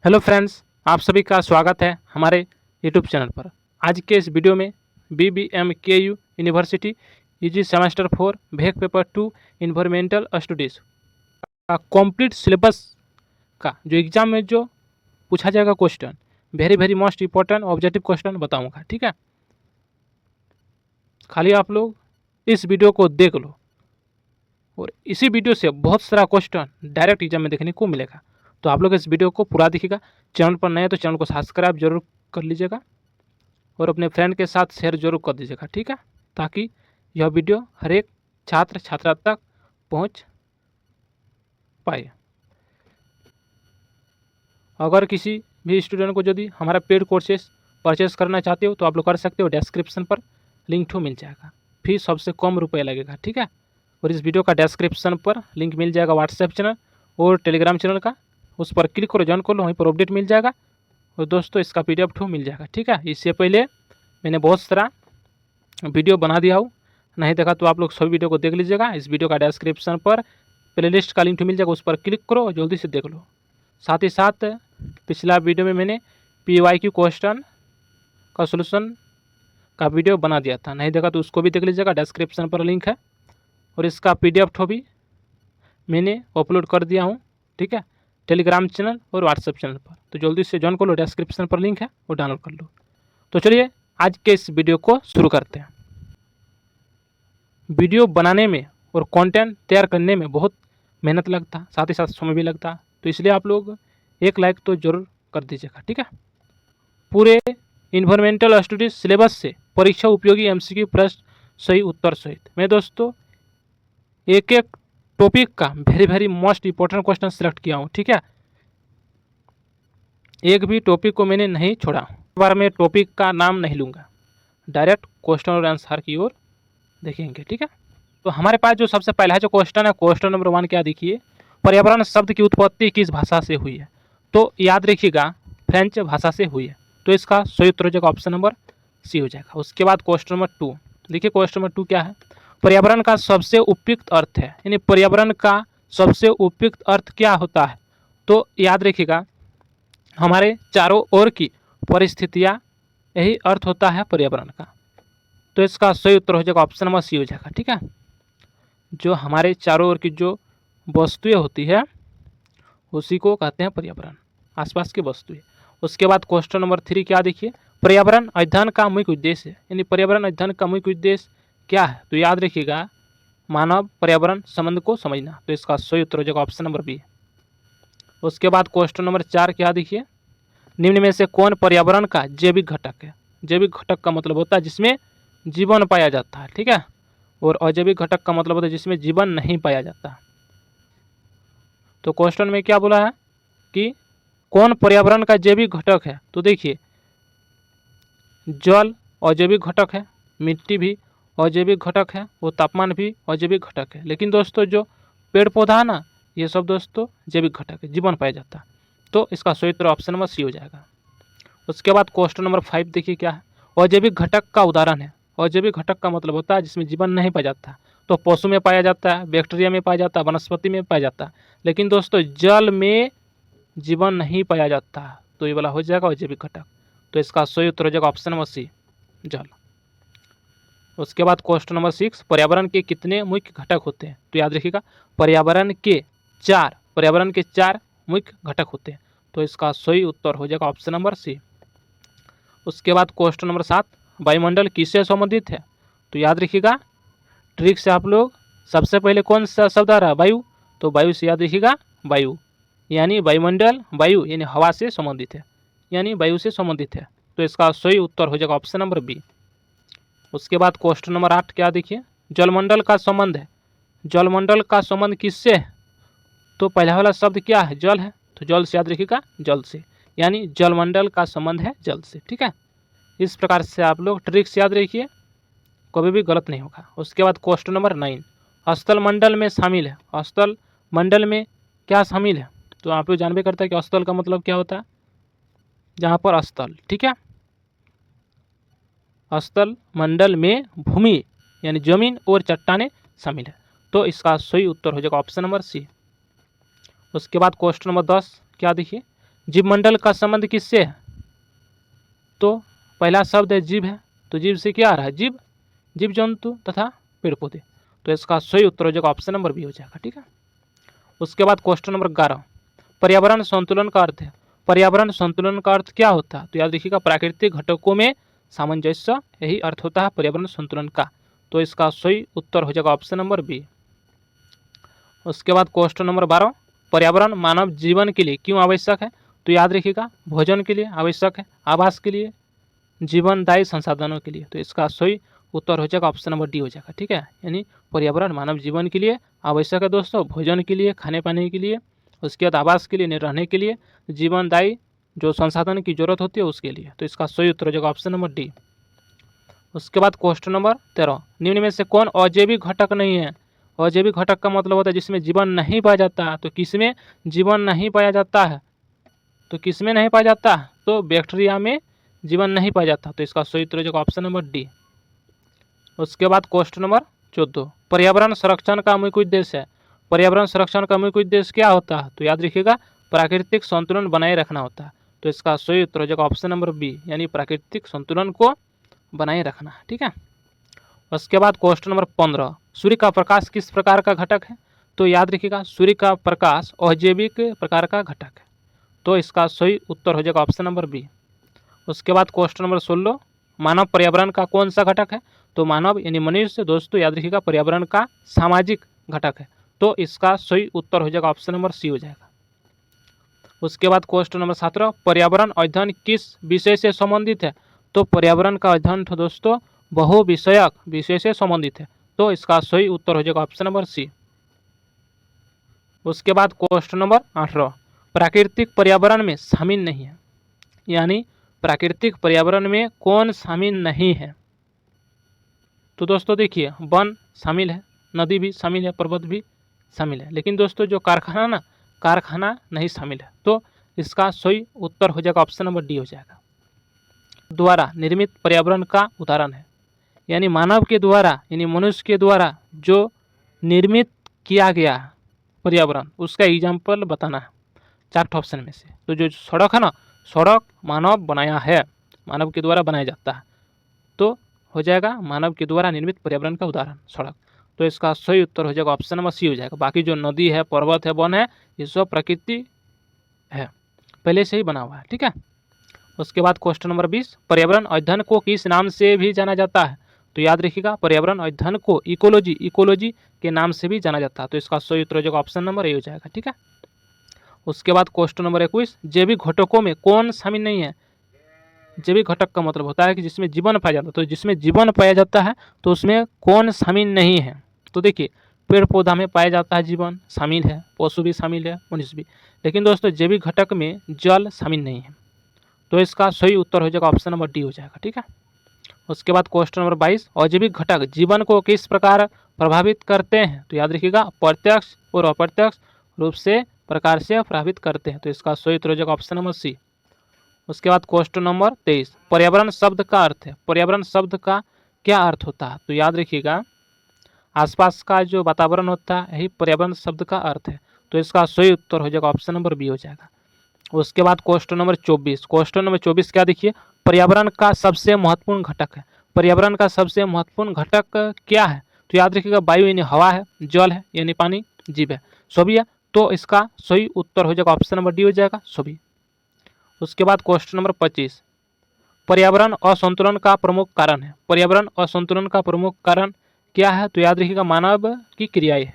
Hello friends, आप सभी का स्वागत है हमारे यूट्यूब चैनल पर। आज के इस वीडियो में BBMKU यूनिवर्सिटी यूजी सेमेस्टर 4 भेक पेपर 2 इन्वायरमेंटल स्टडीज़ का कंप्लीट सिलेबस का जो एग्ज़ाम में जो पूछा जाएगा question, very most important objective question बताऊंगा। ठीक है, खाली आप लोग इस वीडियो को देख लो और इसी वीडियो से बहुत सारा क्वेश्चन डायरेक्ट एग्जाम में देखने को मिलेगा। तो आप लोग इस वीडियो को पूरा देखिएगा। चैनल पर नए तो चैनल को सब्सक्राइब जरूर कर लीजिएगा और अपने फ्रेंड के साथ शेयर जरूर कर दीजिएगा। ठीक है, ताकि यह वीडियो हर एक छात्र छात्रा तक पहुंच पाए। अगर किसी भी स्टूडेंट को यदि हमारा पेड कोर्सेस परचेस करना चाहते हो तो आप लोग कर सकते हो। डिस्क्रिप्शन पर लिंक ठू मिल जाएगा, फीस सबसे कम रुपये लगेगा। ठीक है, और इस वीडियो का डिस्क्रिप्शन पर लिंक मिल जाएगा व्हाट्सएप चैनल और टेलीग्राम चैनल का। उस पर क्लिक करो, ज्वाइन कर लो, वहीं पर अपडेट मिल जाएगा। और दोस्तों इसका PDF ठू मिल जाएगा। ठीक है, इससे पहले मैंने बहुत सारा वीडियो बना दिया हूँ, नहीं देखा तो आप लोग सभी वीडियो को देख लीजिएगा। इस वीडियो का डिस्क्रिप्शन पर प्लेलिस्ट का लिंक मिल जाएगा, उस पर क्लिक करो और जल्दी से देख लो। साथ ही साथ पिछला वीडियो में मैंने PYQ क्वेश्चन का सोल्यूशन का वीडियो बना दिया था, नहीं देखा तो उसको भी देख लीजिएगा। डिस्क्रिप्शन पर लिंक है और इसका PDF ठो भी मैंने अपलोड कर दिया हूँ। ठीक है, टेलीग्राम चैनल और व्हाट्सएप चैनल पर, तो जल्दी से ज्वाइन कर लो। डिस्क्रिप्शन पर लिंक है, वो डाउनलोड कर लो। तो चलिए आज के इस वीडियो को शुरू करते हैं। वीडियो बनाने में और कंटेंट तैयार करने में बहुत मेहनत लगता, साथ ही साथ समय भी लगता, तो इसलिए आप लोग एक लाइक तो जरूर कर दीजिएगा। ठीक है, पूरे इन्वायरमेंटल स्टडीज सिलेबस से परीक्षा उपयोगी MCQ प्रश्न सही उत्तर सहित मैं दोस्तों एक एक टॉपिक का very most important question select किया हूँ। ठीक है, एक भी टॉपिक को मैंने नहीं छोड़ा। इस बार मैं टॉपिक का नाम नहीं लूँगा, डायरेक्ट क्वेश्चन और आंसर की ओर देखेंगे। ठीक है, तो हमारे पास जो सबसे पहला जो क्वेश्चन है, क्वेश्चन नंबर 1 क्या देखिए, पर्यावरण शब्द की उत्पत्ति किस भाषा से हुई है? तो याद रखिएगा फ्रेंच भाषा से हुई है, तो इसका सही उत्तर हो जाएगा ऑप्शन नंबर सी हो जाएगा। उसके बाद क्वेश्चन नंबर 2 देखिए, क्वेश्चन नंबर 2 क्या है, पर्यावरण का सबसे उपयुक्त अर्थ है, यानी पर्यावरण का सबसे उपयुक्त अर्थ क्या होता है? तो याद रखिएगा हमारे चारों ओर की परिस्थितियाँ, यही अर्थ होता है पर्यावरण का। तो इसका सही उत्तर हो जाएगा ऑप्शन नंबर सी हो जाएगा। ठीक है, जो हमारे चारों ओर की जो वस्तुएं होती है उसी को कहते हैं पर्यावरण, आसपास की वस्तुएं। उसके बाद क्वेश्चन नंबर 3 क्या देखिए, पर्यावरण अध्ययन का मुख्य उद्देश्य है, यानी पर्यावरण अध्ययन का मुख्य उद्देश्य क्या है? तो याद रखिएगा मानव पर्यावरण संबंध को समझना, तो इसका सही उत्तर हो जाएगा ऑप्शन नंबर बी। उसके बाद क्वेश्चन नंबर 4 क्या देखिए, निम्न में से कौन पर्यावरण का जैविक घटक है? जैविक घटक का मतलब होता है जिसमें जीवन पाया जाता है। ठीक है, और अजैविक घटक का मतलब होता है जिसमें जीवन नहीं पाया जाता। तो क्वेश्चन में क्या बोला है कि कौन पर्यावरण का जैविक घटक है? तो देखिए जल अजैविक घटक है, मिट्टी भी अजैविक घटक है, वो तापमान भी अजैविक घटक है। लेकिन दोस्तों जो पेड़ पौधा है ना, ये सब दोस्तों जैविक घटक है, जीवन पाया जाता है। तो इसका सही उत्तर ऑप्शन नंबर सी हो जाएगा। उसके बाद क्वेश्चन नंबर 5 देखिए क्या है, अजैविक घटक का उदाहरण है। अजैविक घटक का मतलब होता है जिसमें जीवन नहीं पाया जाता, तो पशु में पाया जाता है, बैक्टीरिया में पाया जाता है, वनस्पति में पाया जाता है। लेकिन दोस्तों जल में जीवन नहीं पाया जाता, तो ये वाला हो जाएगा अजैविक घटक। तो इसका सही उत्तर हो जाएगा ऑप्शन नंबर सी, जल। उसके बाद क्वेश्चन नंबर 6, पर्यावरण के कितने मुख्य घटक होते हैं? तो याद रखिएगा पर्यावरण के चार मुख्य घटक होते हैं, तो इसका सही उत्तर हो जाएगा ऑप्शन नंबर सी। उसके बाद क्वेश्चन नंबर 7, वायुमंडल किससे संबंधित है? तो याद रखिएगा ट्रिक से आप लोग सबसे पहले कौन सा शब्द आ रहा है? वायु। तो वायु से याद रखिएगा वायु, यानी वायुमंडल वायु यानी हवा से संबंधित है, यानी वायु से संबंधित है। तो इसका सही उत्तर हो जाएगा ऑप्शन नंबर बी। उसके बाद क्वेश्चन नंबर 8 क्या देखिए, जलमंडल का संबंध है। जलमंडल का संबंध किससे है? तो पहला वाला शब्द क्या है? जल है, तो जल से याद रखिएगा जल से, यानी जलमंडल का संबंध है जल से। ठीक है, इस प्रकार से आप लोग ट्रिक से याद रखिए, कभी भी गलत नहीं होगा। उसके बाद क्वेश्चन नंबर 9, स्थल मंडल में शामिल है। स्थल मंडल में क्या शामिल है? तो आप लोग जानबे करते हैं कि स्थल का मतलब क्या होता है, जहाँ पर स्थल। ठीक है, स्थल मंडल में भूमि यानी जमीन और चट्टानें शामिल है, तो इसका सही उत्तर हो जाएगा ऑप्शन नंबर सी। उसके बाद क्वेश्चन नंबर 10 क्या देखिए, जीवमंडल का संबंध किससे है? तो पहला शब्द है जीव है, तो जीव से क्या आ रहा है? जीव, जीव जंतु तथा पेड़ पौधे। तो इसका सही उत्तर हो जाएगा ऑप्शन नंबर बी हो जाएगा। ठीक है। उसके बाद क्वेश्चन नंबर 11, पर्यावरण संतुलन का अर्थ है। पर्यावरण संतुलन का अर्थ क्या होता है? तो याद रखिएगा प्राकृतिक घटकों में सामंजस्य, यही अर्थ होता है पर्यावरण संतुलन का। तो इसका सही उत्तर हो जाएगा ऑप्शन नंबर बी। उसके बाद क्वेश्चन नंबर 12, पर्यावरण मानव जीवन के लिए क्यों आवश्यक है? तो याद रखिएगा भोजन के लिए आवश्यक है, आवास के लिए, जीवनदायी संसाधनों के लिए। तो इसका सही उत्तर हो जाएगा ऑप्शन नंबर डी हो जाएगा। ठीक है, यानी पर्यावरण मानव जीवन के लिए आवश्यक है दोस्तों, भोजन के लिए, खाने पाने के लिए, उसके बाद आवास के लिए, रहने के लिए, जीवनदायी जो संसाधन की जरूरत होती है उसके लिए। तो इसका सही उत्तर हो जाएगा ऑप्शन नंबर डी। उसके बाद क्वेश्चन नंबर 13, निम्न में से कौन अजैविक घटक नहीं है? अजैविक घटक का मतलब होता है जिसमें जीवन नहीं पाया जाता है। तो किसमें जीवन नहीं पाया जाता है? तो किसमें नहीं पाया जाता है? तो बैक्टीरिया में जीवन नहीं पाया जाता। तो इसका सही उत्तर हो जाएगा ऑप्शन नंबर डी। उसके बाद क्वेश्चन नंबर 14, पर्यावरण संरक्षण का मुख्य उद्देश्य है। पर्यावरण संरक्षण का मुख्य उद्देश्य क्या होता है? तो याद रखिएगा प्राकृतिक संतुलन बनाए रखना होता है। तो इसका सही उत्तर हो जाएगा ऑप्शन नंबर बी, यानी प्राकृतिक संतुलन को बनाए रखना। ठीक है। उसके बाद क्वेश्चन नंबर 15, सूर्य का प्रकाश किस प्रकार का घटक है? तो याद रखिएगा सूर्य का प्रकाश अजैविक प्रकार का घटक है। तो इसका सही उत्तर हो जाएगा ऑप्शन नंबर बी। उसके बाद क्वेश्चन नंबर 16, मानव पर्यावरण का कौन सा घटक है? तो मानव यानी मनुष्य दोस्तों याद रखिएगा पर्यावरण का सामाजिक घटक है। तो इसका सही उत्तर हो जाएगा ऑप्शन नंबर सी हो जाएगा। उसके बाद क्वेश्चन नंबर 17, पर्यावरण अध्ययन किस विषय से संबंधित है? तो पर्यावरण का अध्ययन तो दोस्तों बहु विषयक विषय से संबंधित है। तो इसका सही उत्तर हो जाएगा ऑप्शन नंबर सी। उसके बाद क्वेश्चन नंबर 18, प्राकृतिक पर्यावरण में शामिल नहीं है, यानी प्राकृतिक पर्यावरण में कौन शामिल नहीं है? तो दोस्तों देखिए वन शामिल है, नदी भी शामिल है, पर्वत भी शामिल है, लेकिन दोस्तों जो कारखाना नहीं शामिल है। तो इसका सही उत्तर हो जाएगा ऑप्शन नंबर डी हो जाएगा। द्वारा निर्मित पर्यावरण का उदाहरण है, यानी मानव के द्वारा यानी मनुष्य के द्वारा जो निर्मित किया गया पर्यावरण उसका एग्जाम्पल बताना है 4 ऑप्शन में से। तो जो सड़क है ना, सड़क मानव बनाया है, मानव के द्वारा बनाया जाता है। तो हो जाएगा मानव के द्वारा निर्मित पर्यावरण का उदाहरण सड़क। तो इसका सही उत्तर हो जाएगा ऑप्शन नंबर सी हो जाएगा। बाकी जो नदी है, पर्वत है, वन है, ये सब प्रकृति है, पहले से ही बना हुआ है। ठीक है। उसके बाद क्वेश्चन नंबर 20, पर्यावरण अध्ययन को किस नाम से भी जाना जाता है? तो याद रखिएगा पर्यावरण अध्ययन को इकोलॉजी के नाम से भी जाना जाता है। तो इसका सही उत्तर हो जाएगा ऑप्शन नंबर ए हो जाएगा। ठीक है। उसके बाद क्वेश्चन नंबर 21, जैविक घटकों में कौन शामिल नहीं है? जैविक घटक का मतलब होता है कि जिसमें जीवन पाया जाता है। तो जिसमें जीवन पाया जाता है तो उसमें कौन शामिल नहीं है? तो देखिए पेड़ पौधा में पाया जाता है जीवन शामिल है, पशु भी शामिल है, मनुष्य भी, लेकिन दोस्तों जैविक घटक में जल शामिल नहीं है। तो इसका सही उत्तर हो जाएगा ऑप्शन नंबर डी हो जाएगा। ठीक है। उसके बाद क्वेश्चन नंबर 22, अजैविक घटक जीवन को किस प्रकार प्रभावित करते हैं? तो याद रखिएगा प्रत्यक्ष और अप्रत्यक्ष रूप से प्रकार से प्रभावित करते हैं। तो इसका सही उत्तर हो जाएगा ऑप्शन नंबर सी। उसके बाद क्वेश्चन नंबर 23, पर्यावरण शब्द का अर्थ है। पर्यावरण शब्द का क्या अर्थ होता है? तो याद रखिएगा आसपास का जो वातावरण होता है यही पर्यावरण शब्द का अर्थ है। तो इसका सही उत्तर हो जाएगा ऑप्शन नंबर बी हो जाएगा। उसके बाद क्वेश्चन नंबर 24, क्वेश्चन नंबर 24 क्या देखिए, पर्यावरण का सबसे महत्वपूर्ण घटक है। पर्यावरण का सबसे महत्वपूर्ण घटक क्या है? तो याद रखिएगा वायु यानी हवा है, जल है यानी पानी, जीव है, सभी है। तो इसका सही उत्तर हो जाएगा ऑप्शन नंबर डी हो जाएगा, सभी। उसके बाद क्वेश्चन नंबर 25, पर्यावरण असंतुलन का प्रमुख कारण है। पर्यावरण असंतुलन का प्रमुख कारण क्या है? तो याद रखिएगा मानव की क्रियाएं है।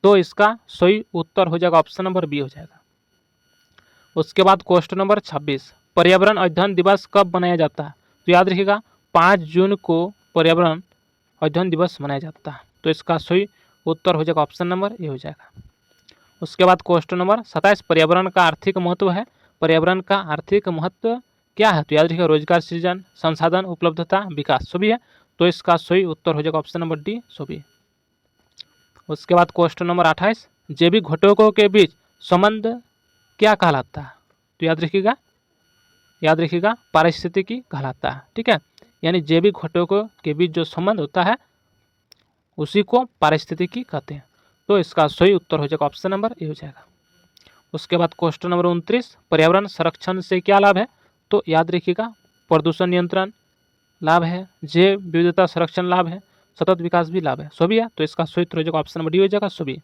तो इसका सही उत्तर हो जाएगा ऑप्शन नंबर बी हो जाएगा। उसके बाद क्वेश्चन नंबर 26, पर्यावरण अध्ययन दिवस कब मनाया जाता है? तो याद रखिएगा 5 जून को पर्यावरण अध्ययन दिवस मनाया जाता है। तो इसका सही उत्तर हो जाएगा ऑप्शन नंबर ए हो जाएगा। उसके बाद क्वेश्चन नंबर 27, पर्यावरण का आर्थिक महत्व है। पर्यावरण का आर्थिक महत्व क्या है? तो याद रखिएगा रोजगार सृजन, संसाधन उपलब्धता, विकास, सभी है। तो इसका सही उत्तर हो जाएगा ऑप्शन नंबर डी, सभी। उसके बाद क्वेश्चन नंबर 28, जैविक घटकों के बीच संबंध क्या कहलाता है? तो याद रखिएगा पारिस्थितिकी कहलाता है। ठीक है, यानी जैविक घटकों के बीच जो संबंध होता है उसी को पारिस्थितिकी कहते हैं। तो इसका सही उत्तर हो जाएगा ऑप्शन नंबर ए हो जाएगा। उसके बाद क्वेश्चन नंबर 29, पर्यावरण संरक्षण से क्या लाभ है? तो याद रखिएगा, प्रदूषण नियंत्रण लाभ है, जैव विविधता संरक्षण लाभ है, सतत विकास भी लाभ है, सभी है। तो इसका सही उत्तर हो जाएगा ऑप्शन नंबर डी हो जाएगा, सभी।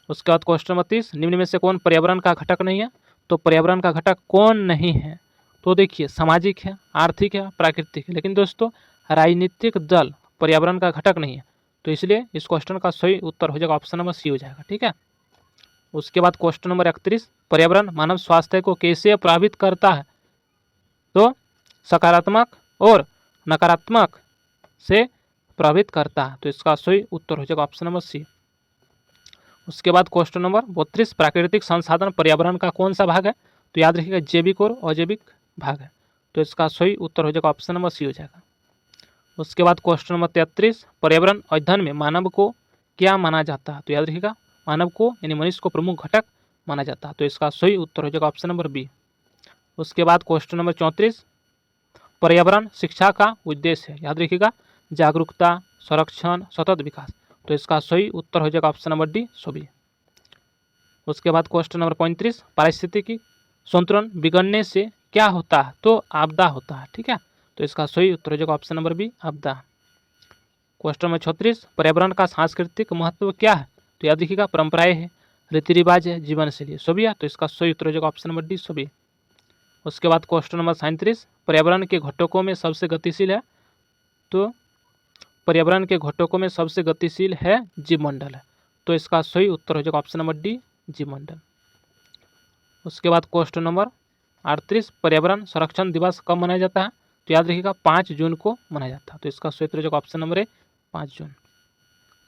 उसके बाद क्वेश्चन नंबर 30, निम्न में से कौन पर्यावरण का घटक नहीं है? तो पर्यावरण का घटक कौन नहीं है? तो देखिए, सामाजिक है, आर्थिक है, प्राकृतिक है, लेकिन दोस्तों राजनीतिक दल पर्यावरण का घटक नहीं है। तो इसलिए इस क्वेश्चन का सही उत्तर हो जाएगा ऑप्शन नंबर सी हो जाएगा, ठीक है। उसके बाद क्वेश्चन नंबर 31, पर्यावरण मानव स्वास्थ्य को कैसे प्रभावित करता है? तो सकारात्मक और नकारात्मक से प्रभावित करता है। तो इसका सही उत्तर हो जाएगा ऑप्शन नंबर सी। उसके बाद क्वेश्चन नंबर 32, प्राकृतिक संसाधन पर्यावरण का कौन सा भाग है? तो याद रखिएगा, जैविक और अजैविक भाग है। तो इसका सही उत्तर हो जाएगा ऑप्शन नंबर सी हो जाएगा। उसके बाद क्वेश्चन नंबर 33, पर्यावरण अध्ययन में मानव को क्या माना जाता है? तो याद रखिएगा, मानव को यानी मनुष्य को प्रमुख घटक माना जाता है। तो इसका सही उत्तर हो जाएगा ऑप्शन नंबर बी। उसके बाद क्वेश्चन नंबर 34, पर्यावरण शिक्षा का उद्देश्य है। याद रखिएगा, जागरूकता, संरक्षण, सतत विकास। तो इसका सही उत्तर हो जाएगा ऑप्शन नंबर डी, सभी। उसके बाद क्वेश्चन नंबर 35, पारिस्थितिकी संतुलन बिगड़ने से क्या होता है? तो आपदा होता है, ठीक है। तो इसका सही उत्तर हो जाएगा ऑप्शन नंबर बी, आपदा। क्वेश्चन नंबर 36, पर्यावरण का सांस्कृतिक महत्व क्या है? तो याद रखिएगा, परंपराएं है, रीति रिवाज है, जीवन शैली, सभी है। तो इसका सही उत्तर हो जाएगा ऑप्शन नंबर डी, सभी। उसके बाद क्वेश्चन नंबर 37, पर्यावरण के घटकों में सबसे गतिशील है? तो पर्यावरण के घटकों में सबसे गतिशील है जीवमंडल है। तो इसका सही उत्तर हो जाएगा ऑप्शन नंबर डी, जीवमंडल। उसके बाद क्वेश्चन नंबर 38, पर्यावरण संरक्षण दिवस कब मनाया जाता है? तो याद रखिएगा, 5 जून को मनाया जाता है। तो इसका सही उत्तर हो जाएगा ऑप्शन नंबर ए, 5 जून,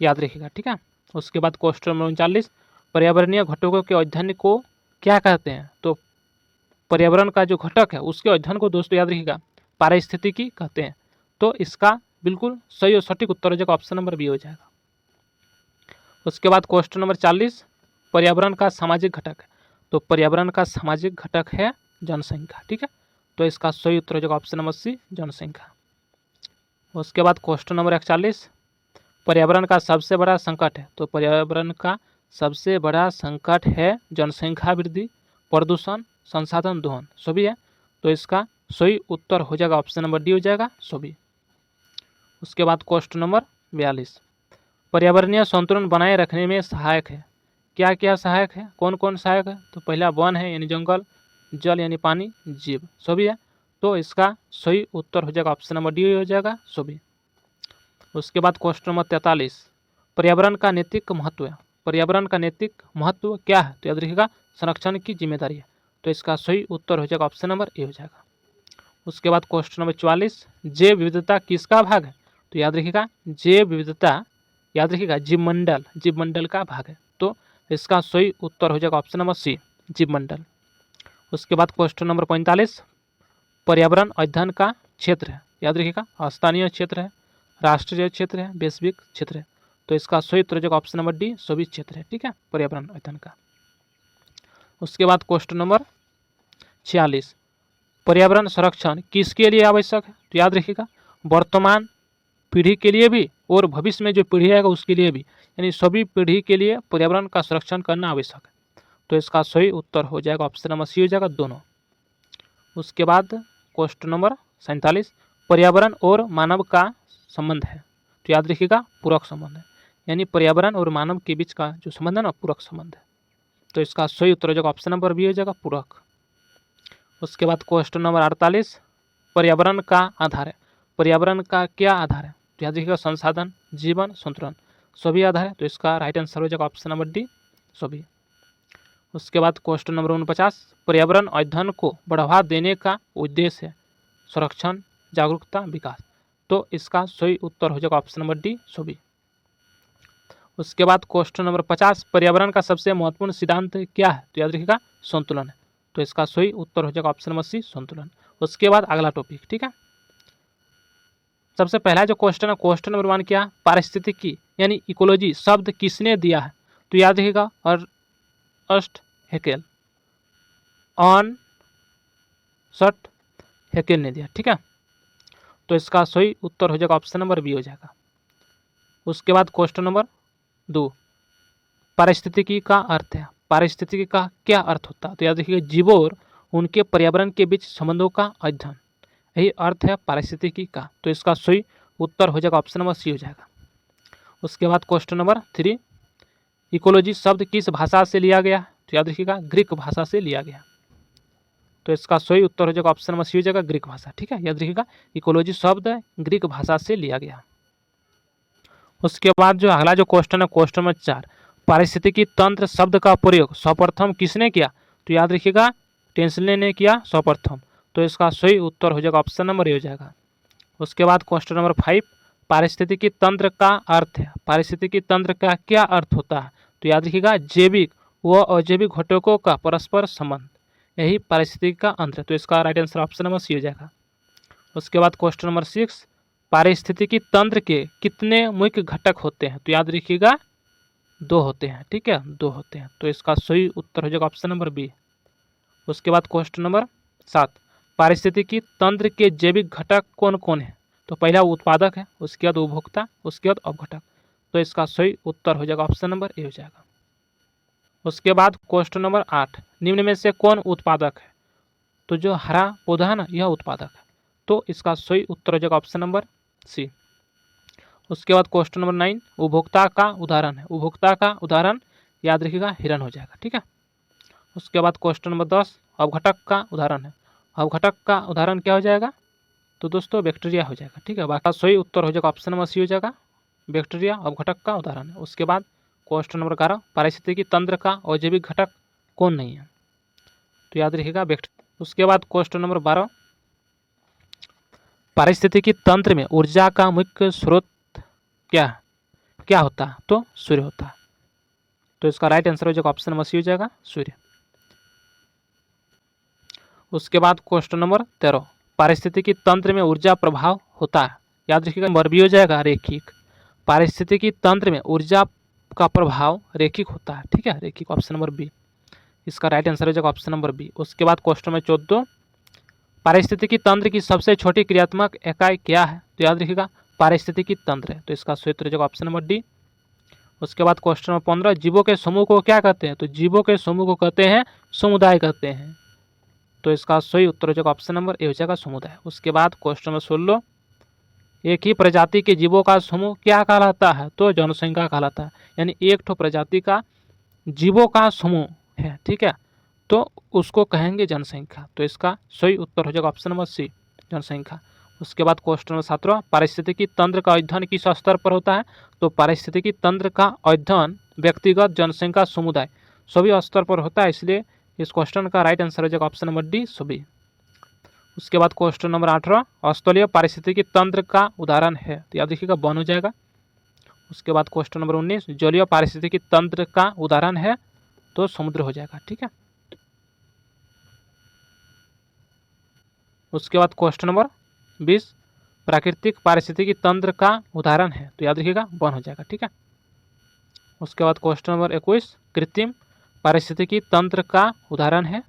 याद रखिएगा, ठीक है। उसके बाद क्वेश्चन नंबर 39, पर्यावरणीय घटकों के अध्ययन को क्या कहते हैं? तो पर्यावरण का जो घटक है उसके अध्ययन को दोस्तों याद रखिएगा, पारिस्थितिकी कहते हैं। तो इसका बिल्कुल सही और सटीक उत्तर हो जाएगा ऑप्शन नंबर बी हो जाएगा। उसके बाद क्वेश्चन नंबर 40, पर्यावरण का सामाजिक घटक है। तो पर्यावरण का सामाजिक घटक है जनसंख्या, ठीक है। तो इसका सही उत्तर हो जाएगा ऑप्शन नंबर सी, जनसंख्या। उसके बाद क्वेश्चन नंबर 41, पर्यावरण का सबसे बड़ा संकट है। तो पर्यावरण का सबसे बड़ा संकट है जनसंख्या वृद्धि, प्रदूषण, संसाधन दोहन, सभी है। तो इसका सही उत्तर हो जाएगा ऑप्शन नंबर डी हो जाएगा, सभी। उसके बाद क्वेश्चन नंबर 42, पर्यावरणीय संतुलन बनाए रखने में सहायक है। क्या क्या सहायक है, कौन कौन सहायक है? तो पहला वन है यानी जंगल, जल यानी पानी, जीव, सभी है। तो इसका सही उत्तर हो जाएगा ऑप्शन नंबर डी हो जाएगा, सभी। उसके बाद क्वेश्चन नंबर 43, पर्यावरण का नैतिक महत्व है। पर्यावरण का नैतिक महत्व क्या है? तो याद रखिएगा, संरक्षण की जिम्मेदारी है। तो इसका सही उत्तर हो जाएगा ऑप्शन नंबर ए हो जाएगा। उसके बाद क्वेश्चन नंबर 44, जैव विविधता किसका भाग है? तो याद रखिएगा, जैव विविधता याद रखिएगा जीवमंडल, जीवमंडल का भाग है। तो इसका सही उत्तर हो जाएगा ऑप्शन नंबर सी, जीवमंडल। उसके बाद क्वेश्चन नंबर 45, पर्यावरण अध्ययन का क्षेत्र है। याद रखिएगा, स्थानीय क्षेत्र है, राष्ट्रीय क्षेत्र है, वैश्विक क्षेत्र है। तो इसका सही उत्तर हो जाएगा ऑप्शन नंबर डी, सभी क्षेत्र है, ठीक है, पर्यावरण अध्ययन का। उसके बाद क्वेश्चन नंबर 46, पर्यावरण संरक्षण किसके लिए आवश्यक है? तो याद रखिएगा, वर्तमान पीढ़ी के लिए भी और भविष्य में जो पीढ़ी आएगा उसके लिए भी, यानी सभी पीढ़ी के लिए पर्यावरण का संरक्षण करना आवश्यक है। तो इसका सही उत्तर हो जाएगा ऑप्शन नंबर सी हो जाएगा, दोनों। उसके बाद क्वेश्चन नंबर 47, पर्यावरण और मानव का संबंध है। तो याद रखिएगा, पूरक संबंध है, यानी पर्यावरण और मानव के बीच का जो संबंध है ना, पूरक संबंध है। तो इसका सही उत्तर हो जाएगा ऑप्शन नंबर बी हो जाएगा, पूरक। उसके बाद क्वेश्चन नंबर 48, पर्यावरण का आधार है। पर्यावरण का क्या आधार है? तो याद रखिएगा, संसाधन, जीवन, संतुलन, सभी आधार है। तो इसका राइट आंसर हो जाएगा ऑप्शन नंबर डी, सभी। उसके बाद क्वेश्चन नंबर 49, पर्यावरण अध्ययन को बढ़ावा देने का उद्देश्य है संरक्षण, जागरूकता, विकास। तो इसका सही उत्तर हो जाएगा ऑप्शन नंबर डी, सभी। उसके बाद क्वेश्चन नंबर 50, पर्यावरण का सबसे महत्वपूर्ण सिद्धांत क्या है? तो याद रखिएगा, संतुलन है। तो इसका सही उत्तर हो जाएगा ऑप्शन नंबर सी, संतुलन। उसके बाद अगला टॉपिक, ठीक है। सबसे पहला जो क्वेश्चन है, क्वेश्चन नंबर 1 क्या? पारिस्थितिकी यानी इकोलॉजी शब्द किसने दिया है? तो याद रखिएगा, अर्स्ट हैकेल, ऑन सट हैकेल ने दिया, ठीक है। तो इसका सही उत्तर हो जाएगा ऑप्शन नंबर बी हो जाएगा। उसके बाद क्वेश्चन नंबर 2, पारिस्थितिकी का अर्थ है। पारिस्थितिकी का क्या अर्थ होता है? तो याद रखिएगा जीवों और उनके पर्यावरण के बीच संबंधों का अध्ययन, यही अर्थ है पारिस्थितिकी का। तो इसका सही उत्तर हो जाएगा ऑप्शन नंबर सी हो जाएगा। उसके बाद क्वेश्चन नंबर 3, इकोलॉजी शब्द किस भाषा से लिया गया? तो याद रखिएगा ग्रीक भाषा से लिया गया। तो इसका सही उत्तर हो जाएगा ऑप्शन नंबर सी हो जाएगा ग्रीक भाषा। ठीक है, याद रखिएगा इकोलॉजी शब्द ग्रीक भाषा से लिया गया। उसके बाद जो अगला जो क्वेश्चन है क्वेश्चन नंबर 4, पारिस्थितिकी तंत्र शब्द का प्रयोग सर्वप्रथम किसने किया? तो याद रखिएगा टेंसले ने किया सर्वप्रथम। तो इसका सही उत्तर हो जाएगा ऑप्शन नंबर ए हो जाएगा। उसके बाद क्वेश्चन नंबर 5, पारिस्थितिकी तंत्र का अर्थ है। पारिस्थितिकी तंत्र का क्या अर्थ होता है? तो याद रखिएगा जैविक व अजैविक घटकों का परस्पर संबंध, यही पारिस्थितिकी का अंतर है। तो इसका right answer option number C हो जाएगा। उसके बाद क्वेश्चन नंबर 6, पारिस्थितिकी तंत्र के कितने मुख्य घटक होते हैं? तो याद रखिएगा 2 होते हैं। ठीक है, 2 होते हैं। तो इसका सही उत्तर हो जाएगा ऑप्शन नंबर बी। उसके बाद क्वेश्चन नंबर 7, पारिस्थितिकी तंत्र के जैविक घटक कौन कौन है? तो पहला उत्पादक है, उसके बाद उपभोक्ता, उसके बाद अपघटक। तो इसका सही उत्तर हो जाएगा ऑप्शन नंबर ए हो जाएगा। उसके बाद क्वेश्चन नंबर 8, निम्न में से कौन उत्पादक है? तो जो हरा पौधा है ना यह उत्पादक है। तो इसका सही उत्तर हो जाएगा ऑप्शन नंबर सी। उसके बाद क्वेश्चन नंबर 9, उपभोक्ता का उदाहरण है। उपभोक्ता का उदाहरण याद रखिएगा हिरन हो जाएगा। ठीक है। उसके बाद क्वेश्चन नंबर 10, अवघटक का उदाहरण है। अवघटक का उदाहरण क्या हो जाएगा? तो दोस्तों बैक्टीरिया हो जाएगा। ठीक है, बाकी सही उत्तर हो जाएगा ऑप्शन नंबर सी हो जाएगा, बैक्टीरिया अवघटक का उदाहरण है। उसके बाद क्वेश्चन नंबर 11, पारिस्थितिकी तंत्र का अजैविक घटक कौन नहीं है? तो याद रखिएगा बैक्टीरिया। उसके बाद क्वेश्चन नंबर 12, पारिस्थितिकी तंत्र में ऊर्जा का मुख्य स्रोत क्या होता है? तो सूर्य होता है। तो इसका राइट आंसर हो जाएगा ऑप्शन नंबर सी हो जाएगा सूर्य। उसके बाद क्वेश्चन नंबर 13, पारिस्थितिकी तंत्र में ऊर्जा प्रभाव होता है। याद रखिएगा नंबर बी हो जाएगा रेखिक। पारिस्थितिकी तंत्र में ऊर्जा का प्रभाव रेखिक होता है। ठीक है, रेखिक ऑप्शन नंबर बी। इसका राइट आंसर हो जाएगा ऑप्शन नंबर बी। उसके बाद क्वेश्चन नंबर 14, पारिस्थितिकी तंत्र की सबसे छोटी क्रियात्मक इकाई क्या है? तो याद रखिएगा पारिस्थितिकी तंत्र है। तो इसका सही उत्तर हो जाएगा ऑप्शन नंबर डी। उसके बाद क्वेश्चन नंबर 15, जीवों के समूह को क्या कहते हैं? तो जीवों के समूह को कहते हैं समुदाय कहते हैं। तो इसका सही उत्तर हो जाएगा ऑप्शन नंबर ए हो जाएगा समुदाय। उसके बाद क्वेश्चन नंबर 16, एक ही प्रजाति के जीवों का समूह क्या कहलाता है? तो जनसंख्या कहलाता है। यानी एक ठो प्रजाति का जीवों का समूह है, ठीक है, तो उसको कहेंगे जनसंख्या। तो इसका सही उत्तर हो जाएगा ऑप्शन नंबर सी जनसंख्या। उसके बाद क्वेश्चन नंबर 17, पारिस्थितिकी तंत्र का अध्ययन किस स्तर पर होता है? तो पारिस्थितिकी तंत्र का अध्ययन व्यक्तिगत, जनसंख्या, समुदाय सभी स्तर पर होता है, इसलिए इस क्वेश्चन का राइट आंसर हो जाएगा ऑप्शन नंबर डी सभी। उसके बाद क्वेश्चन नंबर 18, स्थलीय पारिस्थितिकी तंत्र का उदाहरण है। तो याद रखिएगा वन हो जाएगा। उसके बाद क्वेश्चन नंबर 19, जलीय पारिस्थितिकी तंत्र का उदाहरण है, तो समुद्र हो जाएगा। ठीक है। उसके बाद क्वेश्चन नंबर 20, प्राकृतिक पारिस्थितिकी तंत्र का उदाहरण है। तो याद रखिएगा वन हो जाएगा। ठीक है। उसके बाद क्वेश्चन नंबर 21, कृत्रिम पारिस्थितिकी तंत्र का उदाहरण है।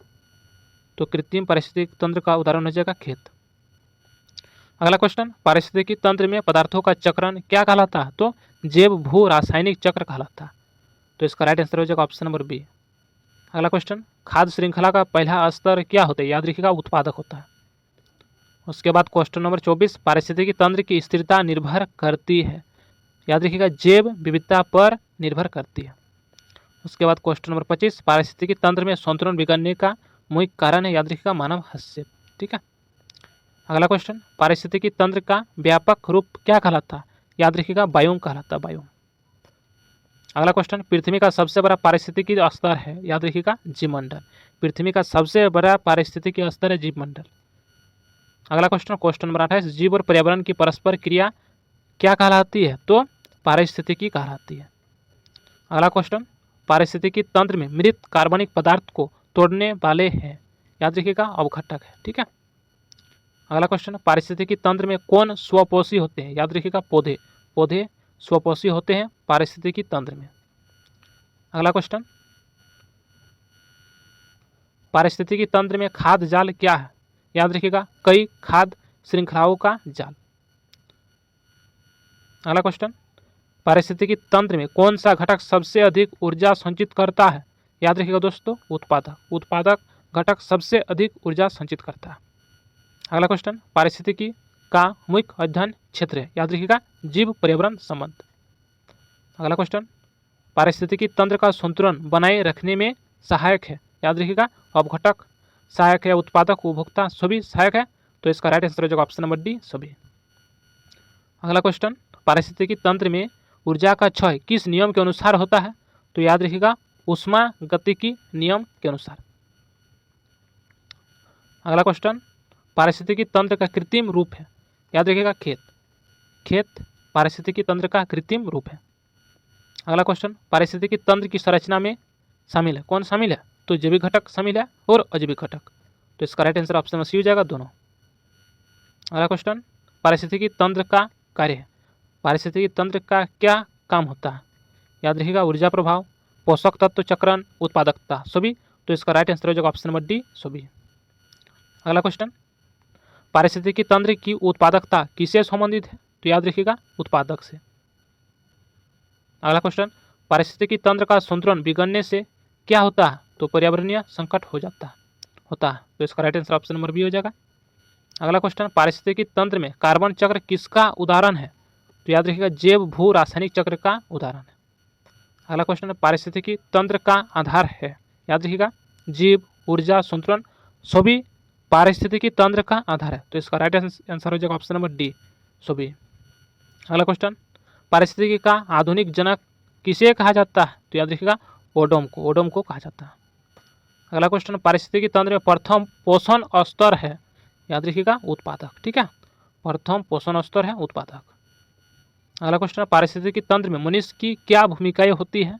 तो कृत्रिम पारिस्थितिकी तंत्र का उदाहरण हो जाएगा खेत। अगला क्वेश्चन, पारिस्थितिकी तंत्र में पदार्थों का चक्रण क्या कहलाता है? तो जैव भू रासायनिक चक्र कहलाता है। तो इसका राइट आंसर हो जाएगा ऑप्शन नंबर बी। अगला क्वेश्चन, खाद्य श्रृंखला का पहला स्तर क्या होता है? याद रखिएगा उत्पादक होता है। उसके बाद क्वेश्चन नंबर 24, पारिस्थितिकी तंत्र की स्थिरता निर्भर करती है। याद रखिएगा जैव विविधता पर निर्भर करती है। उसके बाद क्वेश्चन नंबर 25, पारिस्थितिकी तंत्र में संतुलन बिगड़ने का मुख्य कारण है। याद रखिएगा मानव हस्तक्षेप। ठीक है। अगला क्वेश्चन, पारिस्थितिकी तंत्र का व्यापक रूप क्या कहलाता है? याद रखिएगा बायोम कहलाता, बायोम। अगला क्वेश्चन, पृथ्वी का सबसे बड़ा पारिस्थितिकी स्तर है। याद रखिएगा जीवमंडल। पृथ्वी का सबसे बड़ा पारिस्थितिकी स्तर है जीवमंडल। अगला क्वेश्चन, क्वेश्चन नंबर 28, जीव और पर्यावरण की परस्पर क्रिया क्या कहलाती है? तो पारिस्थितिकी कहलाती है। अगला क्वेश्चन, पारिस्थितिकी तंत्र में मृत कार्बनिक पदार्थ को तोड़ने वाले हैं। याद रखिएगा अवघटक है। ठीक है। अगला क्वेश्चन, पारिस्थितिकी तंत्र में कौन स्वपोषी होते हैं? याद रखिएगा पौधे। पौधे स्वपोषी होते हैं पारिस्थितिकी तंत्र में। अगला क्वेश्चन, पारिस्थितिकी तंत्र में खाद्य जाल क्या है? याद रखिएगा कई खाद्य श्रृंखलाओं का जाल। अगला क्वेश्चन, पारिस्थितिकी तंत्र में कौन सा घटक सबसे अधिक ऊर्जा संचित करता है? याद रखिएगा दोस्तों, उत्पादक। उत्पादक घटक सबसे अधिक ऊर्जा संचित करता है। अगला क्वेश्चन, पारिस्थितिकी का मुख्य अध्ययन क्षेत्र है, याद रखिएगा जीव पर्यावरण संबंध। अगला क्वेश्चन, पारिस्थितिकी तंत्र का संतुलन बनाए रखने में सहायक है, याद रखिएगा अपघटक सहायक है, उत्पादक उपभोक्ता सभी सहायक है। तो इसका राइट आंसर हो जाएगा ऑप्शन नंबर डी, सभी। अगला क्वेश्चन, पारिस्थितिकी तंत्र में ऊर्जा का क्षय किस नियम के अनुसार होता है, तो याद रखिएगा ऊष्मागतिकी नियम के अनुसार। अगला क्वेश्चन, पारिस्थितिकी तंत्र का कृत्रिम रूप है, याद रखिएगा खेत। खेत पारिस्थितिकी तंत्र का कृत्रिम रूप है। अगला क्वेश्चन, पारिस्थितिकी तंत्र की संरचना में शामिल है, कौन शामिल है, तो जैविक घटक शामिल है और अजैविक घटक। तो इसका राइट आंसर ऑप्शन में सी हो जाएगा, दोनों। अगला क्वेश्चन, पारिस्थितिकी तंत्र का कार्य है, पारिस्थितिकी तंत्र का क्या काम होता है, याद रखिएगा ऊर्जा प्रभाव, पोषक तत्व चक्रण, उत्पादकता सभी। तो इसका राइट आंसर हो जाएगा ऑप्शन नंबर डी, सभी। अगला क्वेश्चन, पारिस्थितिकी तंत्र की उत्पादकता किससे संबंधित है, तो याद रखिएगा उत्पादक से। अगला क्वेश्चन, पारिस्थितिकी तंत्र का संतुलन बिगड़ने से क्या होता है, तो पर्यावरणीय संकट होता है। तो इसका right answer option number B हो जाएगा। अगला क्वेश्चन, पारिस्थितिकी तंत्र में कार्बन चक्र किसका उदाहरण है, तो याद रखिएगा जैव भू रासायनिक चक्र का उदाहरण है। अगला क्वेश्चन, पारिस्थितिकी तंत्र का आधार है, याद रखिएगा जीव, ऊर्जा, संतुलन सभी पारिस्थितिकी तंत्र का आधार है। तो इसका राइट आंसर हो जाएगा ऑप्शन नंबर डी, सभी। अगला क्वेश्चन, पारिस्थितिकी का आधुनिक जनक किसे कहा जाता है, तो याद रखिएगा ओडोम को कहा जाता है। अगला क्वेश्चन, पारिस्थितिकी तंत्र में प्रथम पोषण स्तर है, याद रखिएगा उत्पादक, ठीक है, प्रथम पोषण स्तर है उत्पादक। अगला क्वेश्चन, पारिस्थितिकी तंत्र में मनुष्य की क्या भूमिकाएं होती है,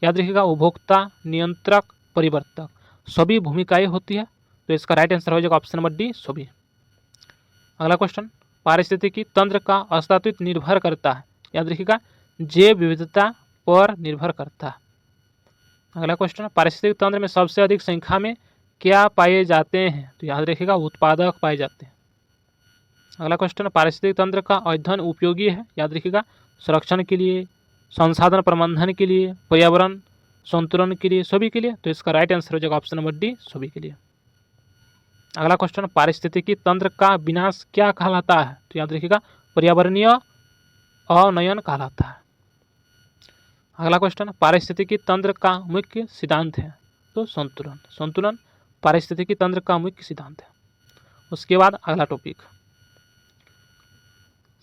याद रखिएगा उपभोक्ता, नियंत्रक, परिवर्तक सभी भूमिकाएं होती है। तो इसका राइट आंसर हो जाएगा ऑप्शन नंबर डी, सभी। अगला क्वेश्चन, पारिस्थितिकी तंत्र का अस्तित्व निर्भर करता है, याद रखिएगा जैव विविधता पर निर्भर करता है। अगला क्वेश्चन, पारिस्थितिकी तंत्र में सबसे अधिक संख्या में क्या पाए जाते हैं, तो याद रखिएगा उत्पादक पाए जाते हैं। अगला क्वेश्चन, पारिस्थितिकी तंत्र का अध्ययन उपयोगी है, याद रखिएगा संरक्षण के लिए, संसाधन प्रबंधन के लिए, पर्यावरण संतुलन के लिए सभी के लिए। तो इसका राइट आंसर हो जाएगा ऑप्शन नंबर डी, सभी के लिए। अगला क्वेश्चन, पारिस्थितिकी तंत्र का विनाश क्या कहलाता है, तो याद रखिएगा पर्यावरणीय अवनयन कहलाता है। अगला क्वेश्चन, पारिस्थितिकी तंत्र का मुख्य सिद्धांत है, तो संतुलन पारिस्थितिकी तंत्र का मुख्य सिद्धांत है। उसके बाद अगला टॉपिक,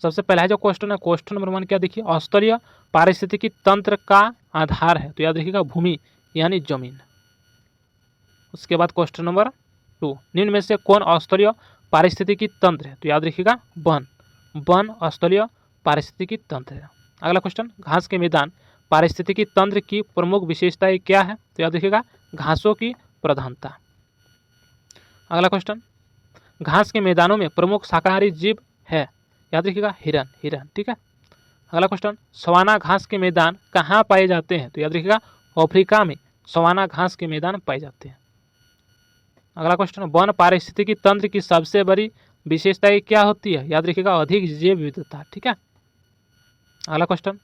सबसे पहला जो क्वेश्चन है, क्वेश्चन नंबर 1 क्या देखिए, अस्तरीय पारिस्थितिकी तंत्र का आधार है, तो याद रखिएगा भूमि यानी जमीन। उसके बाद क्वेश्चन नंबर 2, निम्न में से कौन अस्तरीय पारिस्थितिकी तंत्र है, तो याद रखिएगा वन अस्तरीय पारिस्थितिकी तंत्र है। अगला क्वेश्चन, घास के मैदान पारिस्थितिकी तंत्र की प्रमुख विशेषताएं क्या है, तो याद रखिएगा घासों की प्रधानता। अगला क्वेश्चन, घास के मैदानों में प्रमुख शाकाहारी जीव है, याद रखिएगा हिरन, ठीक है। अगला क्वेश्चन, सवाना घास के मैदान कहाँ पाए जाते हैं, तो याद रखिएगा अफ्रीका में सवाना घास के मैदान पाए जाते हैं। अगला क्वेश्चन, वन पारिस्थितिकी तंत्र की सबसे बड़ी विशेषताएं क्या होती है, याद रखिएगा अधिक जैव विविधता, ठीक है। अगला क्वेश्चन,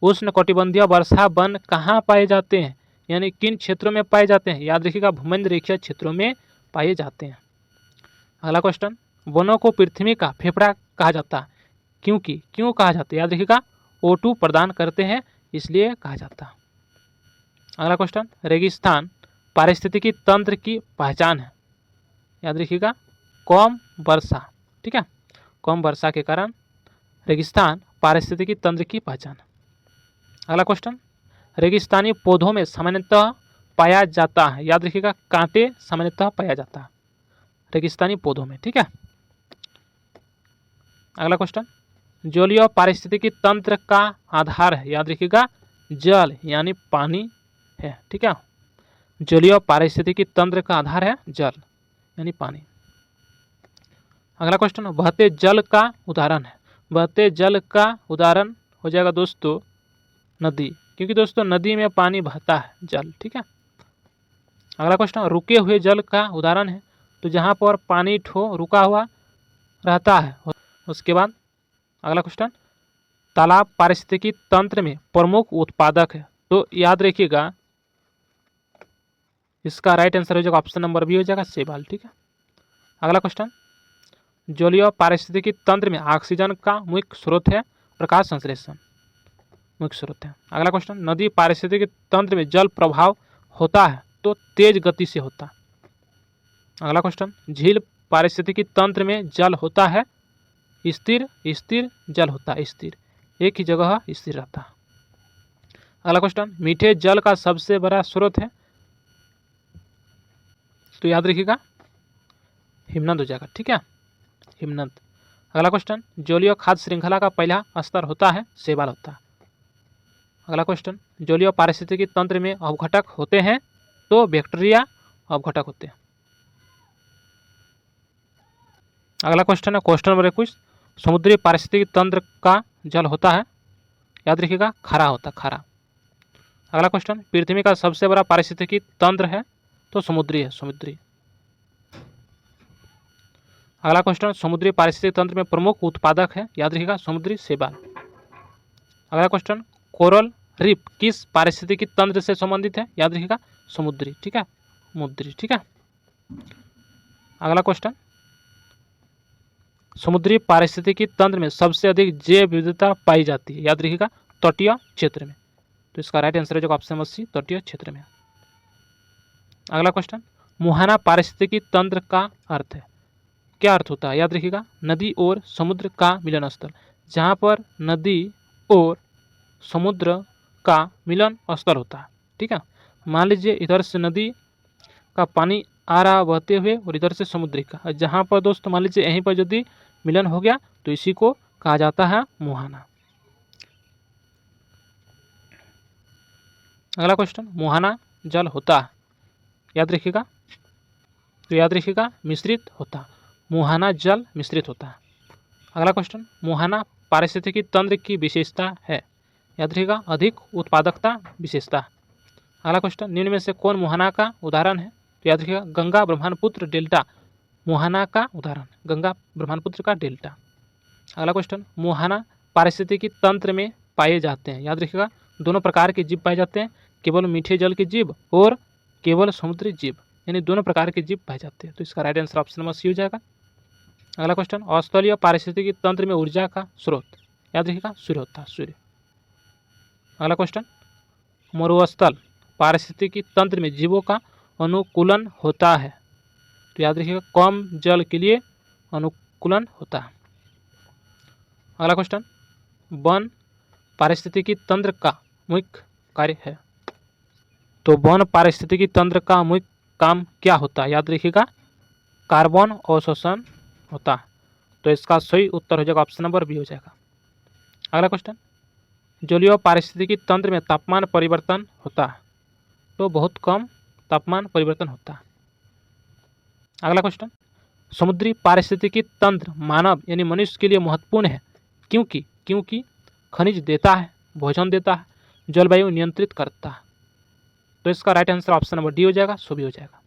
उष्णकटिबंधीय वर्षा वन कहाँ पाए जाते हैं, यानी किन क्षेत्रों में पाए जाते हैं, याद रखिएगा भूमध्य रेखीय क्षेत्रों में पाए जाते हैं। अगला क्वेश्चन, वनों को पृथ्वी का फेफड़ा कहा जाता है, क्यों कहा जाता है, याद रखिएगा O2 प्रदान करते हैं इसलिए कहा जाता है। अगला क्वेश्चन, रेगिस्तान पारिस्थितिकी तंत्र की पहचान है, याद रखिएगा कम वर्षा, ठीक है, कम वर्षा के कारण रेगिस्तान पारिस्थितिकी तंत्र की पहचान। अगला क्वेश्चन, रेगिस्तानी पौधों में सामान्यतः पाया जाता है, याद रखिएगा कांटे सामान्यतः पाया जाता है रेगिस्तानी पौधों में, ठीक है। अगला क्वेश्चन, जलीय पारिस्थितिकी तंत्र का आधार है, याद रखिएगा जल यानी पानी है, ठीक है। जलीय पारिस्थितिकी तंत्र का आधार है जल यानी पानी। अगला क्वेश्चन, बहते जल का उदाहरण है, बहते जल का उदाहरण हो जाएगा दोस्तों नदी, क्योंकि दोस्तों नदी में पानी बहता है जल, ठीक है। अगला क्वेश्चन, रुके हुए जल का उदाहरण है, तो जहाँ पर पानी रुका हुआ रहता है। उसके बाद अगला क्वेश्चन, तालाब पारिस्थितिकी तंत्र में प्रमुख उत्पादक है, तो याद रखिएगा इसका राइट आंसर हो जाएगा ऑप्शन नंबर बी हो जाएगा शैवाल। ठीक है, अगला क्वेश्चन, जलीय पारिस्थितिकी तंत्र में ऑक्सीजन का मुख्य स्रोत है प्रकाश संश्लेषण, मुख्य स्रोत है। अगला क्वेश्चन, नदी पारिस्थितिकी तंत्र में जल प्रभाव होता है तो तेज गति से होता है। अगला क्वेश्चन, झील पारिस्थितिकी तंत्र में जल होता है स्थिर, स्थिर जल होता है स्थिर, एक ही जगह स्थिर रहता है। अगला क्वेश्चन, मीठे जल का सबसे बड़ा स्रोत है, तो याद रखिएगा हिमनद हो जाएगा। ठीक है, हिमनद। अगला क्वेश्चन, जलीय खाद्य श्रृंखला का पहला स्तर होता है शैवाल होता है। अगला क्वेश्चन, जलीय पारिस्थितिकी तंत्र में अवघटक होते हैं, तो बैक्टीरिया अवघटक होते हैं। अगला क्वेश्चन है क्वेश्चन नंबर 21, समुद्री पारिस्थितिकी तंत्र का जल होता है, याद रखिएगा खारा होता है, खारा। अगला क्वेश्चन, पृथ्वी का सबसे बड़ा पारिस्थितिकी तंत्र है, तो समुद्री है, समुद्री। अगला क्वेश्चन, समुद्री पारिस्थितिकी तंत्र में प्रमुख उत्पादक है, याद रखिएगा समुद्री शैवाल। अगला क्वेश्चन, कोरल रीफ किस पारिस्थितिकी तंत्र से संबंधित है, याद रखिएगा समुद्री। ठीक है, समुद्री। ठीक है, अगला क्वेश्चन, समुद्री पारिस्थितिकी तंत्र में सबसे अधिक जैव विविधता पाई जाती है, याद रखिएगा तटीय क्षेत्र में, तो इसका राइट आंसर है जो ऑप्शन नंबर सी तटीय क्षेत्र में। अगला क्वेश्चन, मुहाना पारिस्थितिकी तंत्र का अर्थ है, क्या अर्थ होता है, याद रखिएगा नदी और समुद्र का मिलन स्थल, जहाँ पर नदी और समुद्र का मिलन स्थल होता है। ठीक है, मान लीजिए इधर से नदी का पानी आ रहा बहते हुए और इधर से समुद्र का, और जहाँ पर दोस्तों मान लीजिए यहीं पर यदि मिलन हो गया तो इसी को कहा जाता है मुहाना। अगला क्वेश्चन, मुहाना जल होता है, याद रखिएगा, तो याद रखिएगा मिश्रित होता है, मुहाना जल मिश्रित होता है। अगला क्वेश्चन, मुहाना पारिस्थितिकी तंत्र की विशेषता है, याद रखिएगा अधिक उत्पादकता विशेषता। अगला क्वेश्चन, निम्न में से कौन मुहाना का उदाहरण है, तो याद रखिएगा गंगा ब्रह्मपुत्र डेल्टा मुहाना का उदाहरण, गंगा ब्रह्मपुत्र का डेल्टा। अगला क्वेश्चन, मुहाना पारिस्थितिकी तंत्र में पाए जाते हैं, याद रखिएगा दोनों प्रकार के जीव पाए जाते हैं, केवल मीठे जल के जीव और केवल समुद्री जीव, यानी दोनों प्रकार के जीव पाए जाते हैं, तो इसका right answer option number C हो जाएगा। अगला क्वेश्चन, स्थलीय पारिस्थितिकी तंत्र में ऊर्जा का स्रोत, याद रखिएगा सूर्य होता है, सूर्य। अगला क्वेश्चन, मरुस्थल पारिस्थितिकी तंत्र में जीवों का अनुकूलन होता है, तो याद रखिएगा कम जल के लिए अनुकूलन होता है। अगला क्वेश्चन, वन पारिस्थितिकी तंत्र का मुख्य कार्य है, तो वन पारिस्थितिकी तंत्र का मुख्य काम क्या होता है, याद रखिएगा कार्बन अवशोषण होता है, तो इसका सही उत्तर हो जाएगा ऑप्शन नंबर बी हो जाएगा। अगला क्वेश्चन, जलीय पारिस्थितिकी तंत्र में तापमान परिवर्तन होता है, तो बहुत कम तापमान परिवर्तन होता है। अगला क्वेश्चन, समुद्री पारिस्थितिकी तंत्र मानव यानी मनुष्य के लिए महत्वपूर्ण है, क्योंकि खनिज देता है, भोजन देता है, जलवायु नियंत्रित करता है, तो इसका right answer option number D हो जाएगा, सो भी हो जाएगा।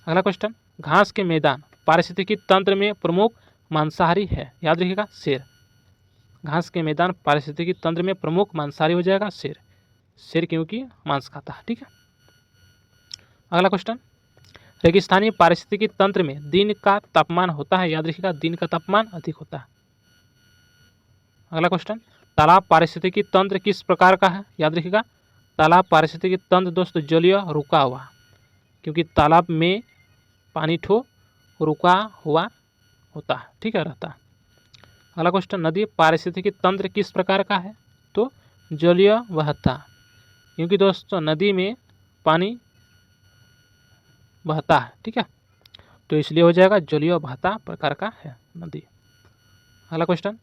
अगला क्वेश्चन, घास के मैदान पारिस्थितिकी तंत्र में प्रमुख मांसाहारी है, याद रखिएगा शेर, घास के मैदान पारिस्थितिकी तंत्र में प्रमुख मांसाहारी हो जाएगा शेर, शेर क्योंकि मांस खाता है। ठीक है, अगला क्वेश्चन, रेगिस्तानी पारिस्थितिकी तंत्र में दिन का तापमान होता है, याद रखिएगा दिन का तापमान अधिक होता है। अगला क्वेश्चन, तालाब पारिस्थितिकी तंत्र किस प्रकार का है, याद रखिएगा तालाब पारिस्थितिकी तंत्र दोस्तों जलीय रुका हुआ, क्योंकि तालाब में पानी ठो रुका हुआ होता है, ठीक है रहता है। अगला क्वेश्चन, नदी पारिस्थितिकी तंत्र किस प्रकार का है, तो जलीय बहता, क्योंकि दोस्तों नदी में पानी बहता है, ठीक है, तो इसलिए हो जाएगा जलीय बहता प्रकार का है नदी। अगला क्वेश्चन,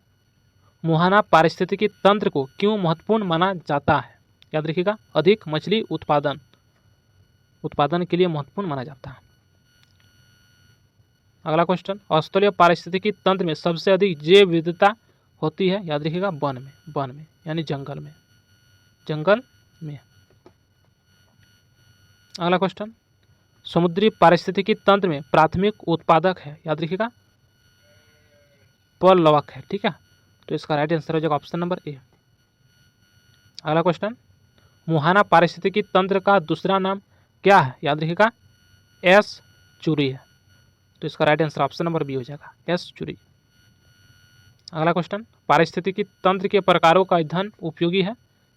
मुहाना पारिस्थितिकी तंत्र को क्यों महत्वपूर्ण माना जाता है, याद रखिएगा अधिक मछली उत्पादन के लिए महत्वपूर्ण माना जाता है। अगला क्वेश्चन, स्थलीय पारिस्थितिकी तंत्र में सबसे अधिक जैव विविधता होती है, याद रखिएगा वन में यानी जंगल में। अगला क्वेश्चन, समुद्री पारिस्थितिकी तंत्र में प्राथमिक उत्पादक है, याद रखिएगा पलवक है, ठीक है, तो इसका राइट आंसर हो जाएगा ऑप्शन नंबर ए। अगला क्वेश्चन, मुहाना पारिस्थितिकी तंत्र का दूसरा नाम क्या है, याद रखिएगा एस चूरी है। तो इसका right answer option number B हो जाएगा, एस चूरी। अगला क्वेश्चन, पारिस्थितिकी तंत्र के प्रकारों का अध्ययन उपयोगी है,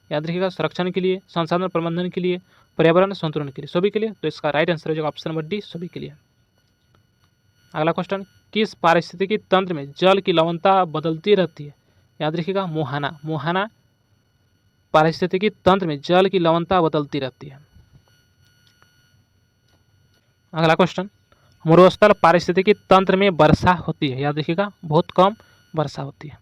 याद रखिएगा संरक्षण के लिए, संसाधन प्रबंधन के लिए, पर्यावरण संतुलन के लिए, सभी के लिए। तो इसका राइट आंसर हो जाएगा ऑप्शन नंबर डी, सभी के लिए। अगला क्वेश्चन, किस पारिस्थितिकी तंत्र में जल की लवणता बदलती रहती है, याद रखिएगा मुहाना। मुहाना पारिस्थितिकी तंत्र में जल की लवणता बदलती रहती है। अगला क्वेश्चन, मरुस्थल पारिस्थितिकी तंत्र में वर्षा होती है, याद रखिएगा बहुत कम वर्षा होती है।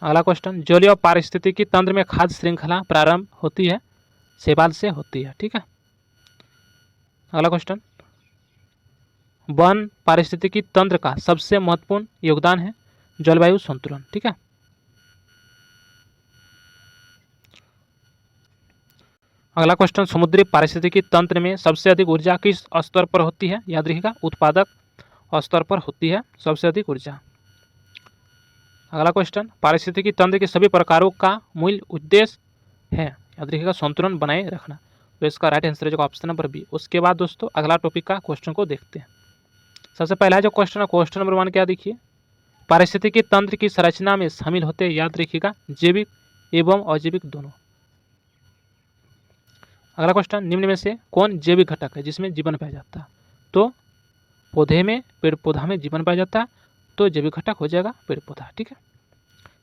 अगला क्वेश्चन, जलीय पारिस्थितिकी तंत्र में खाद्य श्रृंखला प्रारंभ होती है, शैवाल से होती है, ठीक है। अगला क्वेश्चन, वन पारिस्थितिकी तंत्र का सबसे महत्वपूर्ण योगदान है जलवायु संतुलन, ठीक है। अगला क्वेश्चन, समुद्री पारिस्थितिकी तंत्र में सबसे अधिक ऊर्जा किस स्तर पर होती है, याद रखिएगा उत्पादक स्तर पर होती है सबसे अधिक ऊर्जा। अगला क्वेश्चन, पारिस्थितिकी तंत्र के सभी प्रकारों का मूल उद्देश्य है, याद रखिएगा संतुलन बनाए रखना। तो इसका राइट आंसर है ऑप्शन नंबर बी। उसके बाद दोस्तों अगला टॉपिक का क्वेश्चन को देखते हैं। सबसे पहला जो क्वेश्चन है, क्वेश्चन नंबर 1 क्या देखिए, पारिस्थितिकी तंत्र की संरचना में शामिल होते हैं, याद रखिएगा जैविक एवं अजैविक दोनों। अगला क्वेश्चन, निम्न में से कौन जैविक घटक है जिसमें जीवन पाया जाता है, तो पौधे में, पेड़ पौधा में जीवन पाया जाता है, तो जैविक घटक हो जाएगा पेड़ पौधा, ठीक है।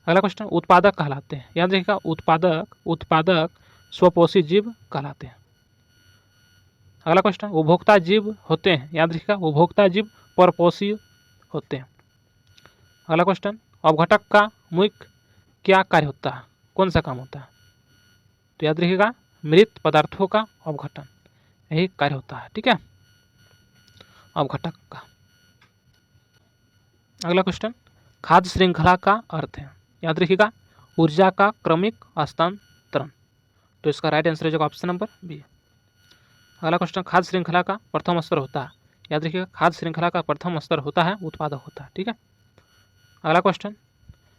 अगला क्वेश्चन, उत्पादक कहलाते हैं, याद रखिएगा उत्पादक स्वपोषी जीव कहलाते हैं। अगला क्वेश्चन, उपभोक्ता जीव होते हैं, याद रखिएगा उपभोक्ता जीव परपोषी होते हैं। अगला क्वेश्चन, अवघटक का मुख्य क्या कार्य होता है, कौन सा काम होता है, तो याद रखिएगा मृत पदार्थों का अवघटन, यही कार्य होता है, ठीक है, अवघटक का। अगला क्वेश्चन, खाद्य श्रृंखला का अर्थ है, याद रखिएगा ऊर्जा का क्रमिक हस्तांतरण। तो इसका राइट आंसर हो जाएगा ऑप्शन नंबर बी। अगला क्वेश्चन, खाद्य श्रृंखला का प्रथम स्तर होता है, याद रखिएगा खाद्य श्रृंखला का प्रथम स्तर होता है उत्पादक होता है, ठीक है। अगला क्वेश्चन,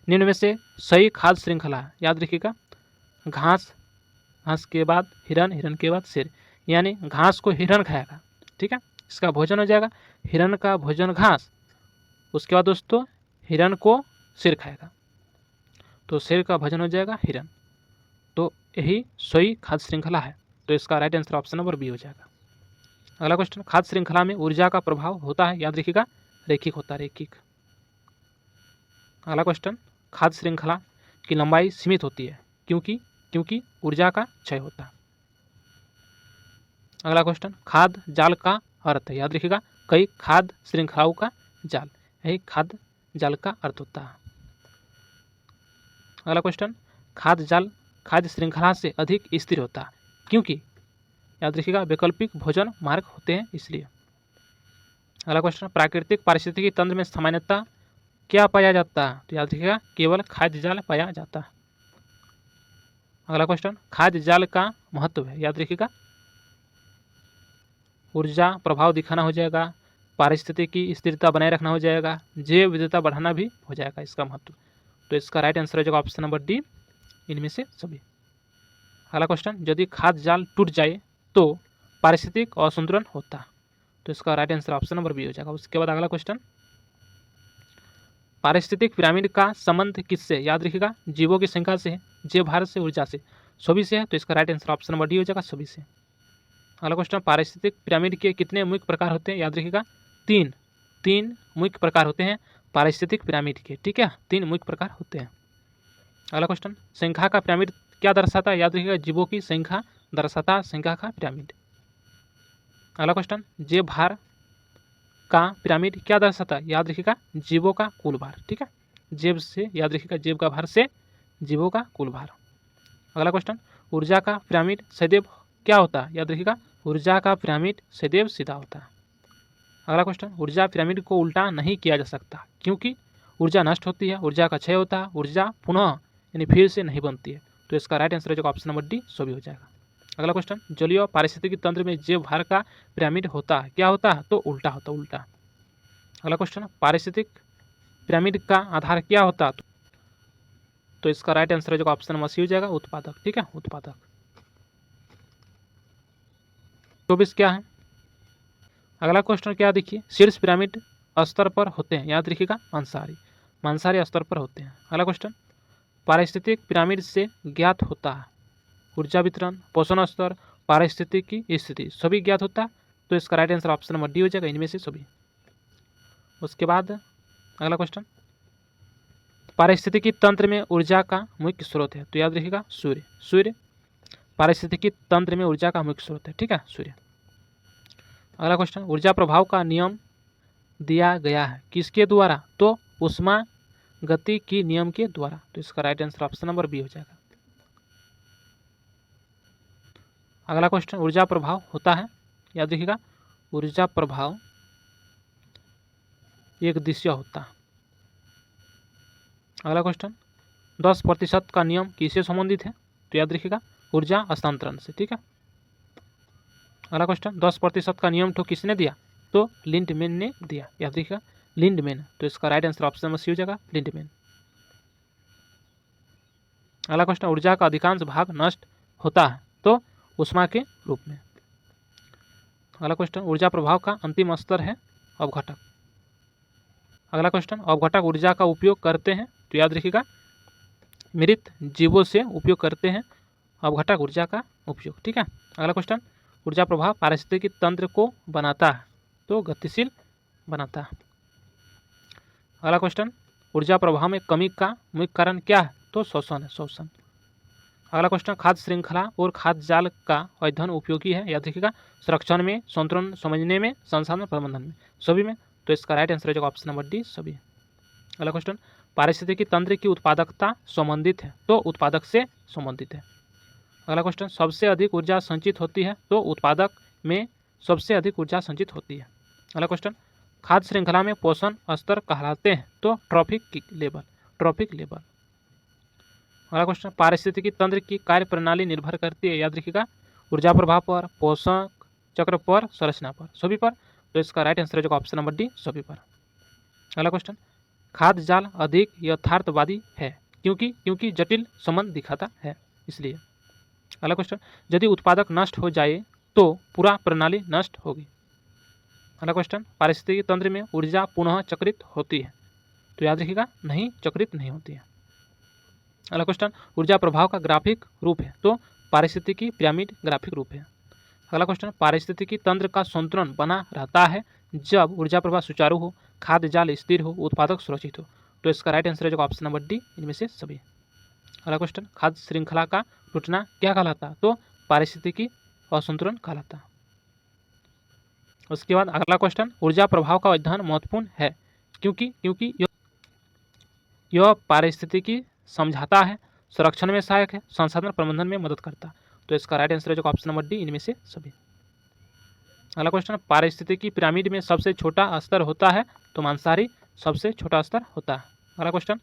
निम्न में से सही खाद्य श्रृंखला है, याद रखिएगा घास, घास के बाद हिरन, हिरन के बाद शेर, यानी घास को हिरन खाएगा, ठीक है, इसका भोजन हो जाएगा हिरन का भोजन घास, उसके बाद दोस्तों हिरन को शेर खाएगा, तो शेर का भोजन हो जाएगा हिरन। तो यही सही खाद्य श्रृंखला है, तो इसका right answer option number B हो जाएगा। अगला क्वेश्चन, खाद्य श्रृंखला में ऊर्जा का प्रभाव होता है, याद रखिएगा रैखिक होता है, रैखिक। अगला क्वेश्चन, खाद्य श्रृंखला की लंबाई सीमित होती है, क्योंकि ऊर्जा का क्षय होता है। अगला क्वेश्चन, खाद्य जाल का अर्थ है, याद रखिएगा कई खाद्य श्रृंखलाओं का जाल, यही खाद्य जाल का अर्थ होता है। अगला क्वेश्चन, खाद्य जाल खाद्य श्रृंखला से अधिक स्थिर होता है, क्योंकि, याद रखिएगा वैकल्पिक भोजन मार्ग होते हैं इसलिए। अगला क्वेश्चन, प्राकृतिक पारिस्थितिकी तंत्र में सामान्यतः क्या पाया जाता है, तो याद रखिएगा केवल खाद्य जाल पाया जाता है। अगला क्वेश्चन, खाद्य जाल का महत्व है, याद रखिएगा ऊर्जा प्रभाव दिखाना हो जाएगा, पारिस्थितिकी स्थिरता बनाए रखना हो जाएगा, जैव विविधता बढ़ाना भी हो जाएगा इसका महत्व। तो इसका राइट आंसर हो जाएगा ऑप्शन नंबर डी, इनमें से सभी। अगला क्वेश्चन, यदि खाद्य जाल टूट जाए तो पारिस्थितिक असंतुलन होता है, तो इसका right answer option number B हो जाएगा। उसके बाद अगला क्वेश्चन, पारिस्थितिक पिरामिड का संबंध किससे, याद रखिएगा जीवों की संख्या से, जैव भारत से, ऊर्जा से, सभी से है, तो इसका right answer option number D हो जाएगा, सभी से। अगला क्वेश्चन, पारिस्थितिक पिरामिड के कितने मुख्य प्रकार होते हैं, याद रखिएगा तीन मुख्य प्रकार होते हैं पारिस्थितिक पिरामिड के, ठीक है, 3 मुख्य प्रकार होते हैं। अगला क्वेश्चन, संख्या का पिरामिड क्या दर्शाता है, याद रखिएगा जीवों की संख्या दर्शाता संख्या का पिरामिड। अगला क्वेश्चन, जैव भार का पिरामिड क्या दर्शाता है, याद रखिएगा जीवों का कुल भार, ठीक है, जैव से, याद रखिएगा जैव का भार से जीवों का कुल भार। अगला क्वेश्चन, ऊर्जा का पिरामिड सदैव क्या होता है, याद रखिएगा ऊर्जा का पिरामिड सदैव सीधा होता है। अगला क्वेश्चन, ऊर्जा पिरामिड को उल्टा नहीं किया जा सकता, क्योंकि ऊर्जा नष्ट होती है, ऊर्जा का क्षय होता है, ऊर्जा पुनः यानी फिर से नहीं बनती है, तो इसका राइट आंसर जो ऑप्शन नंबर डी सभी हो जाएगा। अगला क्वेश्चन, जलीय पारिस्थितिकी तंत्र में जैव भार का पिरामिड होता है, क्या होता है, तो उल्टा होता है, उल्टा। अगला क्वेश्चन, पारिस्थितिक पिरामिड का आधार क्या होता है, तो इसका राइट आंसर जो ऑप्शन नंबर सी हो जाएगा उत्पादक, ठीक है, उत्पादक। 24 क्या है? अगला क्वेश्चन क्या देखिए, शीर्ष पिरामिड स्तर पर होते हैं, याद रखिएगा मांसाहारी स्तर पर होते हैं। अगला क्वेश्चन, पारिस्थितिक पिरामिड से ज्ञात होता है ऊर्जा वितरण, पोषण स्तर, पारिस्थितिकी स्थिति, सभी ज्ञात होता है। तो इसका right answer option number D हो जाएगा, इनमें से सभी। उसके बाद अगला क्वेश्चन, पारिस्थितिकी तंत्र में ऊर्जा का मुख्य स्रोत है, तो याद रखिएगा सूर्य पारिस्थितिकी तंत्र में ऊर्जा का मुख्य स्रोत है, ठीक है, सूर्य। अगला क्वेश्चन, ऊर्जा प्रभाव का नियम दिया गया है किसके द्वारा? तो उष्मा गति की नियम के द्वारा। तो इसका right answer option number B हो जाएगा। अगला क्वेश्चन, ऊर्जा प्रभाव होता है, याद रखिएगा ऊर्जा प्रभाव एक दिशा होता है। अगला क्वेश्चन, 10% का नियम किससे संबंधित है? तो याद रखिएगा ऊर्जा हस्तांतरण से, ठीक है। अगला क्वेश्चन, 10% का नियम तो किसने दिया? तो लिंडमैन ने दिया, याद रखिएगा लिंडमैन। तो इसका right answer option number C हो जाएगा, लिंडमैन। अगला क्वेश्चन, ऊर्जा का अधिकांश भाग नष्ट होता है, तो उष्मा के रूप में। अगला क्वेश्चन, ऊर्जा प्रभाव का अंतिम स्तर है अवघटक। अगला क्वेश्चन, अवघटक ऊर्जा का उपयोग करते हैं, तो याद रखिएगा मृत जीवों से उपयोग करते हैं अवघटक ऊर्जा का उपयोग, ठीक है। अगला क्वेश्चन, ऊर्जा प्रभाव पारिस्थितिकी तंत्र को बनाता है, तो गतिशील बनाता है। अगला क्वेश्चन, ऊर्जा प्रभाव में कमी का मुख्य कारण क्या है? तो शोषण है, शोषण। अगला क्वेश्चन, खाद्य श्रृंखला और खाद्य जाल का अध्ययन उपयोगी है, याद रखिएगा संरक्षण में, संतुलन समझने में, संसाधन प्रबंधन में, सभी में। तो इसका राइट आंसर हो जाएगा ऑप्शन नंबर डी, सभी। अगला क्वेश्चन, पारिस्थितिकी तंत्र की उत्पादकता संबंधित है, तो उत्पादक से संबंधित है। अगला क्वेश्चन, सबसे अधिक ऊर्जा संचित होती है, तो उत्पादक में सबसे अधिक ऊर्जा संचित होती है। अगला क्वेश्चन, खाद्य श्रृंखला में पोषण स्तर कहलाते हैं, तो ट्रॉफिक लेवल। अगला क्वेश्चन, पारिस्थितिकी तंत्र की कार्य प्रणाली निर्भर करती है, याद रखिएगा ऊर्जा प्रभाव पर, पोषक चक्र पर, संरचना पर, सभी पर। तो इसका राइट आंसर हो जाएगा ऑप्शन नंबर डी, सभी पर। अगला क्वेश्चन, खाद्य जाल अधिक यथार्थवादी है, क्योंकि जटिल संबंध दिखाता है, इसलिए। अगला क्वेश्चन, यदि उत्पादक नष्ट हो जाए तो पूरा प्रणाली नष्ट होगी। अगला क्वेश्चन, पारिस्थितिकी तंत्र में ऊर्जा पुनः चक्रित होती है, तो याद रखिएगा नहीं, चक्रित नहीं होती है। अगला क्वेश्चन, ऊर्जा प्रभाव का ग्राफिक रूप है, तो पारिस्थितिकी पिरामिड ग्राफिक रूप है। अगला क्वेश्चन, पारिस्थितिकी तंत्र का संतुलन बना रहता है जब ऊर्जा प्रवाह सुचारू हो, खाद्य जाल स्थिर हो, उत्पादक सुरक्षित हो। तो इसका राइट आंसर है ऑप्शन नंबर डी, इनमें से सभी। अगला क्वेश्चन, खाद्य श्रृंखला का टूटना क्या कहलाता है? तो पारिस्थितिकी असंतुलन कहलाता है। उसके बाद अगला क्वेश्चन, ऊर्जा प्रभाव का अध्ययन महत्वपूर्ण है क्योंकि यह पारिस्थितिकी समझाता है, संरक्षण में सहायक है, संसाधन प्रबंधन में मदद करता है। तो इसका राइट आंसर है ऑप्शन नंबर डी, इनमें से सभी। अगला क्वेश्चन, पारिस्थितिकी पिरामिड में सबसे छोटा स्तर होता है, तो मांसाहारी सबसे छोटा स्तर होता है। अगला क्वेश्चन,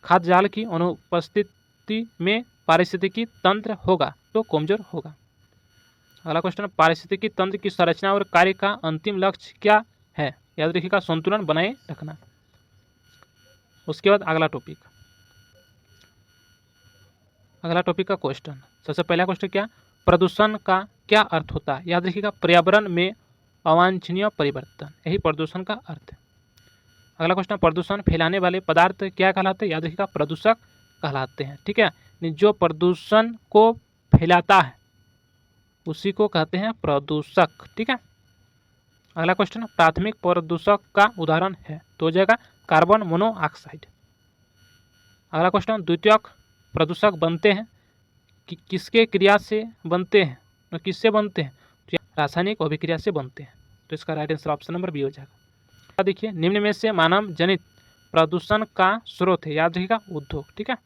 खाद्य जाल की अनुपस्थिति में पारिस्थितिकी तंत्र होगा, तो कमजोर होगा। अगला क्वेश्चन, पारिस्थितिकी तंत्र की संरचना और कार्य का अंतिम लक्ष्य क्या है? याद रखिएगा संतुलन बनाए रखना। उसके बाद अगला टॉपिक का क्वेश्चन, सबसे पहला क्वेश्चन क्या, प्रदूषण का क्या अर्थ होता है? याद रखिएगा पर्यावरण में अवांछनीय परिवर्तन, यही प्रदूषण का अर्थ है। अगला क्वेश्चन, प्रदूषण फैलाने वाले पदार्थ क्या कहलाते हैं? याद रखिएगा प्रदूषक कहलाते हैं, ठीक है। जो प्रदूषण को फैलाता है उसी को कहते हैं प्रदूषक, ठीक है। अगला क्वेश्चन, प्राथमिक प्रदूषक का उदाहरण है, तो हो जाएगा कार्बन मोनोऑक्साइड। अगला क्वेश्चन, द्वितीयक प्रदूषक बनते हैं कि किसके क्रिया से बनते हैं? तो किससे बनते हैं? तो रासायनिक अभिक्रिया से बनते हैं। तो इसका right answer option number B हो जाएगा। देखिए, निम्न में से मानव जनित प्रदूषण का स्रोत है, याद रखिएगा उद्योग, ठीक है।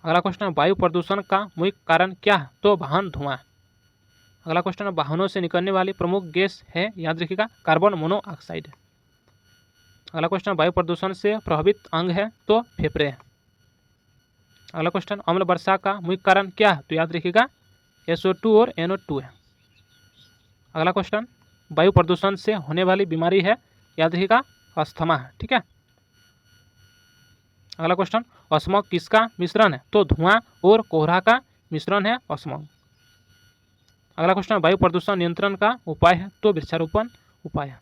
अगला क्वेश्चन, वायु प्रदूषण का मुख्य कारण क्या है? तो वाहन धुआं। अगला क्वेश्चन, वाहनों से निकलने वाली प्रमुख गैस है, याद रखिएगा कार्बन मोनोऑक्साइड। अगला क्वेश्चन, वायु प्रदूषण से प्रभावित अंग है, तो फेफड़े हैं। अगला क्वेश्चन, अम्ल वर्षा का मुख्य कारण क्या है? तो याद रखिएगा SO2 और NO2 है। अगला क्वेश्चन, वायु प्रदूषण से होने वाली बीमारी है, याद रखिएगा अस्थमा है, ठीक है। अगला क्वेश्चन, स्मॉग किसका मिश्रण है? तो धुआं और कोहरा का मिश्रण है स्मॉग। अगला क्वेश्चन, वायु प्रदूषण नियंत्रण का उपाय है तो वृक्षारोपण उपाय है।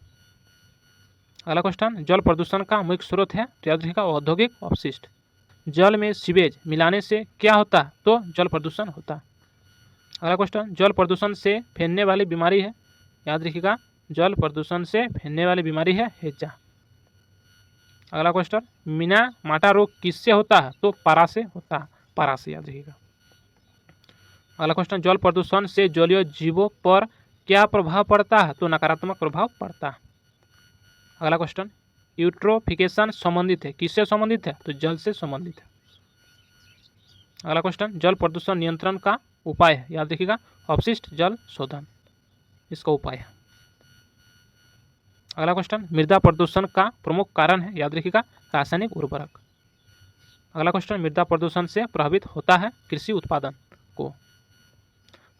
अगला क्वेश्चन, जल प्रदूषण का मुख्य स्रोत है तो याद रखिएगा औद्योगिक अपशिष्ट। जल में सीवेज मिलाने से क्या होता है तो जल प्रदूषण होता है। अगला क्वेश्चन, जल प्रदूषण से फैलने वाली बीमारी है, याद रखिएगा जल प्रदूषण से फैलने वाली बीमारी है हैजा। अगला क्वेश्चन, मीना माटा रोग किससे होता है तो पारा से होता है, पारा से याद रखिएगा। अगला क्वेश्चन, जल प्रदूषण से जलीय जीवों पर क्या प्रभाव पड़ता है तो नकारात्मक प्रभाव पड़ता है। अगला क्वेश्चन, यूट्रोफिकेशन संबंधित है, किससे संबंधित है तो जल से संबंधित है। अगला क्वेश्चन, जल प्रदूषण नियंत्रण का उपाय है, याद रखिएगा अपशिष्ट जल शोधन इसका उपाय है। अगला क्वेश्चन, मृदा प्रदूषण का प्रमुख कारण है, याद रखिएगा रासायनिक उर्वरक। अगला क्वेश्चन, मृदा प्रदूषण से प्रभावित होता है कृषि उत्पादन को।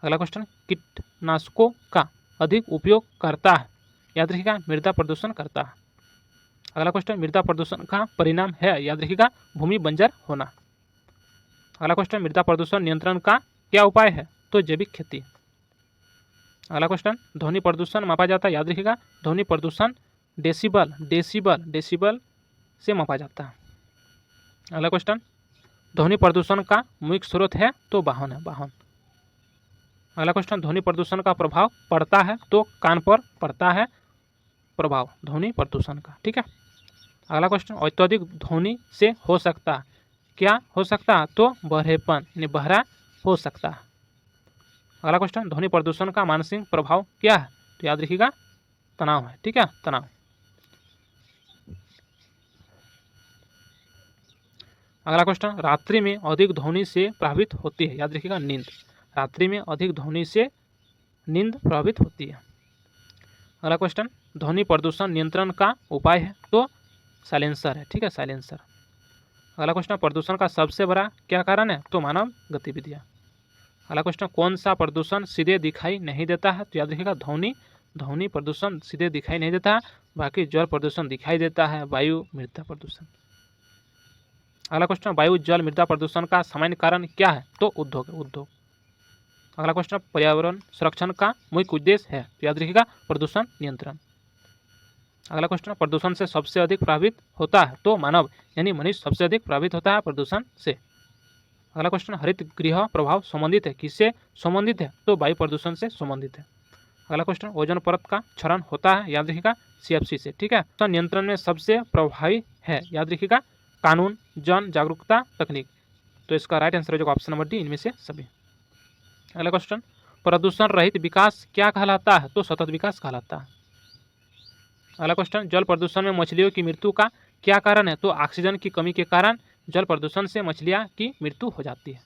अगला क्वेश्चन, कीटनाशकों का अधिक उपयोग करता है, याद रखिएगा मृदा प्रदूषण करता है। अगला क्वेश्चन, मृदा प्रदूषण का परिणाम है, याद रखिएगा भूमि बंजर होना। अगला क्वेश्चन, मृदा प्रदूषण नियंत्रण का क्या उपाय है तो जैविक खेती। अगला क्वेश्चन, ध्वनि प्रदूषण मापा जाता है, याद रखिएगा ध्वनि प्रदूषण डेसिबल डेसिबल डेसिबल से मापा जाता है। अगला क्वेश्चन, ध्वनि प्रदूषण का मुख्य स्रोत है तो वाहन है, वाहन। अगला क्वेश्चन, ध्वनि प्रदूषण का प्रभाव पड़ता है तो कान पर पड़ता है प्रभाव ध्वनि प्रदूषण का, ठीक है। अगला क्वेश्चन, अत्यधिक ध्वनि से हो सकता है, क्या हो सकता है तो बहरेपन यानी बहरा हो सकता है। अगला क्वेश्चन, ध्वनि प्रदूषण का मानसिक प्रभाव क्या है तो याद रखिएगा तनाव है, ठीक है, तनाव। अगला क्वेश्चन, रात्रि में अधिक ध्वनि से प्रभावित होती है, याद रखिएगा नींद। रात्रि में अधिक ध्वनि से नींद प्रभावित होती है। अगला क्वेश्चन, ध्वनि प्रदूषण नियंत्रण का उपाय है तो साइलेंसर है, ठीक है, साइलेंसर। अगला क्वेश्चन, प्रदूषण का सबसे बड़ा क्या कारण है तो मानव गतिविधियाँ। अगला क्वेश्चन, कौन सा प्रदूषण सीधे दिखाई नहीं देता है तो याद रखिएगा ध्वनि। ध्वनि प्रदूषण सीधे दिखाई नहीं देता है, बाकी जल प्रदूषण दिखाई देता है, वायु मृदा प्रदूषण। अगला क्वेश्चन, वायु जल मृदा प्रदूषण का सामान्य कारण क्या है तो उद्योग, उद्योग। अगला क्वेश्चन, पर्यावरण संरक्षण का मुख्य उद्देश्य है तो याद रखिएगा प्रदूषण नियंत्रण। अगला क्वेश्चन, प्रदूषण से सबसे अधिक प्रभावित होता है तो मानव यानी मनुष्य सबसे अधिक प्रभावित होता है प्रदूषण से। अगला क्वेश्चन, हरित गृह प्रभाव संबंधित है, किससे संबंधित है तो वायु प्रदूषण से संबंधित है। अगला क्वेश्चन, ओजोन परत का क्षरण होता है, याद रखिएगा CFC से, ठीक है। तो नियंत्रण में सबसे प्रभावी है, याद रखिएगा कानून, जन जागरूकता, तकनीक। तो इसका राइट आंसर है ऑप्शन नंबर डी, इनमें से सभी। अगला क्वेश्चन, प्रदूषण रहित विकास क्या कहलाता है तो सतत विकास कहलाता है। अगला क्वेश्चन, जल प्रदूषण में मछलियों की मृत्यु का क्या कारण है तो ऑक्सीजन की कमी के कारण जल प्रदूषण से मछलियाँ की मृत्यु हो जाती है।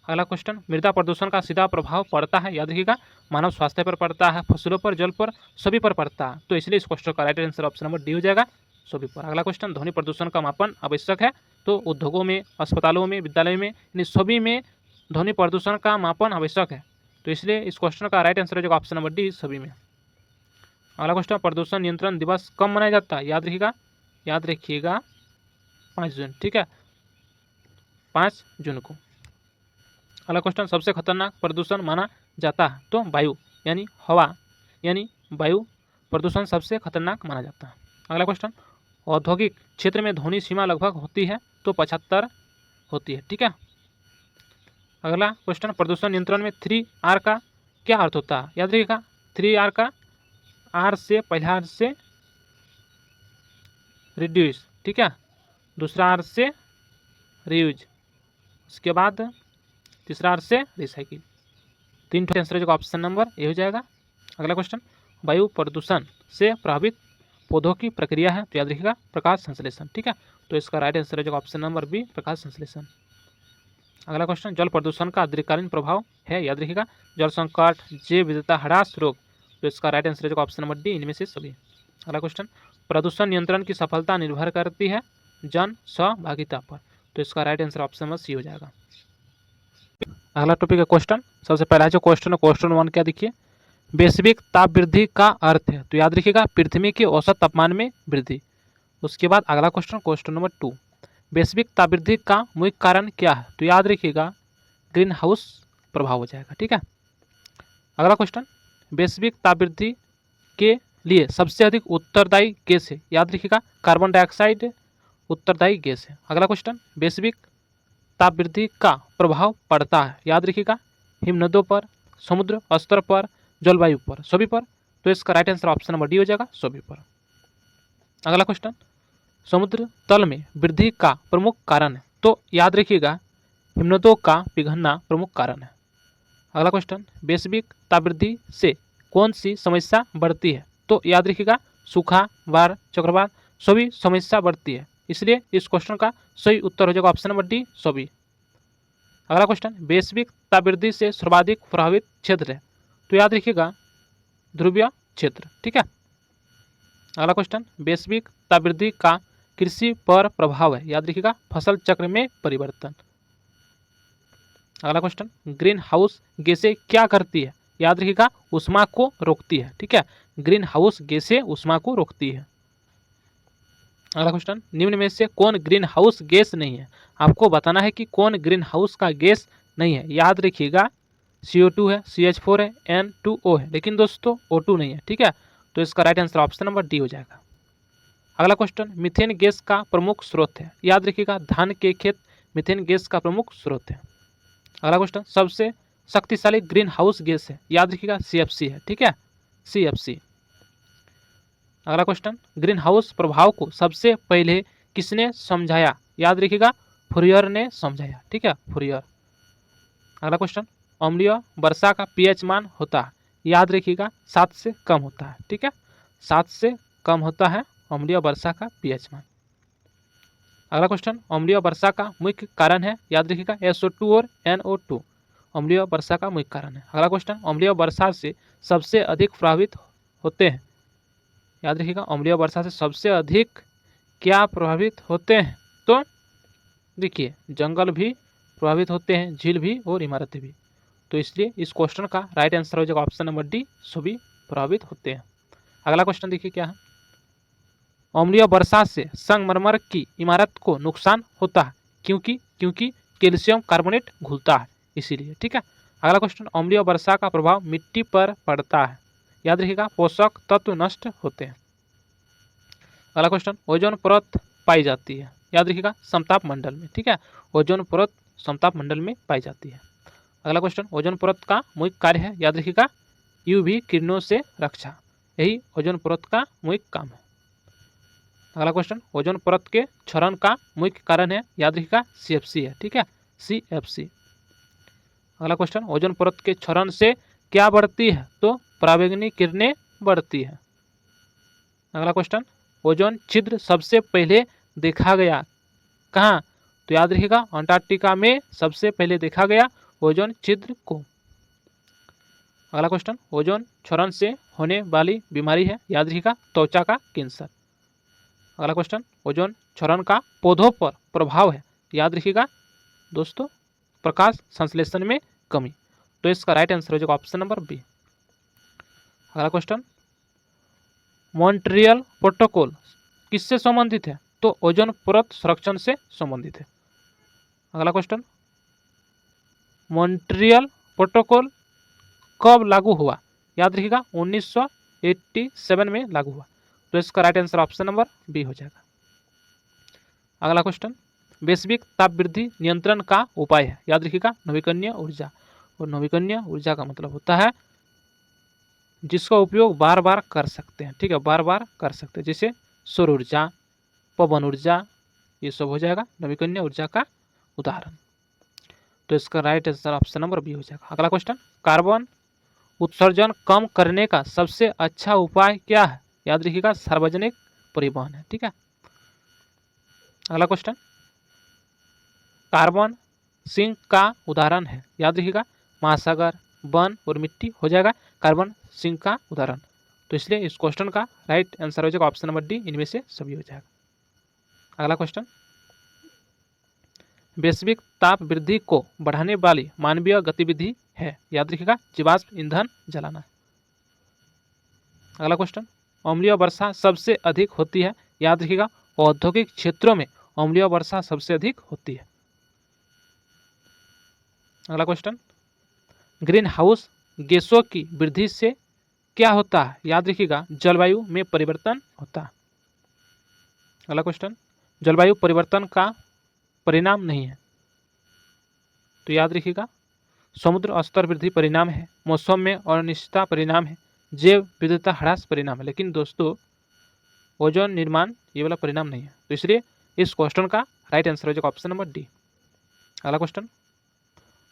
अगला क्वेश्चन, मृदा प्रदूषण का सीधा प्रभाव पड़ता है, याद रखिएगा मानव स्वास्थ्य पर पड़ता है, फसलों पर, जल पर, सभी पर पड़ता है, तो इसलिए इस क्वेश्चन का right answer option number D हो जाएगा, सभी पर। अगला क्वेश्चन, ध्वनि प्रदूषण का मापन आवश्यक है तो उद्योगों में, अस्पतालों में, विद्यालयों में, इन सभी में ध्वनि प्रदूषण का मापन आवश्यक है, तो इसलिए इस क्वेश्चन का राइट आंसर हो जाएगा ऑप्शन नंबर डी, सभी में। अगला क्वेश्चन, प्रदूषण नियंत्रण दिवस कब मनाया जाता है, याद रखिएगा 5 जून, ठीक है, 5 जून को। अगला क्वेश्चन, सबसे खतरनाक प्रदूषण माना जाता है तो वायु यानी हवा यानी वायु प्रदूषण सबसे खतरनाक माना जाता है। अगला क्वेश्चन, औद्योगिक क्षेत्र में ध्वनि सीमा लगभग होती है तो 75 होती है, ठीक है। अगला क्वेश्चन, प्रदूषण नियंत्रण में 3R का क्या अर्थ होता है, याद रखिएगा 3R का R से, पहला R से रिड्यूस, ठीक है, दूसरा R से रीयूज, उसके बाद तीसरा R से रिसाइकिल। 3 आंसर जो ऑप्शन नंबर ए हो जाएगा। अगला क्वेश्चन, वायु प्रदूषण से प्रभावित पौधों की प्रक्रिया है तो याद रखिएगा प्रकाश संश्लेषण, ठीक है, तो इसका राइट आंसर है जो ऑप्शन नंबर बी, प्रकाश संश्लेषण। अगला क्वेश्चन, जल प्रदूषण का दीर्घकालीन प्रभाव है, याद रखिएगा जल संकट, जैव विविधता ह्रास, रोग, तो इसका राइट आंसर है जो ऑप्शन नंबर डी, इनमें से सभी। अगला क्वेश्चन, प्रदूषण नियंत्रण की सफलता निर्भर करती है जन सहभागिता पर, तो इसका right answer option number C हो जाएगा। अगला टॉपिक है क्वेश्चन, सबसे पहला जो क्वेश्चन है क्वेश्चन 1 क्या देखिए, वैश्विक ताप वृद्धि का अर्थ है तो याद रखिएगा पृथ्वी के औसत तापमान में वृद्धि। उसके बाद अगला क्वेश्चन, क्वेश्चन नंबर 2, वैश्विक ताप वृद्धि का मुख्य कारण क्या है तो याद रखिएगा ग्रीन हाउस प्रभाव हो जाएगा, ठीक है। अगला क्वेश्चन, वैश्विक ताप वृद्धि के लिए सबसे अधिक उत्तरदायी गैस है, याद रखिएगा कार्बन डाइऑक्साइड उत्तरदायी गैस है। अगला क्वेश्चन, वैश्विक ताप वृद्धि का प्रभाव पड़ता है, याद रखिएगा हिमनदों पर, समुद्र स्तर पर, जलवायु पर, सभी पर। तो इसका right answer option number D हो जाएगा, सभी पर। अगला क्वेश्चन, समुद्र तल में वृद्धि का प्रमुख कारण है, तो याद रखिएगा हिमनदों का पिघलना प्रमुख कारण है। अगला क्वेश्चन, वैश्विक ताप वृद्धि से कौन सी समस्या बढ़ती है, तो याद रखिएगा सूखा, बाढ़, चक्रवात, सभी समस्या बढ़ती है, इसलिए इस क्वेश्चन का सही उत्तर हो जाएगा ऑप्शन नंबर डी, सभी। अगला क्वेश्चन, वैश्विक ताप वृद्धि से सर्वाधिक प्रभावित क्षेत्र है, तो याद रखिएगा ध्रुवीय क्षेत्र, ठीक है। अगला क्वेश्चन, वैश्विक ताप वृद्धि का कृषि पर प्रभाव है, याद रखिएगा फसल चक्र में परिवर्तन। अगला क्वेश्चन, ग्रीन हाउस गैसें क्या करती है, याद रखिएगा ऊष्मा को रोकती है, ठीक है, ग्रीन हाउस गैसें ऊष्मा को रोकती है। अगला क्वेश्चन, निम्न में से कौन ग्रीन हाउस गैस नहीं है, आपको बताना है कि कौन ग्रीन हाउस का गैस नहीं है। याद रखिएगा CO2 है, CH4 है, N2O है, लेकिन दोस्तों O2 नहीं है, ठीक है। तो इसका right answer option number D हो जाएगा। अगला क्वेश्चन, मीथेन गैस का प्रमुख स्रोत है, याद रखिएगा धान के खेत मीथेन गैस का प्रमुख स्रोत है। अगला क्वेश्चन, सबसे शक्तिशाली ग्रीन हाउस गैस है, याद रखिएगा CFC है, ठीक है, CFC। अगला क्वेश्चन, ग्रीन हाउस प्रभाव को सबसे पहले किसने समझाया, याद रखिएगा फुरियर ने समझाया, ठीक है, फुरियर। अगला क्वेश्चन, अम्लीय वर्षा का pH मान होता है, याद रखिएगा 7 से कम होता है, ठीक है, 7 से कम होता है अम्लीय वर्षा का pH मान। अगला क्वेश्चन, अम्लीय वर्षा का मुख्य कारण है, याद रखिएगा SO2 और NO2 अम्लीय वर्षा का मुख्य कारण है। अगला क्वेश्चन, अम्लीय वर्षा से सबसे अधिक प्रभावित होते हैं, याद रखिएगा अम्लीय वर्षा से सबसे अधिक क्या प्रभावित होते हैं, तो देखिए जंगल भी प्रभावित होते हैं, झील भी और इमारतें भी। तो इसलिए इस क्वेश्चन का राइट आंसर हो जाएगा ऑप्शन नंबर डी, सभी प्रभावित होते हैं। अगला क्वेश्चन देखिए क्या है, अम्लीय वर्षा से संगमरमर की इमारत को नुकसान होता है, क्योंकि कैल्शियम कार्बोनेट घुलता है, इसीलिए, ठीक है। अगला क्वेश्चन, अम्लीय वर्षा का प्रभाव मिट्टी पर पड़ता है, याद रखिएगा पोषक तत्व नष्ट होते हैं। अगला क्वेश्चन, ओजोन परत पाई जाती है, याद रखिएगा समताप मंडल में, ठीक है, ओजोन परत समताप मंडल में पाई जाती है। अगला क्वेश्चन, ओजोन परत का मुख्य कार्य है, याद रखिएगा UV किरणों से रक्षा, यही ओजोन परत का मुख्य काम है। अगला क्वेश्चन, ओजोन परत के क्षरण का मुख्य कारण है, याद रखिएगा CFC है, ठीक है, CFC। अगला क्वेश्चन, ओजोन परत के क्षरण से क्या बढ़ती है, तो पराबैंगनी किरणें बढ़ती है। अगला क्वेश्चन, ओजोन छिद्र सबसे पहले देखा गया कहाँ, तो याद रखिएगा अंटार्कटिका में सबसे पहले देखा गया ओजोन छिद्र को। अगला क्वेश्चन, ओजोन क्षरण से होने वाली बीमारी है, याद रखिएगा त्वचा का कैंसर। अगला क्वेश्चन, ओजोन क्षरण का पौधों पर प्रभाव है, याद रखिएगा दोस्तों प्रकाश संश्लेषण में कमी। तो इसका राइट आंसर हो जाएगा ऑप्शन नंबर बी। अगला क्वेश्चन, मॉन्ट्रियल प्रोटोकॉल किससे संबंधित है, तो ओजोन परत संरक्षण से संबंधित है। अगला क्वेश्चन, मॉन्ट्रियल प्रोटोकॉल कब लागू हुआ, याद रखिएगा 1987 में लागू हुआ। तो इसका right answer option number B हो जाएगा। अगला क्वेश्चन, वैश्विक ताप वृद्धि नियंत्रण का उपाय है, याद रखिएगा नवीकरणीय ऊर्जा, और नवीकरणीय ऊर्जा का मतलब होता है जिसका उपयोग बार बार कर सकते हैं, ठीक है, बार बार कर सकते हैं, जैसे सौर ऊर्जा, पवन ऊर्जा, ये सब हो जाएगा नवीकरणीय ऊर्जा का उदाहरण। तो इसका right answer option number B हो जाएगा। अगला क्वेश्चन, कार्बन उत्सर्जन कम करने का सबसे अच्छा उपाय क्या है, याद रखिएगा सार्वजनिक परिवहन है, ठीक है। अगला क्वेश्चन, कार्बन सिंक का उदाहरण है, याद रखिएगा महासागर, वन और मिट्टी हो जाएगा कार्बन सिंक का उदाहरण। तो इसलिए इस क्वेश्चन का राइट आंसर हो जाएगा ऑप्शन नंबर डी, इनमें से सभी हो जाएगा। अगला क्वेश्चन, वैश्विक ताप वृद्धि को बढ़ाने वाली मानवीय गतिविधि है, याद रखिएगा जीवाश्म ईंधन जलाना। अगला क्वेश्चन, अम्लीय वर्षा सबसे अधिक होती है, याद रखिएगा औद्योगिक क्षेत्रों में अम्लीय वर्षा सबसे अधिक होती है। अगला क्वेश्चन, ग्रीन हाउस गैसों की वृद्धि से क्या होता है? याद रखिएगा, जलवायु में परिवर्तन होता है। अगला क्वेश्चन, जलवायु परिवर्तन का परिणाम नहीं है, तो याद रखिएगा समुद्र स्तर वृद्धि परिणाम है, मौसम में अनिश्चितता परिणाम है, जैव विविधता ह्रास परिणाम है, लेकिन दोस्तों ओजोन निर्माण ये वाला परिणाम नहीं है। तो इसलिए इस क्वेश्चन का राइट आंसर हो जाएगा ऑप्शन नंबर डी। अगला क्वेश्चन,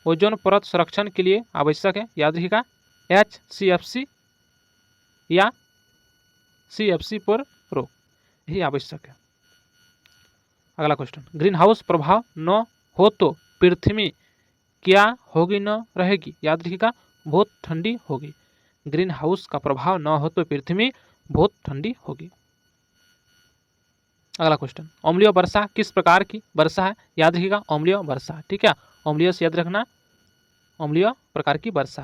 ओजोन परत संरक्षण के लिए आवश्यक है, याद रखिएगा HCFC या CFC पर रोक, यही आवश्यक है। अगला क्वेश्चन, ग्रीन हाउस प्रभाव न हो तो पृथ्वी क्या होगी न रहेगी? याद रखिएगा बहुत ठंडी होगी। ग्रीन हाउस का प्रभाव न हो तो पृथ्वी बहुत ठंडी होगी। अगला क्वेश्चन, अम्लीय वर्षा किस प्रकार की वर्षा है? याद रखिएगा अम्लीय वर्षा, ठीक है, अम्लीय से याद रखना, अम्लीय प्रकार की वर्षा।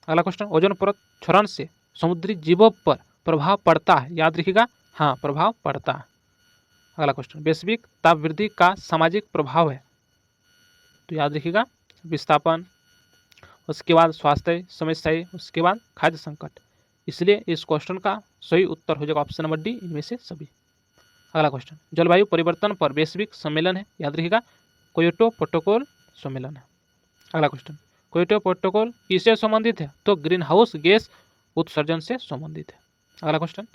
अगला क्वेश्चन, ओजोन परत क्षरण से समुद्री जीवों पर प्रभाव पड़ता है? याद रखिएगा हाँ प्रभाव पड़ता है। अगला क्वेश्चन, वैश्विक ताप वृद्धि का सामाजिक प्रभाव है, तो याद रखिएगा विस्थापन, उसके बाद स्वास्थ्य समस्याएं, उसके बाद खाद्य संकट, इसलिए इस क्वेश्चन का सही उत्तर हो जाएगा ऑप्शन नंबर डी, इनमें से सभी। अगला क्वेश्चन, जलवायु परिवर्तन पर वैश्विक सम्मेलन है, याद रखिएगा क्योटो प्रोटोकॉल सम्मेलन है। अगला क्वेश्चन, क्योटो प्रोटोकॉल किससे संबंधित है? तो ग्रीन हाउस गैस उत्सर्जन से संबंधित है। अगला क्वेश्चन,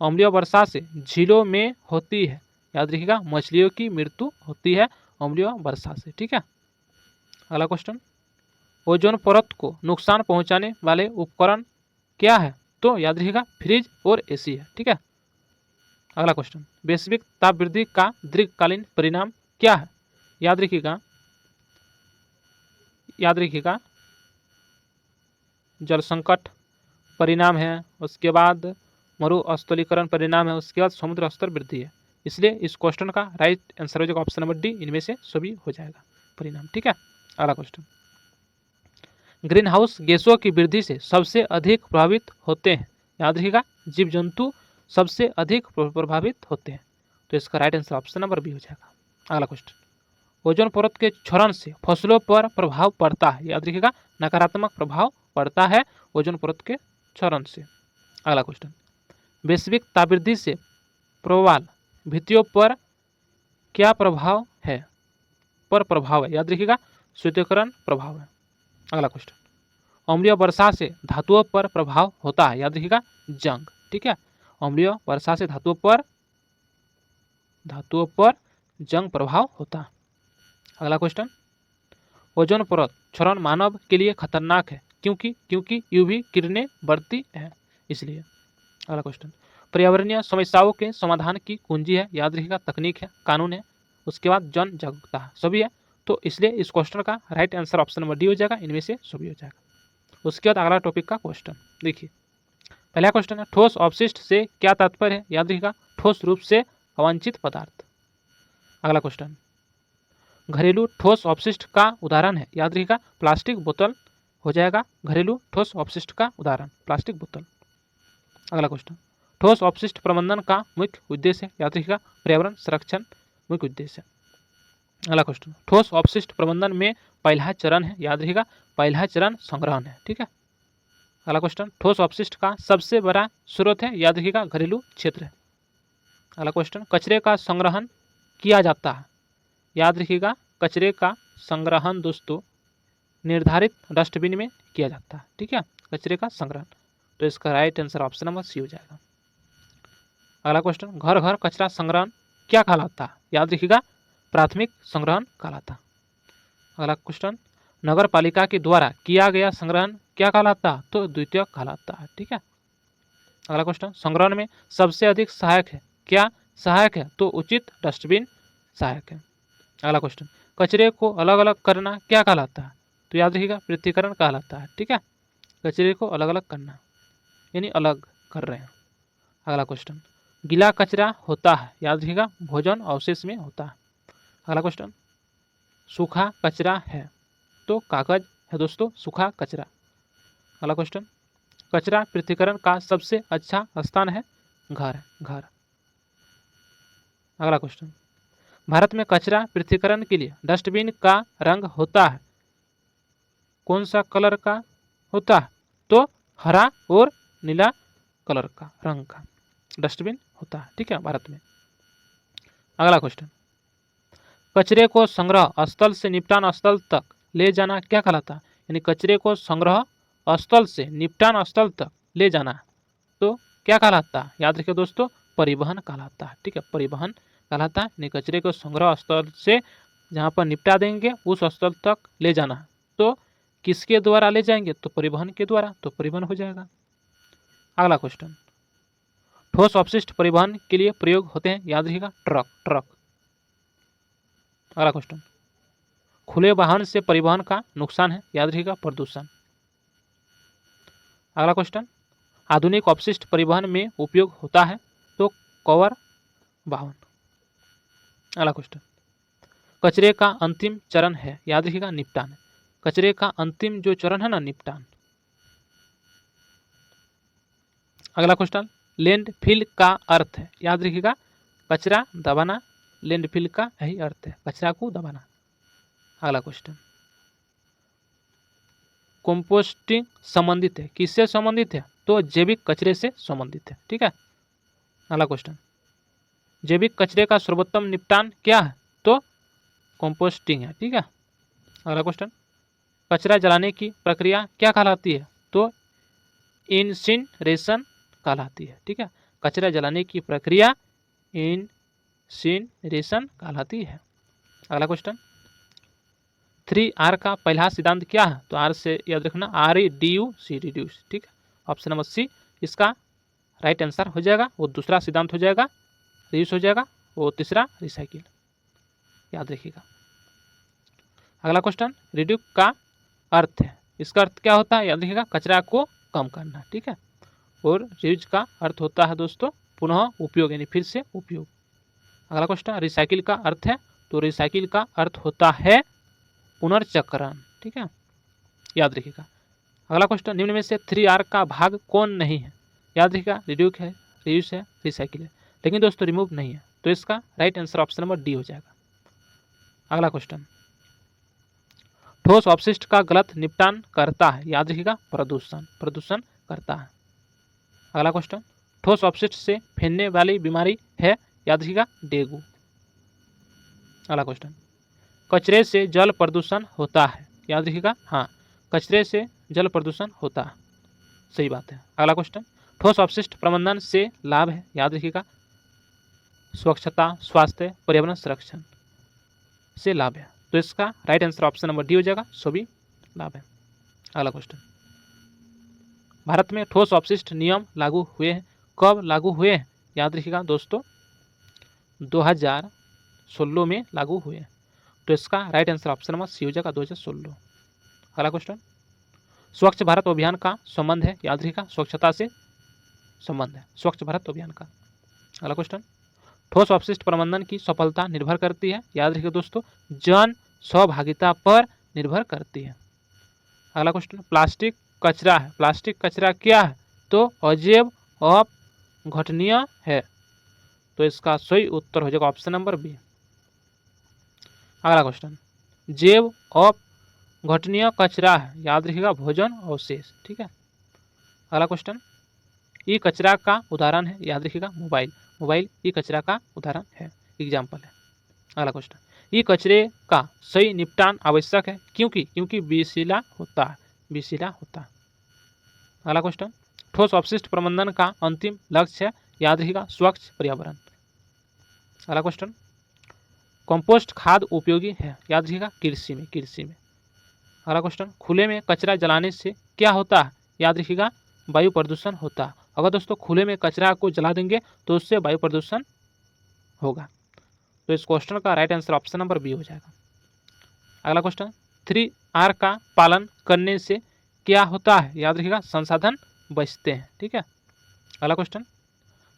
अम्लीय वर्षा से झीलों में होती है, याद रखिएगा मछलियों की मृत्यु होती है अम्लीय वर्षा से, ठीक है। अगला क्वेश्चन, ओजोन परत को नुकसान पहुंचाने वाले उपकरण क्या है? तो याद रखिएगा फ्रिज और एसी है, ठीक है। अगला क्वेश्चन, वैश्विक ताप वृद्धि का दीर्घकालीन परिणाम क्या है? याद रखिएगा जल संकट परिणाम है, उसके बाद मरुस्थलीकरण परिणाम है, उसके बाद समुद्र स्तर वृद्धि है, इसलिए इस क्वेश्चन का राइट आंसर हो जाएगा ऑप्शन नंबर डी, इनमें से सभी हो जाएगा परिणाम, ठीक है। अगला क्वेश्चन, ग्रीन हाउस गैसों की वृद्धि से सबसे अधिक प्रभावित होते हैं, याद रखिएगा जीव जंतु सबसे अधिक प्रभावित होते हैं, तो इसका right answer option number B हो जाएगा। अगला क्वेश्चन, ओजोन परत के क्षरण से फसलों पर प्रभाव पड़ता है, याद रखिएगा नकारात्मक प्रभाव पड़ता है ओजोन परत के क्षरण से। अगला क्वेश्चन, वैश्विक तापवृद्धि से प्रवाल भित्तियों पर क्या प्रभाव है? प्रभाव है, याद रखिएगा शीतलीकरण प्रभाव है। अगला क्वेश्चन, अम्लीय वर्षा से धातुओं पर प्रभाव होता है, याद रखिएगा जंग, ठीक है, अम्लीय वर्षा से धातुओं पर जंग प्रभाव होता है। अगला क्वेश्चन, ओजोन परत क्षरण मानव के लिए खतरनाक है, क्योंकि यूवी किरणें बढ़ती हैं, इसलिए। अगला क्वेश्चन, पर्यावरणीय समस्याओं के समाधान की कुंजी है, याद रखिएगा तकनीक है, कानून है, उसके बाद जन जागरूकता है, सभी है, तो इसलिए इस क्वेश्चन का right answer option number D हो जाएगा, इनमें से सभी हो जाएगा। उसके बाद अगला टॉपिक का क्वेश्चन देखिए, पहला क्वेश्चन है ठोस अपशिष्ट से क्या तात्पर्य है? याद रखिएगा ठोस रूप से अवांछित पदार्थ। अगला क्वेश्चन, घरेलू ठोस अपशिष्ट का उदाहरण है, याद रखिएगा प्लास्टिक बोतल हो जाएगा घरेलू ठोस अपशिष्ट का उदाहरण, प्लास्टिक बोतल। अगला क्वेश्चन, ठोस अपशिष्ट प्रबंधन का मुख्य उद्देश्य है, याद रखिएगा पर्यावरण संरक्षण मुख्य उद्देश्य। अगला क्वेश्चन, ठोस अपशिष्ट प्रबंधन में पहला चरण है, याद रखिएगा पहला चरण संग्रहण है, ठीक है। अगला क्वेश्चन, ठोस अपशिष्ट का सबसे बड़ा स्रोत है, याद रखिएगा घरेलू क्षेत्र है। अगला क्वेश्चन, कचरे का संग्रहण किया जाता है, याद रखिएगा कचरे का संग्रहण दोस्तों निर्धारित डस्टबिन में किया जाता है, ठीक है, कचरे का संग्रहण, तो इसका right answer option number C हो जाएगा। अगला क्वेश्चन, घर घर कचरा संग्रहण क्या कहलाता है? याद रखिएगा प्राथमिक संग्रहण कहलाता है। अगला क्वेश्चन, नगर पालिका के द्वारा किया गया संग्रहण क्या कहलाता है? तो द्वितीयक कहलाता है, ठीक है। अगला क्वेश्चन, संग्रहण में सबसे अधिक सहायक है, क्या सहायक है? तो उचित डस्टबिन सहायक है। अगला क्वेश्चन, कचरे को अलग अलग करना क्या कहलाता है? तो याद रखिएगा पृथक्करण कहलाता है, ठीक है, कचरे को अलग अलग करना यानी अलग कर रहे हैं। अगला क्वेश्चन, गीला कचरा होता है, याद रखिएगा भोजन अवशेष में होता है। अगला क्वेश्चन, सूखा कचरा है, तो कागज है दोस्तों सूखा कचरा। अगला क्वेश्चन, कचरा पृथक्करण का सबसे अच्छा स्थान है घर। अगला क्वेश्चन, भारत में कचरा पृथक्करण के लिए डस्टबिन का रंग होता है कौन सा कलर का होता है? तो हरा और नीला कलर का रंग का डस्टबिन होता है, ठीक है, भारत में। अगला क्वेश्चन, कचरे को संग्रह स्थल से निपटान स्थल तक ले जाना क्या कहलाता है? यानी कचरे को संग्रह स्थल से निपटान स्थल तक ले जाना तो क्या कहलाता है? याद रखिए दोस्तों, परिवहन कहलाता है, ठीक है, परिवहन कहलाता है। यानी कचरे को संग्रह स्थल से जहाँ पर निपटा देंगे उस स्थल तक ले जाना है तो किसके द्वारा ले जाएंगे? तो परिवहन के द्वारा, तो परिवहन हो जाएगा। अगला क्वेश्चन, ठोस अपशिष्ट परिवहन के लिए प्रयोग होते हैं, याद रखिएगा, ट्रक। अगला क्वेश्चन, खुले वाहन से परिवहन का नुकसान है, याद रखिएगा, प्रदूषण। अगला क्वेश्चन, आधुनिक अपशिष्ट परिवहन में उपयोग होता है तो कवर वाहन। अगला क्वेश्चन, कचरे का अंतिम चरण है, याद रखिएगा, निपटान। कचरे का अंतिम जो चरण है ना, निपटान। अगला क्वेश्चन, लैंडफिल का अर्थ है, याद रखिएगा, कचरा दबाना। लैंडफिल का यही अर्थ है, कचरा को दबाना। अगला क्वेश्चन, कंपोस्टिंग संबंधित है, किससे संबंधित है? तो जैविक कचरे से संबंधित है, ठीक है। अगला क्वेश्चन, जैविक कचरे का सर्वोत्तम निपटान क्या है? तो कंपोस्टिंग है, ठीक है। अगला क्वेश्चन, कचरा जलाने की प्रक्रिया क्या कहलाती है? तो इंसिनरेशन कहलाती है, ठीक है। कचरा जलाने की प्रक्रिया इंसिनरेशन कहलाती है। अगला क्वेश्चन, 3R का पहला सिद्धांत क्या है? तो R से याद रखना, REDUC, रिड्यूस, ठीक है। ऑप्शन नंबर सी इसका राइट आंसर हो जाएगा। वो दूसरा सिद्धांत हो जाएगा, रिड्यूस हो जाएगा। वो तीसरा रिसाइकिल, याद रखिएगा। अगला क्वेश्चन, रिड्यूस का अर्थ है, इसका अर्थ क्या होता है? याद रखिएगा, कचरा को कम करना, ठीक है। और रियूज का अर्थ होता है दोस्तों पुनः उपयोग, यानी फिर से उपयोग। अगला क्वेश्चन, रिसाइकिल का अर्थ है, तो रिसाइकिल का अर्थ होता है पुनर्चक्रण, ठीक है, याद रखिएगा। अगला क्वेश्चन, निम्न में से 3R का भाग कौन नहीं है? याद रखिएगा, रिड्यूस है, रियूज है, रिसाइकिल है, लेकिन दोस्तों रिमूव नहीं है, तो इसका right answer option number D हो जाएगा। अगला क्वेश्चन, ठोस अपशिष्ट का गलत निपटान करता है, याद रखिएगा, प्रदूषण करता है। अगला क्वेश्चन, ठोस अपशिष्ट से फैलने वाली बीमारी है, याद रखिएगा, डेंगू। अगला क्वेश्चन, कचरे से जल प्रदूषण होता है, याद रखिएगा, हाँ, कचरे से जल प्रदूषण होता है, सही बात है। अगला क्वेश्चन, ठोस अपशिष्ट प्रबंधन से लाभ है, याद रखिएगा, स्वच्छता, स्वास्थ्य, पर्यावरण संरक्षण से लाभ है, तो इसका right answer option number D हो जाएगा, सभी लाभ है। अगला क्वेश्चन, भारत में ठोस अपशिष्ट नियम लागू हुए हैं, कब लागू हुए हैं? याद रखिएगा दोस्तों, 2016 में लागू हुए हैं, तो इसका right answer option number C हो जाएगा, 2016। अगला क्वेश्चन, स्वच्छ भारत अभियान का संबंध है, याद रखिएगा, स्वच्छता से संबंध है स्वच्छ भारत अभियान का। अगला क्वेश्चन, ठोस अपशिष्ट प्रबंधन की सफलता निर्भर करती है, याद रखिए दोस्तों, जन सहभागिता पर निर्भर करती है। अगला क्वेश्चन, प्लास्टिक कचरा है, प्लास्टिक कचरा क्या है? तो अजैव अपघटनीय है, तो इसका सही उत्तर हो जाएगा ऑप्शन नंबर बी। अगला क्वेश्चन, जैव अपघटनीय कचरा है, याद रखिएगा, भोजन अवशेष, ठीक है। अगला क्वेश्चन, ई कचरा का उदाहरण है, याद रखिएगा, मोबाइल ई कचरा का उदाहरण है, एग्जाम्पल है। अगला क्वेश्चन, ई कचरे का सही निपटान आवश्यक है, क्योंकि विषैला होता है। अगला क्वेश्चन, ठोस अपशिष्ट प्रबंधन का अंतिम लक्ष्य है, याद रखिएगा, स्वच्छ पर्यावरण। अगला क्वेश्चन, कंपोस्ट खाद उपयोगी है, याद रखिएगा, कृषि में। अगला क्वेश्चन, खुले में कचरा जलाने से क्या होता है? याद रखिएगा, वायु प्रदूषण होता है। अगर दोस्तों खुले में कचरा को जला देंगे तो उससे वायु प्रदूषण होगा, तो इस क्वेश्चन का right answer option number B हो जाएगा। अगला क्वेश्चन, 3R का पालन करने से क्या होता है? याद रखिएगा, संसाधन बचते हैं, ठीक है। अगला क्वेश्चन,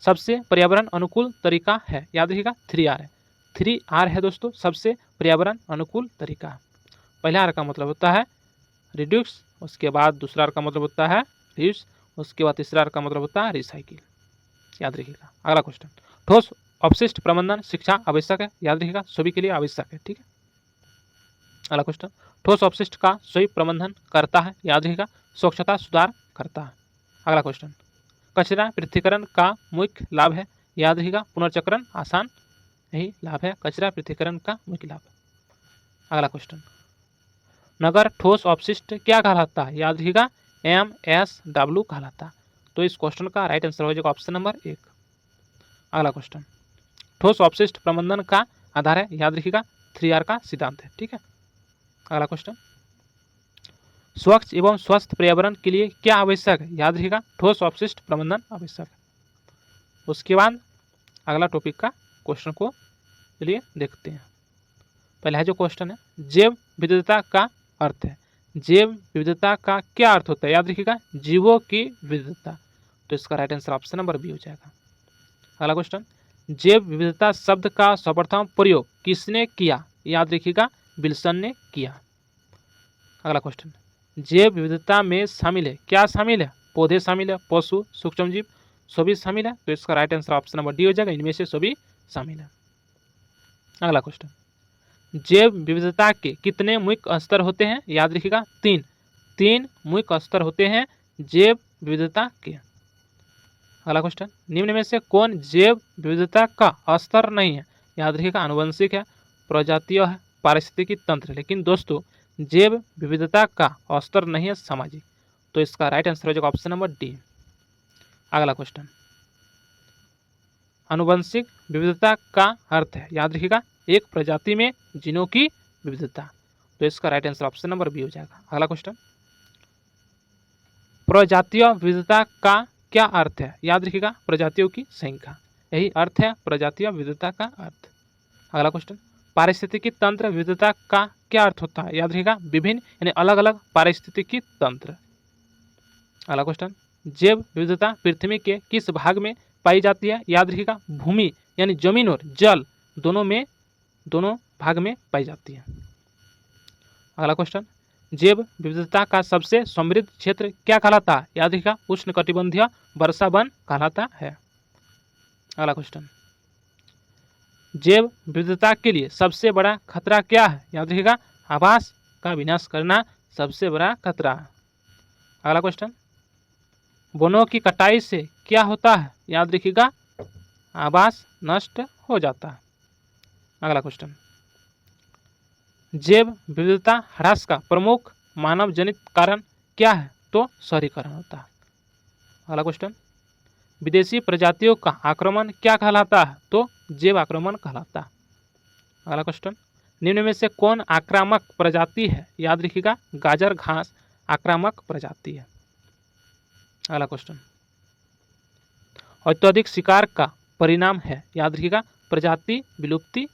सबसे पर्यावरण अनुकूल तरीका है, याद रखिएगा, 3R है। 3R है दोस्तों, सबसे पर्यावरण अनुकूल तरीका। पहला R का मतलब होता है रिड्यूस, उसके बाद दूसरा R का मतलब होता है रियूज, उसके बाद तीसरा R का मतलब होता है रिसाइकिल, याद रखिएगा। अगला क्वेश्चन, ठोस अपशिष्ट प्रबंधन शिक्षा आवश्यक है, याद रखिएगा, सभी के लिए आवश्यक है, ठीक है। अगला क्वेश्चन, ठोस अपशिष्ट का सही प्रबंधन करता है, याद रखिएगा स्वच्छता सुधार करता है। अगला क्वेश्चन, कचरा पृथक्करण का मुख्य लाभ है, याद रखिएगा पुनर्चक्रण आसान, यही लाभ है कचरा पृथक्करण का मुख्य लाभ। अगला क्वेश्चन, नगर ठोस अपशिष्ट क्या कहलाता है, याद रखिएगा MSW कहलाता है। तो इस क्वेश्चन का राइट आंसर हो जाएगा ऑप्शन नंबर 1। अगला क्वेश्चन, ठोस अपशिष्ट प्रबंधन का आधार है, याद रखिएगा 3R का सिद्धांत है, ठीक है। अगला क्वेश्चन, स्वच्छ एवं स्वस्थ पर्यावरण के लिए क्या आवश्यक है, याद रखिएगा ठोस अपशिष्ट प्रबंधन आवश्यक है। उसके बाद अगला टॉपिक का क्वेश्चन को चलिए देखते हैं। पहला जो क्वेश्चन है, जैव विविधता का अर्थ है, जैव विविधता का क्या अर्थ होता है, याद रखिएगा जीवों की विविधता। तो इसका right answer option number B हो जाएगा। अगला क्वेश्चन, जैव विविधता शब्द का सर्वप्रथम प्रयोग किसने किया, याद रखिएगा विल्सन ने किया। अगला क्वेश्चन, जैव विविधता में शामिल है, क्या शामिल है, पौधे शामिल है, पशु, सूक्ष्मजीव, सभी शामिल है। तो इसका right answer option number D हो जाएगा, इनमें से सभी शामिल है। अगला क्वेश्चन, जैव विविधता के कितने मुख्य स्तर होते हैं, याद रखिएगा तीन मुख्य स्तर होते हैं जैव विविधता के। अगला क्वेश्चन, निम्न में से कौन जैव विविधता का स्तर नहीं है, याद रखिएगा आनुवंशिक है, प्रजातीय है, पारिस्थितिकी तंत्र। लेकिन दोस्तों जैव विविधता का स्तर नहीं है सामाजिक। तो इसका राइट आंसर हो जाएगा ऑप्शन नंबर डी। अगला क्वेश्चन, आनुवंशिक विविधता का अर्थ है, याद रखिएगा एक प्रजाति में जीनों की विविधता। तो इसका right answer option number B हो जाएगा। अगला क्वेश्चन, प्रजातीय विविधता का क्या अर्थ है, याद रखिएगा प्रजातियों की संख्या, यही अर्थ है प्रजातीय विविधता का अर्थ। अगला क्वेश्चन, पारिस्थितिकी तंत्र विविधता का क्या अर्थ होता है, याद रखिएगा विभिन्न यानी अलग अलग पारिस्थितिकी तंत्र। अगला क्वेश्चन, जैव विविधता पृथ्वी के किस भाग में पाई जाती है, याद रखिएगा भूमि यानी जमीन और जल दोनों भाग में पाई जाती है। अगला क्वेश्चन, जैव विविधता का सबसे समृद्ध क्षेत्र क्या कहलाता है, याद रखिएगा उष्णकटिबंधीय वर्षा वन कहलाता है। अगला क्वेश्चन, जैव विविधता के लिए सबसे बड़ा खतरा क्या है, याद रखिएगा आवास का विनाश करना सबसे बड़ा खतरा है। अगला क्वेश्चन, वनों की कटाई से क्या होता है, याद रखिएगा आवास नष्ट हो जाता है। अगला क्वेश्चन, जैव विविधता ह्रास का प्रमुख मानव जनित कारण क्या है, तो शहरीकरण होता है। अगला क्वेश्चन, विदेशी प्रजातियों का आक्रमण क्या कहलाता है, तो जैव आक्रमण कहलाता है। अगला क्वेश्चन, निम्न में से कौन आक्रामक प्रजाति है, याद रखिएगा गाजर घास आक्रामक प्रजाति है। अगला क्वेश्चन, अत्यधिक शिकार का परिणाम है, याद रखिएगा प्रजाति विलुप्ति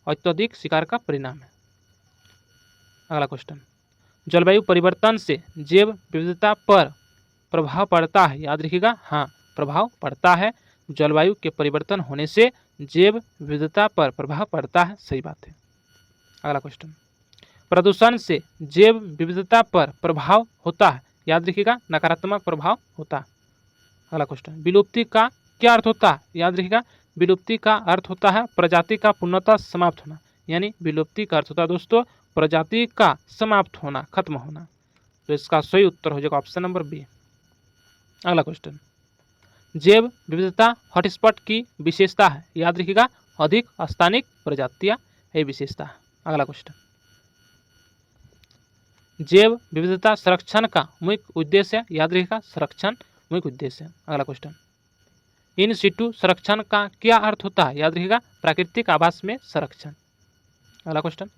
अत्यधिक शिकार का परिणाम है। अगला क्वेश्चन, जलवायु परिवर्तन से जैव विविधता पर प्रभाव पड़ता है, याद रखिएगा हाँ प्रभाव पड़ता है, जलवायु के परिवर्तन होने से जैव विविधता पर प्रभाव पड़ता है, सही बात है। अगला क्वेश्चन, प्रदूषण से जैव विविधता पर प्रभाव होता है, याद रखिएगा नकारात्मक प्रभाव होता है। अगला क्वेश्चन, विलुप्ति का क्या अर्थ होता है, याद रखिएगा विलुप्ति का अर्थ होता है प्रजाति का पूर्णतः समाप्त होना, यानी विलुप्ति का अर्थ होता है दोस्तों प्रजाति का समाप्त होना, खत्म होना। तो इसका सही उत्तर हो जाएगा ऑप्शन नंबर बी। अगला क्वेश्चन, जैव विविधता हॉटस्पॉट की विशेषता है, याद रखिएगा अधिक स्थानिक प्रजातियां है विशेषता है। अगला क्वेश्चन, जैव विविधता संरक्षण का मुख्य उद्देश्य, याद रखिएगा संरक्षण मुख्य उद्देश्य। अगला क्वेश्चन, इन सिटू संरक्षण का क्या अर्थ होता है, याद रखिएगा प्राकृतिक आवास में संरक्षण। अगला क्वेश्चन,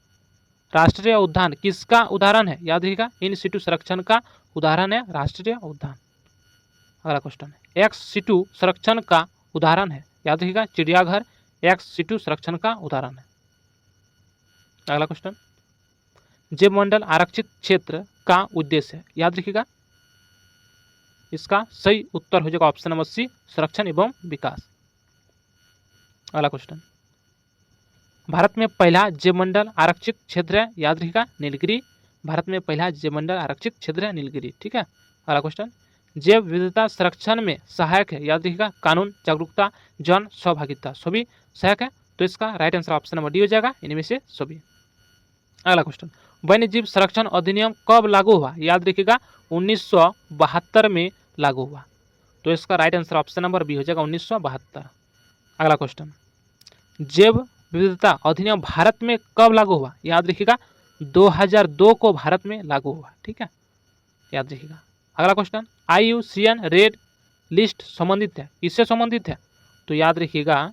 राष्ट्रीय उद्यान किसका उदाहरण है, याद रखिएगा इन सिटू संरक्षण का उदाहरण है राष्ट्रीय उद्यान। अगला क्वेश्चन, एक्स सिटू संरक्षण का उदाहरण है, याद रखिएगा चिड़ियाघर एक्स सिटू संरक्षण का उदाहरण है। अगला क्वेश्चन, जैव मंडल आरक्षित क्षेत्र का उद्देश्य है, याद रखिएगा इसका सही उत्तर हो जाएगा ऑप्शन नंबर सी संरक्षण एवं विकास। अगला क्वेश्चन, भारत में पहला जैव मंडल आरक्षित क्षेत्र है, याद रखिएगा नीलगिरी, भारत में पहला जैव मंडल आरक्षित क्षेत्र है नीलगिरी, ठीक है। अगला क्वेश्चन, जैव विविधता संरक्षण में सहायक है, याद रखिएगा कानून, जागरूकता, जन सहभागिता सभी सहायक है। तो इसका right answer option number D हो जाएगा, इनमें से सभी। अगला क्वेश्चन, वन्य जीव संरक्षण अधिनियम कब लागू हुआ? याद रखिएगा 1972 में लागू हुआ। तो इसका right answer option number B हो जाएगा 1972। अगला क्वेश्चन, जैव विविधता अधिनियम भारत में कब लागू हुआ? याद रखिएगा 2002 को भारत में लागू हुआ। ठीक है, याद रखिएगा। अगला क्वेश्चन, IUCN रेड लिस्ट संबंधित है, किससे संबंधित है? तो याद रखिएगा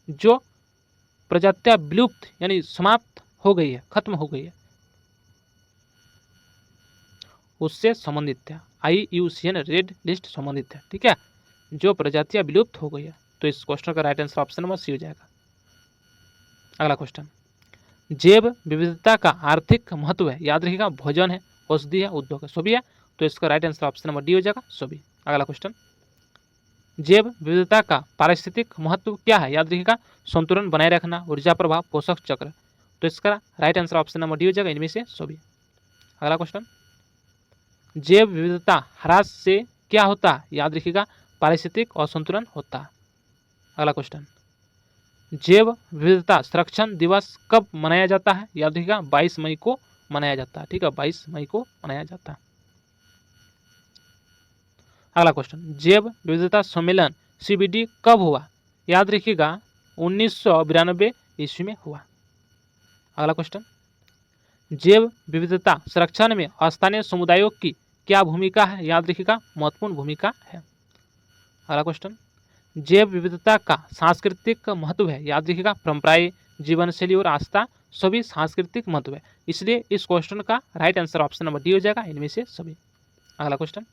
जो प्रजातियां विलुप्त यानी समाप्त हो गई है, खत्म हो गई है, उससे संबंधित है। IUCN रेड लिस्ट संबंधित है। ठीक है, जो प्रजातियां विलुप्त हो गई है। तो इस क्वेश्चन का right answer option number C हो जाएगा। अगला क्वेश्चन, जैव विविधता का आर्थिक महत्व है? याद रखिएगा भोजन है, औषधि है, उद्योग है, सभी है। तो इसका right answer option number D हो जाएगा, सभी। अगला क्वेश्चन, जैव विविधता का पारिस्थितिक महत्व क्या है? याद रखिएगा संतुलन बनाए रखना, ऊर्जा प्रभाव, पोषक चक्र। तो इसका right answer option number D हो जाएगा, इनमें से सभी। अगला क्वेश्चन, जैव विविधता ह्रास से क्या होता है? याद रखिएगा पारिस्थितिक असंतुलन होता है। अगला क्वेश्चन, जैव विविधता संरक्षण दिवस कब मनाया जाता है? याद रखिएगा 22 मई को मनाया जाता है। ठीक है, 22 मई को मनाया जाता है। अगला क्वेश्चन, जैव विविधता सम्मेलन CBD कब हुआ? याद रखिएगा 1992 ईस्वी में हुआ। अगला क्वेश्चन, जैव विविधता संरक्षण में स्थानीय समुदायों की क्या भूमिका है? याद रखिएगा महत्वपूर्ण भूमिका है। अगला क्वेश्चन, जैव विविधता का सांस्कृतिक महत्व है? याद रखिएगा परंपराएं, जीवन शैली और आस्था सभी सांस्कृतिक महत्व है, इसलिए इस क्वेश्चन का right answer option number D हो जाएगा, इनमें से सभी। अगला क्वेश्चन,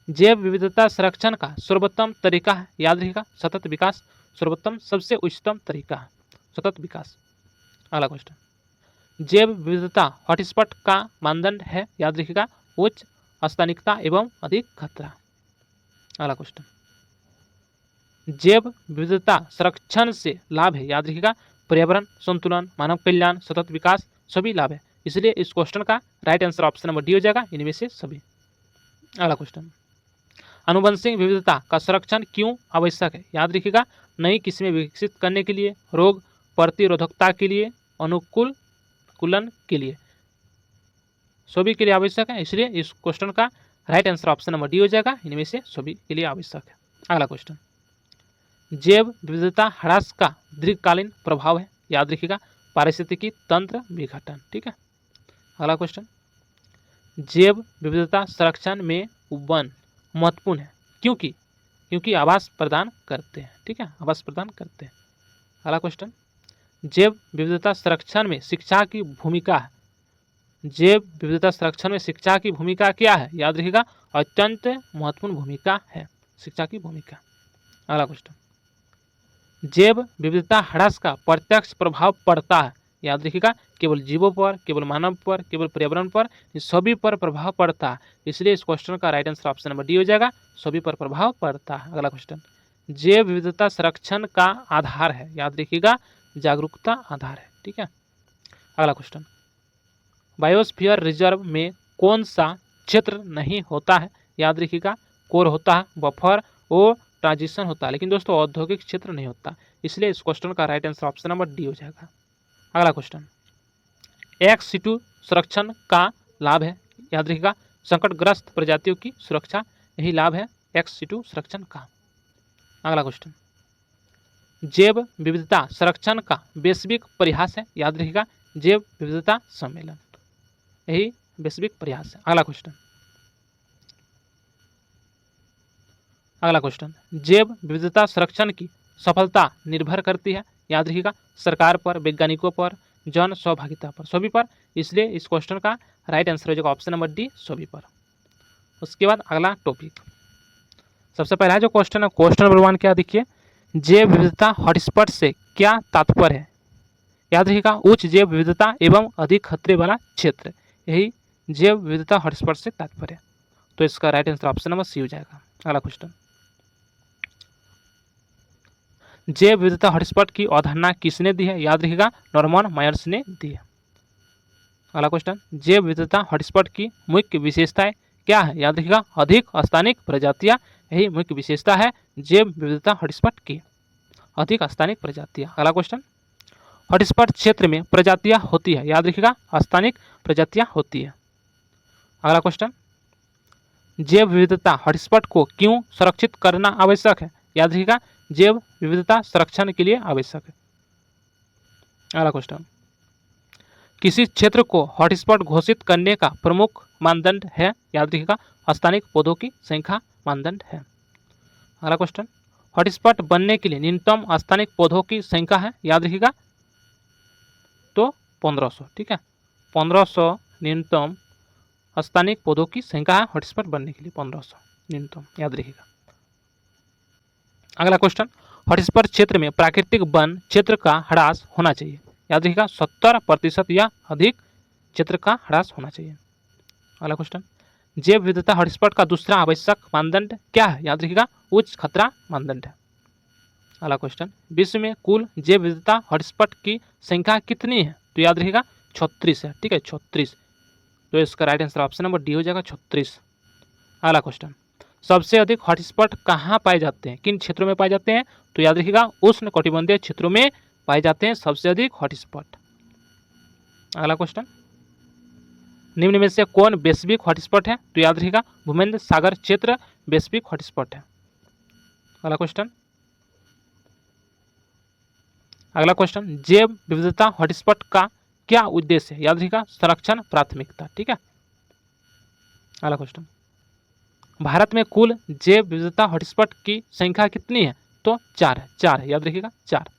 जैव विविधता संरक्षण का सर्वोत्तम तरीका है? याद रखिएगा सतत विकास सर्वोत्तम सबसे उच्चतम तरीका है, सतत विकास। अगला क्वेश्चन, जैव विविधता हॉटस्पॉट का मानदंड है? याद रखिएगा उच्च स्थानिकता एवं अधिक खतरा। अगला क्वेश्चन, जैव विविधता संरक्षण से लाभ है? याद रखिएगा पर्यावरण संतुलन, मानव कल्याण, सतत विकास सभी लाभ है, इसलिए इस क्वेश्चन का right answer option number D हो जाएगा, इनमें से सभी। अगला क्वेश्चन, आनुवंशिक विविधता का संरक्षण क्यों आवश्यक है? याद रखिएगा नई किस्में विकसित करने के लिए, रोग प्रतिरोधकता के लिए, अनुकूल कुलन के लिए, सभी के लिए आवश्यक है, इसलिए इस क्वेश्चन का right answer option number D हो जाएगा, इनमें से सभी के लिए आवश्यक है। अगला क्वेश्चन, जैव विविधता ह्रास का दीर्घकालीन प्रभाव है? याद रखिएगा पारिस्थितिकी तंत्र विघटन। ठीक है। अगला क्वेश्चन, जैव विविधता संरक्षण में वन महत्वपूर्ण है क्योंकि आवास प्रदान करते हैं। ठीक है, आवास प्रदान करते हैं। अगला क्वेश्चन, जैव विविधता संरक्षण में शिक्षा की भूमिका है? जैव विविधता संरक्षण में शिक्षा की भूमिका क्या है? याद रखिएगा अत्यंत महत्वपूर्ण भूमिका है शिक्षा की भूमिका। अगला क्वेश्चन, जैव विविधता ह्रास का प्रत्यक्ष प्रभाव पड़ता है? याद रखिएगा केवल जीवों पर, केवल मानव पर, केवल पर्यावरण पर, सभी पर प्रभाव पड़ता है, इसलिए इस क्वेश्चन का right answer option number D हो जाएगा, सभी पर प्रभाव पड़ता है। अगला क्वेश्चन, जैव विविधता संरक्षण का आधार है? याद रखिएगा जागरूकता आधार है। ठीक है। अगला क्वेश्चन, बायोस्फीयर रिजर्व में कौन सा क्षेत्र नहीं होता है? याद रखिएगा कोर होता है, बफर और ट्रांजिशन होता है, लेकिन दोस्तों औद्योगिक क्षेत्र नहीं होता, इसलिए इस क्वेश्चन का right answer option number D हो जाएगा। अगला क्वेश्चन, एक्स सिटू संरक्षण का लाभ है? याद रखिएगा संकटग्रस्त प्रजातियों की सुरक्षा, यही लाभ है एक्स सिटू संरक्षण का। अगला क्वेश्चन, जैव विविधता संरक्षण का वैश्विक प्रयास है? याद रखिएगा जैव विविधता सम्मेलन, यही वैश्विक प्रयास है। अगला क्वेश्चन, जैव विविधता संरक्षण की सफलता निर्भर करती है? याद रखिएगा सरकार पर, वैज्ञानिकों पर, जन सहभागिता पर, सभी पर, इसलिए इस क्वेश्चन का राइट आंसर हो जाएगा ऑप्शन नंबर डी, सभी पर। उसके बाद अगला टॉपिक, सबसे पहला जो क्वेश्चन है, क्वेश्चन नंबर 1 क्या देखिए, जैव विविधता हॉटस्पॉट से क्या तात्पर्य है? याद रखिएगा उच्च जैव विविधता एवं अधिक खतरे वाला क्षेत्र, यही जैव विविधता हॉटस्पॉट से तात्पर्य, तो इसका right answer option number C हो जाएगा। अगला क्वेश्चन, जैव विविधता हॉटस्पॉट की अवधारणा किसने दी है? याद रखिएगा नॉर्मन मायर्स ने दी है। अगला क्वेश्चन, जैव विविधता हॉटस्पॉट की मुख्य विशेषताएं क्या है? याद रखिएगा अधिक स्थानिक प्रजातियां, यही मुख्य विशेषता है जैव विविधता हॉटस्पॉट की, अधिक स्थानिक प्रजातियां। अगला क्वेश्चन, हॉटस्पॉट क्षेत्र में प्रजातियां होती है, याद रखिएगा स्थानिक प्रजातियां होती है। अगला क्वेश्चन, जैव विविधता हॉटस्पॉट को क्यों संरक्षित करना आवश्यक है, याद रखिएगा जैव विविधता संरक्षण के लिए आवश्यक है। अगला क्वेश्चन, किसी क्षेत्र को हॉटस्पॉट घोषित करने का प्रमुख मानदंड है, याद रखिएगा स्थानिक पौधों की संख्या मानदंड है। अगला क्वेश्चन, हॉटस्पॉट बनने के लिए न्यूनतम स्थानिक पौधों की संख्या है, याद रखिएगा तो 1500, ठीक है 1500 न्यूनतम स्थानिक पौधों की संख्या है हॉटस्पॉट बनने के लिए 1500 न्यूनतम, याद रखिएगा। अगला क्वेश्चन, हॉटस्पॉट क्षेत्र में प्राकृतिक वन क्षेत्र का ह्रास होना चाहिए, याद रखिएगा 70% या अधिक क्षेत्र का ह्रास होना चाहिए। अगला क्वेश्चन, जैव विविधता हॉटस्पॉट का दूसरा आवश्यक मानदंड क्या है, याद रखिएगा उच्च खतरा मानदंड है। अगला क्वेश्चन, विश्व में कुल जैव विविधता हॉटस्पॉट की संख्या कितनी है, तो याद रखिएगा 36 है, ठीक है 36, तो इसका right answer option number D हो जाएगा 36। अगला क्वेश्चन, सबसे अधिक हॉटस्पॉट कहाँ पाए जाते हैं, किन क्षेत्रों में पाए जाते हैं, तो याद रखिएगा उष्ण कटिबंधीय क्षेत्रों में पाए जाते हैं सबसे अधिक हॉटस्पॉट। अगला क्वेश्चन, निम्न में से कौन वैश्विक हॉटस्पॉट है, तो याद रखिएगा भूमध्य सागर क्षेत्र वैश्विक हॉटस्पॉट है। अगला क्वेश्चन, जैव विविधता हॉटस्पॉट का क्या उद्देश्य है, याद रखिएगा संरक्षण प्राथमिकता, ठीक है। अगला क्वेश्चन, भारत में कुल जैव विविधता हॉटस्पॉट की संख्या कितनी है, तो 4 है, याद रखिएगा 4।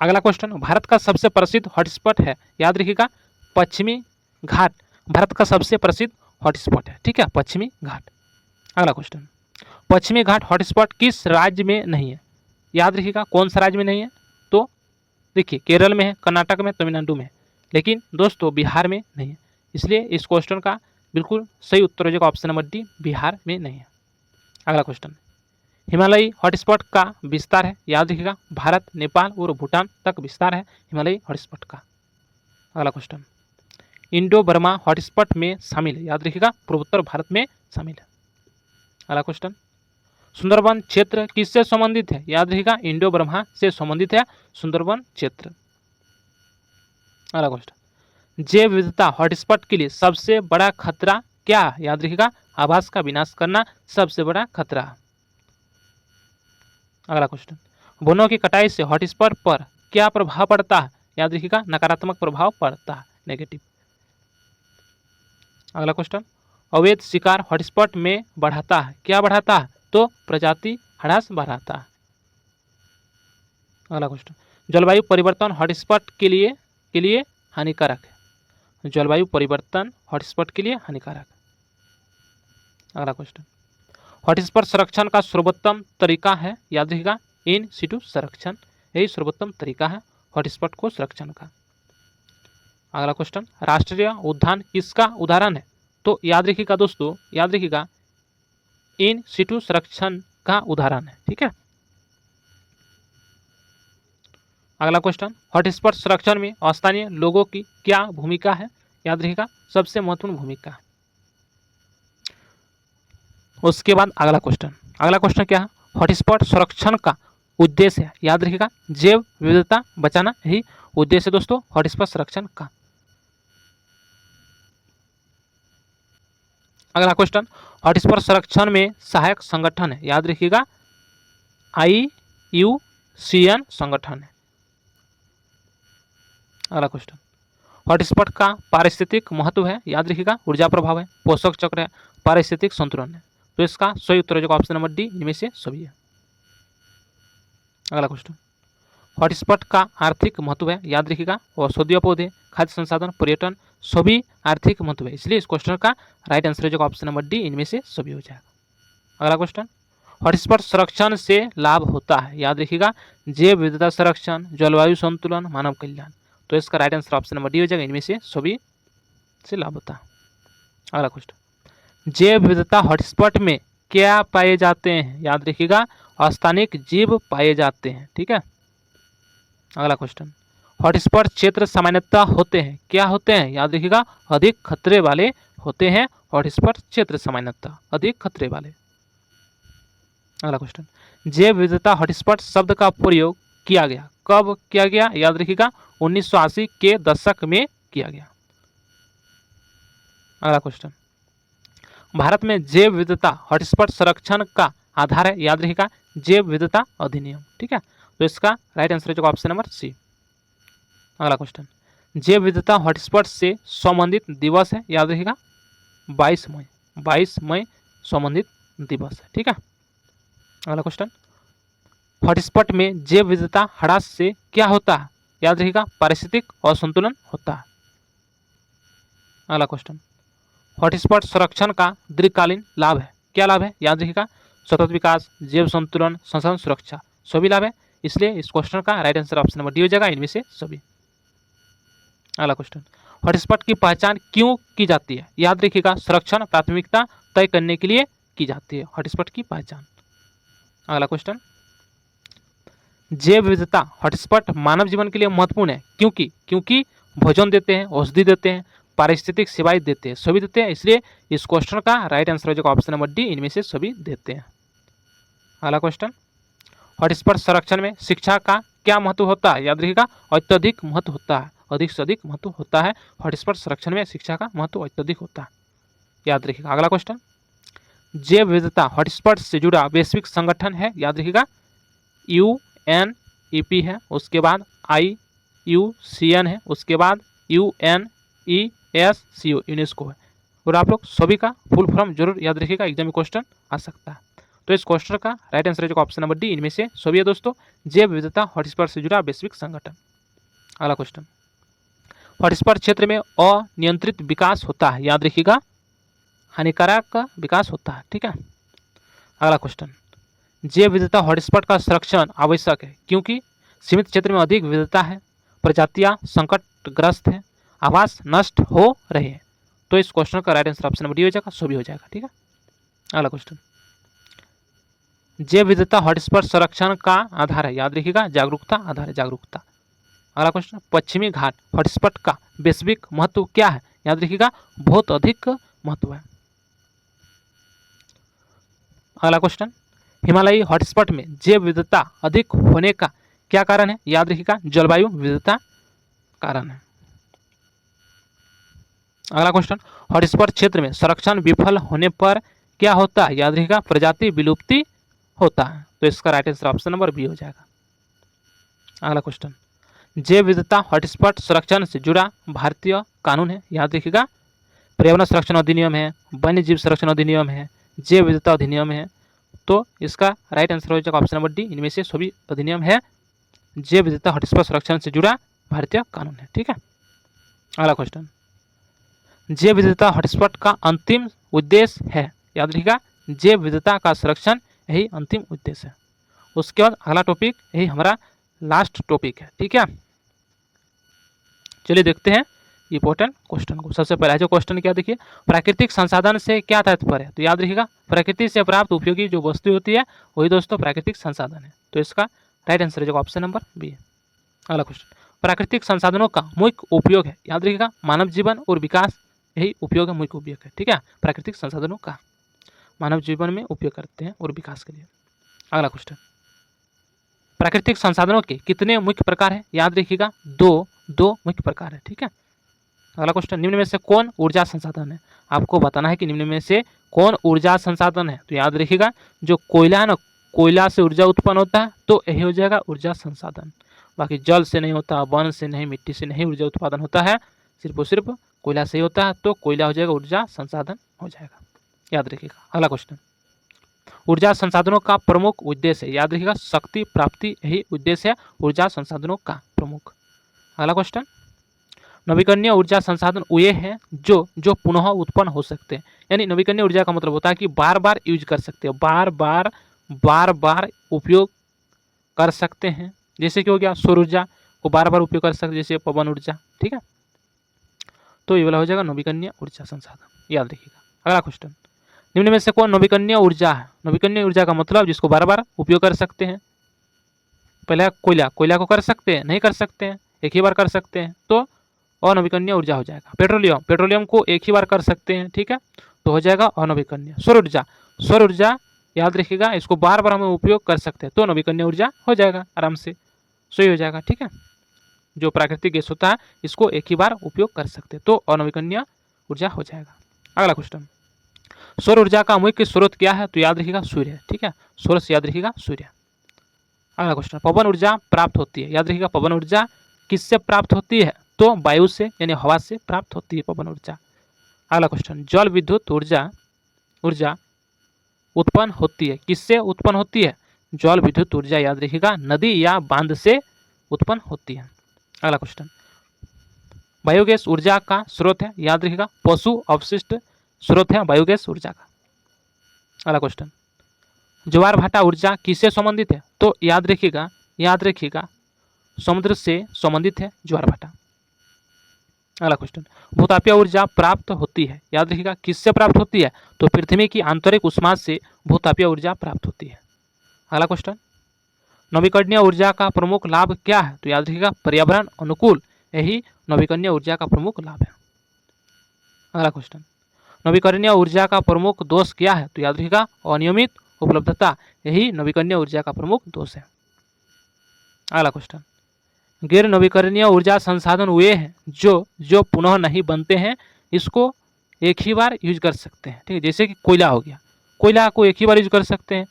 अगला क्वेश्चन, भारत का सबसे प्रसिद्ध हॉटस्पॉट है, याद रखिएगा पश्चिमी घाट भारत का सबसे प्रसिद्ध हॉटस्पॉट है, ठीक है पश्चिमी घाट। अगला क्वेश्चन, पश्चिमी घाट हॉटस्पॉट किस राज्य में नहीं है, याद रखिएगा कौन सा राज्य में नहीं है, तो देखिए केरल में है, कर्नाटक में, तमिलनाडु में है, लेकिन दोस्तों बिहार में नहीं है, इसलिए इस क्वेश्चन का बिल्कुल सही उत्तर हो जाएगा ऑप्शन नंबर डी, बिहार में नहीं है। अगला क्वेश्चन, हिमालयी हॉटस्पॉट का विस्तार है, याद रखिएगा भारत, नेपाल और भूटान तक विस्तार है हिमालयी हॉटस्पॉट का। अगला क्वेश्चन, इंडो बर्मा हॉटस्पॉट में शामिल है, याद रखिएगा पूर्वोत्तर भारत में शामिल है। अगला क्वेश्चन, सुंदरवन क्षेत्र किससे संबंधित है, याद रखिएगा इंडो बर्मा से संबंधित है सुंदरवन क्षेत्र। अगला क्वेश्चन, जैव विविधता हॉटस्पॉट के लिए सबसे बड़ा खतरा क्या है, याद रखिएगा आवास का विनाश करना सबसे बड़ा खतरा है। अगला क्वेश्चन, वनों की कटाई से हॉटस्पॉट पर क्या प्रभाव पड़ता है, याद रखिएगा नकारात्मक प्रभाव पड़ता है, नेगेटिव। अगला क्वेश्चन, अवैध शिकार हॉटस्पॉट में बढ़ाता है, क्या बढ़ाता है, तो प्रजाति ह्रास बढ़ाता है। अगला क्वेश्चन, जलवायु परिवर्तन हॉटस्पॉट के लिए हानिकारक है, जलवायु परिवर्तन हॉटस्पॉट के लिए हानिकारक है। अगला क्वेश्चन, हॉटस्पॉट संरक्षण का सर्वोत्तम तरीका है, याद रखिएगा इन सिटू संरक्षण, यही सर्वोत्तम तरीका है हॉटस्पॉट को संरक्षण का। अगला क्वेश्चन, राष्ट्रीय उद्यान किसका उदाहरण है, तो याद रखिएगा दोस्तों, याद रखिएगा इन सिटू संरक्षण का उदाहरण है, ठीक है। अगला क्वेश्चन, हॉटस्पॉट संरक्षण में स्थानीय लोगों की क्या भूमिका है, याद रखिएगा सबसे महत्वपूर्ण भूमिका है। उसके बाद अगला क्वेश्चन क्या है, हॉटस्पॉट संरक्षण का उद्देश्य है, याद रखिएगा जैव विविधता बचाना, यही उद्देश्य दोस्तों हॉटस्पॉट संरक्षण का। अगला क्वेश्चन, हॉटस्पॉट संरक्षण में सहायक संगठन है, याद रखिएगा IUCN संगठन है। अगला क्वेश्चन, हॉटस्पॉट का पारिस्थितिक महत्व है, याद रखिएगा ऊर्जा प्रभाव है, पोषक चक्र है, पारिस्थितिक संतुलन है, तो इसका सही उत्तर हो जाएगा ऑप्शन नंबर डी, इनमें से सभी है। अगला क्वेश्चन, हॉटस्पॉट का आर्थिक महत्व है, याद रखिएगा औषधीय पौधे, खाद्य संसाधन, पर्यटन सभी आर्थिक महत्व है, इसलिए इस क्वेश्चन का राइट आंसर हो जाएगा ऑप्शन नंबर डी, इनमें से सभी हो जाएगा। अगला क्वेश्चन, हॉटस्पॉट संरक्षण से लाभ होता है, याद रखिएगा जैव विविधता संरक्षण, जलवायु संतुलन, मानव कल्याण, तो इसका right answer option number D हो जाएगा, इनमें से सभी से लाभ होता है। अगला क्वेश्चन, जैव विविधता हॉटस्पॉट में क्या पाए जाते हैं, याद रखिएगा स्थानिक जीव पाए जाते हैं, ठीक है। अगला क्वेश्चन, हॉटस्पॉट क्षेत्र सामान्यतः होते हैं, क्या होते हैं, याद रखिएगा अधिक खतरे वाले होते हैं हॉटस्पॉट क्षेत्र सामान्यतः अधिक खतरे वाले। अगला क्वेश्चन, जैव विविधता हॉटस्पॉट शब्द का प्रयोग किया गया। कब किया गया? याद रखिएगा 1980 के दशक में किया गया। अगला क्वेश्चन, भारत में जैव विविधता हॉटस्पॉट संरक्षण का आधार है। याद रखिएगा जैव विविधता अधिनियम। ठीक है, तो इसका राइट आंसर है ऑप्शन नंबर सी। अगला क्वेश्चन, जैव विविधता हॉटस्पॉट से संबंधित दिवस है। याद रखिएगा 22 मई। 22 मई संबंधित दिवस है। ठीक है, अगला क्वेश्चन, हॉटस्पॉट में जैव विविधता ह्रास से क्या होता है? याद रखिएगा पारिस्थितिक असंतुलन होता है। अगला क्वेश्चन, हॉटस्पॉट संरक्षण का दीर्घकालीन लाभ है। क्या लाभ है? याद रखिएगा सतत विकास, जैव संतुलन, संसाधन सुरक्षा, सभी लाभ है। इसलिए इस क्वेश्चन का right answer option number D हो जाएगा, इनमें से सभी। अगला क्वेश्चन, हॉटस्पॉट की पहचान क्यों की जाती है? याद रखिएगा संरक्षण प्राथमिकता तय करने के लिए की जाती है हॉटस्पॉट की पहचान। अगला क्वेश्चन, जैव विविधता हॉटस्पॉट मानव जीवन के लिए महत्वपूर्ण है। क्योंकि भोजन देते हैं, औषधि देते हैं, पारिस्थितिक सेवाएं देते हैं, सभी देते हैं। इसलिए इस क्वेश्चन का राइट आंसर हो जाएगा ऑप्शन नंबर डी, इनमें से सभी देते हैं। अगला क्वेश्चन, हॉटस्पॉट संरक्षण में शिक्षा का क्या महत्व होता है? याद रखिएगा अत्यधिक महत्व होता है, अधिक से अधिक महत्व होता है। हॉटस्पॉट संरक्षण में शिक्षा का महत्व अत्यधिक होता है, याद रखिएगा। अगला क्वेश्चन, जैव विविधता हॉटस्पॉट से जुड़ा वैश्विक संगठन है। याद रखिएगा UNEP है, उसके बाद IUCN है, उसके बाद UNESCO यूनेस्को है। और आप लोग सभी का फुल फॉर्म जरूर याद रखिएगा, एग्जाम में क्वेश्चन आ सकता है। तो इस क्वेश्चन का राइट आंसर है ऑप्शन नंबर डी, इनमें से सभी है दोस्तों। जैव विविधता हॉटस्पॉट से जुड़ा वैश्विक संगठन। अगला क्वेश्चन, हॉटस्पॉट क्षेत्र में अनियंत्रित विकास होता है। याद रखिएगा हानिकारक विकास होता है। ठीक है, अगला क्वेश्चन, जैव विविधता हॉटस्पॉट का संरक्षण आवश्यक है क्योंकि सीमित क्षेत्र में अधिक विविधता है, प्रजातियां संकटग्रस्त हैं, आवास नष्ट हो रहे हैं। तो इस क्वेश्चन का right answer option number D हो जाएगा, सभी हो जाएगा। ठीक है, अगला क्वेश्चन, जैव विविधता हॉटस्पॉट संरक्षण का आधार है। याद रखिएगा जागरूकता आधार है, जागरूकता। अगला क्वेश्चन, पश्चिमी घाट हॉटस्पॉट का वैश्विक महत्व क्या है? याद रखिएगा बहुत अधिक महत्व है। अगला क्वेश्चन, हिमालयी हॉटस्पॉट में जैव विविधता अधिक होने का क्या कारण है? याद रखिएगा जलवायु विविधता कारण है। अगला क्वेश्चन, हॉटस्पॉट क्षेत्र में संरक्षण विफल होने पर क्या होता है? याद रखिएगा प्रजाति विलुप्ति होता है। तो इसका right answer option number B हो जाएगा। अगला क्वेश्चन, जैव विविधता हॉटस्पॉट संरक्षण से जुड़ा भारतीय कानून है। याद रखिएगा पर्यावरण संरक्षण अधिनियम है, वन्य जीव संरक्षण अधिनियम है, जैव विविधता अधिनियम है। तो इसका राइट आंसर हो जाएगा ऑप्शन नंबर डी, इनमें से सभी अधिनियम है। जैव विविधता हॉटस्पॉट संरक्षण से जुड़ा भारतीय कानून है। ठीक है, अगला क्वेश्चन, जैव विविधता हॉटस्पॉट का अंतिम उद्देश्य है। याद रखिएगा जैव विविधता का संरक्षण यही अंतिम उद्देश्य है। उसके बाद अगला टॉपिक यही हमारा लास्ट टॉपिक है। ठीक है, चलिए देखते हैं इंपॉर्टेंट क्वेश्चन को। सबसे पहला जो क्वेश्चन क्या देखिए, प्राकृतिक संसाधन से क्या तात्पर्य है? तो याद रखिएगा प्रकृति से प्राप्त उपयोगी जो वस्तु होती है वही दोस्तों प्राकृतिक संसाधन है। तो इसका राइट आंसर है जो ऑप्शन नंबर बी है। अगला क्वेश्चन, प्राकृतिक संसाधनों का मुख्य उपयोग है। याद रखिएगा मानव जीवन और विकास यही उपयोग है, मुख्य उपयोग है। ठीक है, प्राकृतिक संसाधनों का मानव जीवन में उपयोग करते हैं और विकास के लिए। अगला क्वेश्चन, प्राकृतिक संसाधनों के कितने मुख्य प्रकार हैं? याद रखिएगा दो मुख्य प्रकार है। ठीक है, अगला क्वेश्चन, निम्न में से कौन ऊर्जा संसाधन है? आपको बताना है कि निम्न में से कौन ऊर्जा संसाधन है। तो याद रखिएगा जो कोयला है ना, कोयला से ऊर्जा उत्पन्न होता है तो यही हो जाएगा ऊर्जा संसाधन। बाकी जल से नहीं होता, वन से नहीं, मिट्टी से नहीं ऊर्जा उत्पादन होता है, सिर्फ और सिर्फ कोयला से ही होता है। तो कोयला हो जाएगा ऊर्जा संसाधन हो जाएगा, याद रखिएगा। अगला क्वेश्चन, ऊर्जा संसाधनों का प्रमुख उद्देश्य है। याद रखिएगा शक्ति प्राप्ति यही उद्देश्य है ऊर्जा संसाधनों का प्रमुख। अगला क्वेश्चन, नवीकरणीय ऊर्जा संसाधन वे हैं जो पुनः उत्पन्न हो सकते हैं। यानी नवीकरणीय ऊर्जा का मतलब होता है कि बार बार यूज कर सकते हैं, बार बार उपयोग कर सकते हैं। जैसे कि हो गया सौर ऊर्जा को बार बार उपयोग कर सकते हैं, जैसे पवन ऊर्जा। ठीक है, तो ये वाला हो जाएगा नवीकरणीय ऊर्जा संसाधन, याद रखिएगा। अगला क्वेश्चन, निम्न में से कौन नवीकरणीय ऊर्जा है? नवीकरणीय ऊर्जा का मतलब जिसको बार बार उपयोग कर सकते हैं। पहले कोयला को कर सकते हैं, नहीं कर सकते हैं, एक ही बार कर सकते हैं, तो अनवीकरणीय ऊर्जा हो जाएगा। पेट्रोलियम को एक ही बार कर सकते हैं। ठीक है, तो हो जाएगा अनवीकरणीय। सौर ऊर्जा याद रखिएगा इसको बार बार हमें उपयोग कर सकते हैं, तो नवीकरणीय ऊर्जा हो जाएगा आराम से। सही हो जाएगा। ठीक है, जो प्राकृतिक गैस होता है इसको एक ही बार उपयोग कर सकते हैं, तो अनवीकरणीय ऊर्जा हो जाएगा। अगला क्वेश्चन, सौर ऊर्जा का मुख्य स्रोत क्या है? तो याद रखिएगा सूर्य है। ठीक है, सोर्स याद रखिएगा सूर्य। अगला क्वेश्चन, पवन ऊर्जा प्राप्त होती है? याद रखिएगा पवन ऊर्जा किससे प्राप्त होती है? तो वायु से यानी हवा से प्राप्त होती है पवन ऊर्जा। अगला क्वेश्चन, जल विद्युत ऊर्जा ऊर्जा उत्पन्न होती है किससे उत्पन्न होती है? जल विद्युत ऊर्जा याद रखिएगा नदी या बांध से उत्पन्न होती है। अगला क्वेश्चन, बायोगैस ऊर्जा का स्रोत है? याद रखिएगा पशु अवशिष्ट स्रोत है बायोगैस ऊर्जा का। अगला क्वेश्चन, ज्वार भाटा ऊर्जा किससे संबंधित है? तो याद रखिएगा समुद्र से संबंधित है ज्वार भाटा। अगला क्वेश्चन, भूतापीय ऊर्जा प्राप्त होती है? याद रखिएगा किससे प्राप्त होती है? तो पृथ्वी की आंतरिक उष्मा से भूतापीय ऊर्जा प्राप्त होती है। अगला क्वेश्चन, नवीकरणीय ऊर्जा का प्रमुख लाभ क्या है? तो याद रखिएगा पर्यावरण अनुकूल, यही नवीकरणीय ऊर्जा का प्रमुख लाभ है। अगला क्वेश्चन, नवीकरणीय ऊर्जा का प्रमुख दोष क्या है? तो याद रखिएगा अनियमित उपलब्धता, यही नवीकरणीय ऊर्जा का प्रमुख दोष है। अगला क्वेश्चन, गैर नवीकरणीय ऊर्जा संसाधन वे हैं जो पुनः नहीं बनते हैं, इसको एक ही बार यूज कर सकते हैं। ठीक है, जैसे कि कोयला हो गया, कोयला को एक ही बार यूज कर सकते हैं।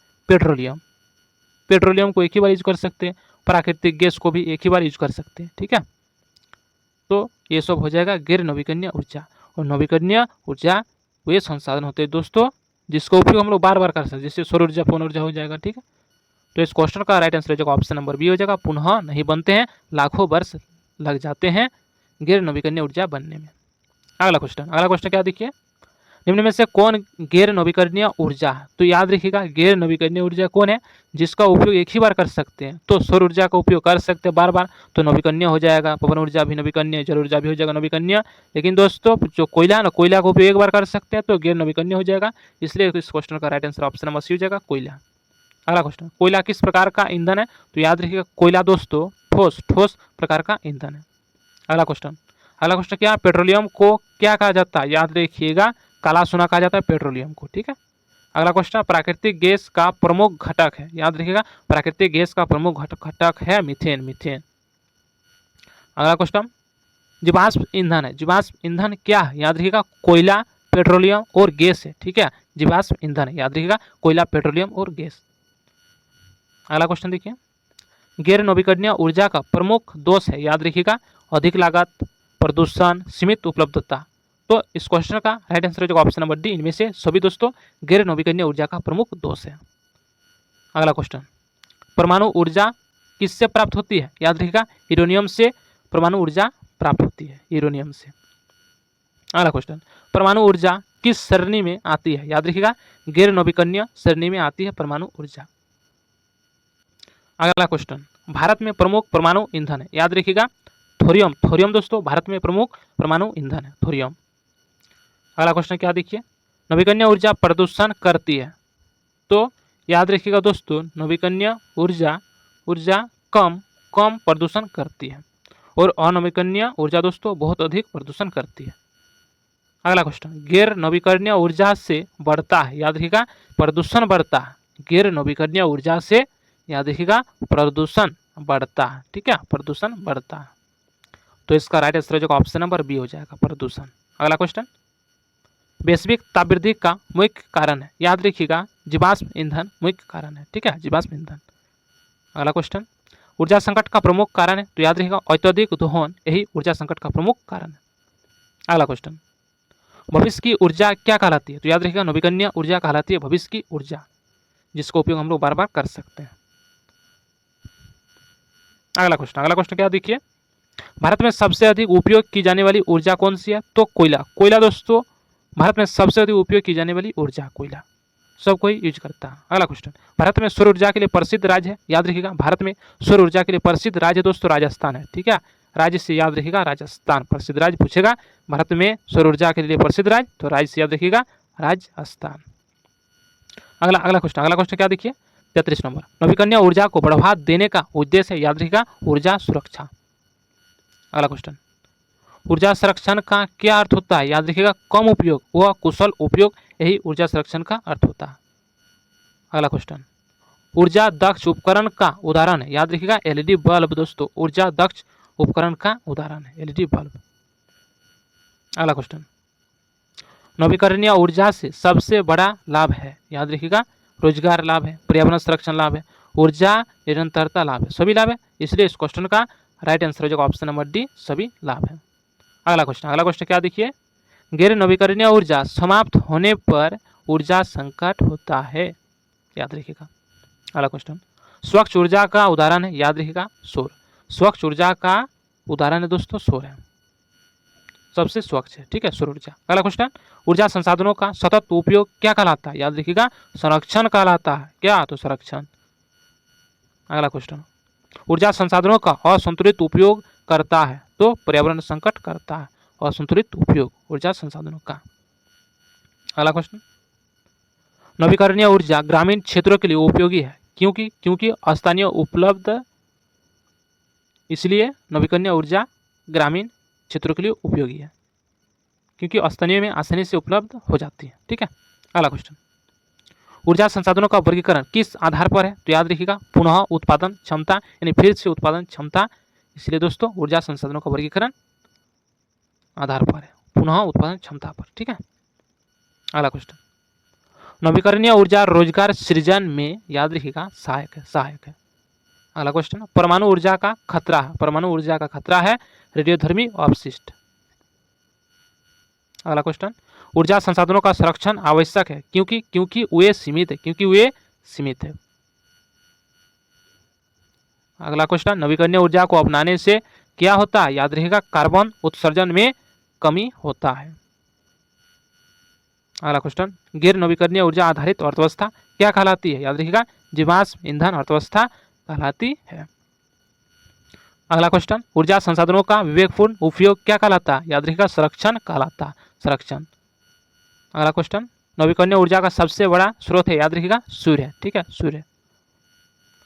पेट्रोलियम को एक ही बार यूज कर सकते हैं। प्राकृतिक गैस को भी एक ही बार यूज कर सकते हैं। ठीक है, तो ये सब हो जाएगा गैर नवीकरणीय ऊर्जा। और नवीकरणीय ऊर्जा वे संसाधन होते हैं दोस्तों जिसका उपयोग हम लोग बार बार कर सकते हैं, जैसे सौर ऊर्जा पवन ऊर्जा हो जाएगा। ठीक है, तो इस क्वेश्चन का राइट आंसर हो जाएगा ऑप्शन नंबर बी हो जाएगा, पुनः नहीं बनते हैं, लाखों वर्ष लग जाते हैं गैर नवीकरणीय ऊर्जा बनने में। अगला क्वेश्चन क्या देखिए, निम्न में से कौन गैर नवीकरणीय ऊर्जा है? तो याद रखिएगा गैर नवीकरणीय ऊर्जा कौन है जिसका उपयोग एक ही बार कर सकते हैं? तो सौर ऊर्जा का उपयोग कर सकते हैं बार बार, तो नवीकरणीय हो जाएगा। पवन ऊर्जा भी नवीकरणीय, जल ऊर्जा भी हो जाएगा नवीकरणीय। लेकिन दोस्तों जो कोयला ना, कोयला का उपयोग एक बार कर सकते हैं तो गैर नवीकरणीय हो जाएगा, इसलिए इस क्वेश्चन का right answer option number C हो जाएगा कोयला। अगला क्वेश्चन, कोयला किस प्रकार का ईंधन है? तो याद रखिएगा कोयला दोस्तों ठोस प्रकार का ईंधन है। अगला क्वेश्चन क्या, पेट्रोलियम को क्या कहा जाता है? याद रखिएगा काला सोना कहा जाता है पेट्रोलियम को। ठीक है, अगला क्वेश्चन, प्राकृतिक गैस का प्रमुख घटक है? याद रखिएगा प्राकृतिक गैस का प्रमुख घटक है मीथेन। अगला क्वेश्चन, जीवाश्म ईंधन है, जीवाश्म ईंधन क्या है? याद रखिएगा कोयला, पेट्रोलियम और गैस है। ठीक है, जीवाश्म ईंधन है, याद रखिएगा कोयला, पेट्रोलियम और गैस। अगला क्वेश्चन देखिए, गैर नवीकरणीय ऊर्जा का प्रमुख दोष है? याद रखिएगा अधिक लागत, प्रदूषण, सीमित उपलब्धता। तो इस क्वेश्चन का राइट आंसर हो जाएगा ऑप्शन नंबर डी, इनमें से सभी दोस्तों गैर नवीकरणीय ऊर्जा का प्रमुख दोष है। अगला क्वेश्चन, परमाणु ऊर्जा किससे प्राप्त होती है? याद रखिएगा यूरेनियम से परमाणु ऊर्जा प्राप्त होती है, यूरेनियम से। अगला क्वेश्चन, परमाणु ऊर्जा किस श्रेणी में आती है? याद रखिएगा गैर नवीकरणीय श्रेणी में आती है परमाणु ऊर्जा। अगला क्वेश्चन, भारत में प्रमुख परमाणु ईंधन है? याद रखिएगा थोरियम दोस्तों भारत में प्रमुख परमाणु ईंधन है, थोरियम। अगला क्वेश्चन क्या देखिए, नवीकरणीय ऊर्जा प्रदूषण करती है? तो याद रखिएगा दोस्तों नवीकरणीय ऊर्जा कम प्रदूषण करती है और अनवीकरणीय ऊर्जा दोस्तों बहुत अधिक प्रदूषण करती है। अगला क्वेश्चन, गैर नवीकरणीय ऊर्जा से बढ़ता है? याद रखिएगा प्रदूषण बढ़ता है, गैर नवीकरणीय ऊर्जा से याद रखिएगा प्रदूषण बढ़ता है। ठीक है, प्रदूषण बढ़ता है, तो इसका राइट आंसर हो जाएगा ऑप्शन नंबर बी हो जाएगा प्रदूषण। अगला क्वेश्चन, वैश्विक तापवृद्धि का मुख्य कारण है? याद रखिएगा जीवाश्म ईंधन मुख्य कारण है। ठीक है, जीवाश्म ईंधन। अगला क्वेश्चन, ऊर्जा संकट का प्रमुख कारण है? तो याद रखिएगा अत्यधिक दोहन, यही ऊर्जा संकट का प्रमुख कारण है। अगला क्वेश्चन, भविष्य की ऊर्जा क्या कहलाती है? तो याद रखिएगा नवीकरणीय ऊर्जा कहलाती है भविष्य की ऊर्जा, जिसका उपयोग हम लोग बार बार कर सकते हैं। अगला क्वेश्चन क्या देखिए, भारत में सबसे अधिक उपयोग की जाने वाली ऊर्जा कौन सी है? तो कोयला दोस्तों भारत में सबसे अधिक उपयोग की जाने वाली ऊर्जा कोयला, सब कोई यूज करता है। अगला क्वेश्चन, भारत में सौर ऊर्जा के लिए प्रसिद्ध राज्य है? याद रखिएगा भारत में सौर ऊर्जा के लिए प्रसिद्ध राज्य दोस्तों राजस्थान है। ठीक है, राज्य से याद रखिएगा राजस्थान, प्रसिद्ध राज्य पूछेगा भारत में सौर ऊर्जा के लिए प्रसिद्ध राज्य, तो राज्य से याद रखिएगा राजस्थान। अगला क्वेश्चन क्या देखिए, 33 नंबर, नवीकरणीय ऊर्जा को बढ़ावा देने का उद्देश्य है? याद रखिएगा ऊर्जा सुरक्षा। अगला क्वेश्चन, ऊर्जा संरक्षण का क्या अर्थ होता है? याद रखिएगा कम उपयोग व कुशल उपयोग, यही ऊर्जा संरक्षण का अर्थ होता है। अगला क्वेश्चन, ऊर्जा दक्ष उपकरण का उदाहरण है, याद रखिएगा एलईडी बल्ब दोस्तों ऊर्जा दक्ष उपकरण का उदाहरण है एलईडी बल्ब। अगला क्वेश्चन, नवीकरणीय ऊर्जा से सबसे बड़ा लाभ है, याद रखिएगा रोजगार लाभ है, पर्यावरण संरक्षण लाभ है, ऊर्जा निरंतरता लाभ है, सभी लाभ है, इसलिए इस क्वेश्चन का राइट आंसर हो जाएगा ऑप्शन नंबर डी, सभी लाभ है। अगला क्वेश्चन क्या देखिए, गैर नवीकरणीय ऊर्जा समाप्त होने पर ऊर्जा संकट होता है, याद रखिएगा। अगला क्वेश्चन, स्वच्छ ऊर्जा का उदाहरण है, याद रखिएगा सौर, स्वच्छ ऊर्जा का उदाहरण है दोस्तों सौर है, सबसे स्वच्छ है, ठीक है सौर ऊर्जा। अगला क्वेश्चन, ऊर्जा संसाधनों का सतत उपयोग क्या कहलाता है, याद रखिएगा संरक्षण कहलाता है, क्या तो संरक्षण। अगला क्वेश्चन, ऊर्जा संसाधनों का असंतुलित उपयोग करता है तो पर्यावरण संकट करता है, असंतुलित उपयोग ऊर्जा संसाधनों का। अगला क्वेश्चन, नवीकरणीय ऊर्जा ग्रामीण क्षेत्रों के लिए उपयोगी है, क्योंकि स्थानीय उपलब्ध, इसलिए नवीकरणीय ऊर्जा ग्रामीण क्षेत्रों के लिए उपयोगी है क्योंकि स्थानीय में आसानी से उपलब्ध हो जाती है, ठीक है। अगला क्वेश्चन, ऊर्जा संसाधनों का वर्गीकरण किस आधार पर है, तो याद रखिएगा पुनः उत्पादन क्षमता यानी फिर से उत्पादन क्षमता, इसलिए दोस्तों ऊर्जा संसाधनों का वर्गीकरण आधार पर है पुनः उत्पादन क्षमता पर, ठीक है। अगला क्वेश्चन, नवीकरणीय ऊर्जा रोजगार सृजन में, याद रखिएगा सहायक है। अगला क्वेश्चन, परमाणु ऊर्जा का खतरा है रेडियोधर्मी अपशिष्ट। अगला क्वेश्चन, ऊर्जा संसाधनों का संरक्षण आवश्यक है क्योंकि वे सीमित है, अगला क्वेश्चन, नवीकरणीय ऊर्जा को अपनाने से क्या होता है, याद रखिएगा कार्बन उत्सर्जन में कमी होता है। अगला क्वेश्चन, गैर नवीकरणीय ऊर्जा आधारित अर्थव्यवस्था क्या कहलाती है, याद रखिएगा जीवाश्म ईंधन अर्थव्यवस्था कहलाती है। अगला क्वेश्चन, ऊर्जा संसाधनों का विवेकपूर्ण उपयोग क्या कहलाता है, याद रखिएगा संरक्षण कहलाता है, संरक्षण। अगला क्वेश्चन, नवीकरणीय ऊर्जा का सबसे बड़ा स्रोत है, याद रखिएगा सूर्य, ठीक है सूर्य।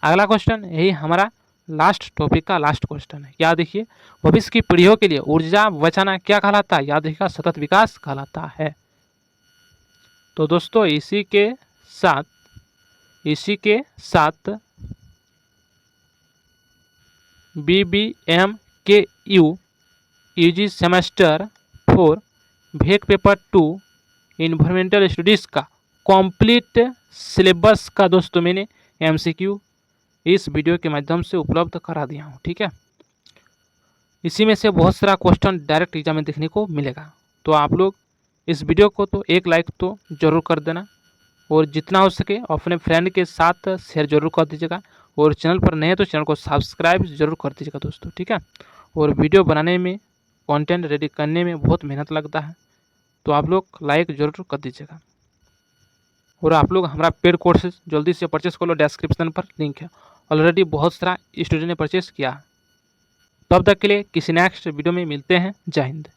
अगला क्वेश्चन, यही हमारा लास्ट टॉपिक का लास्ट क्वेश्चन है, क्या देखिए, भविष्य की पीढ़ियों के लिए ऊर्जा बचाना क्या कहलाता है, याद रखिएगा सतत विकास कहलाता है। तो दोस्तों इसी के साथ BBMKU UG सेमेस्टर 4 भेक पेपर 2 इन्वायरमेंटल स्टडीज़ का कंप्लीट सिलेबस का दोस्तों मैंने MCQ इस वीडियो के माध्यम से उपलब्ध करा दिया हूँ, ठीक है। इसी में से बहुत सारा क्वेश्चन डायरेक्ट एग्जाम में देखने को मिलेगा, तो आप लोग इस वीडियो को तो एक लाइक तो ज़रूर कर देना और जितना हो सके अपने फ्रेंड के साथ शेयर जरूर कर दीजिएगा, और चैनल पर नए तो चैनल को सब्सक्राइब जरूर कर दीजिएगा दोस्तों, ठीक है। और वीडियो बनाने में कंटेंट रेडी करने में बहुत मेहनत लगता है, तो आप लोग लाइक जरूर कर दीजिएगा। और आप लोग हमारा पेड कोर्सेज जल्दी से परचेस कर लो, डिस्क्रिप्शन पर लिंक है, ऑलरेडी बहुत सारा स्टूडेंट ने परचेस किया। तब तक के लिए किसी नेक्स्ट वीडियो में मिलते हैं, जय हिंद।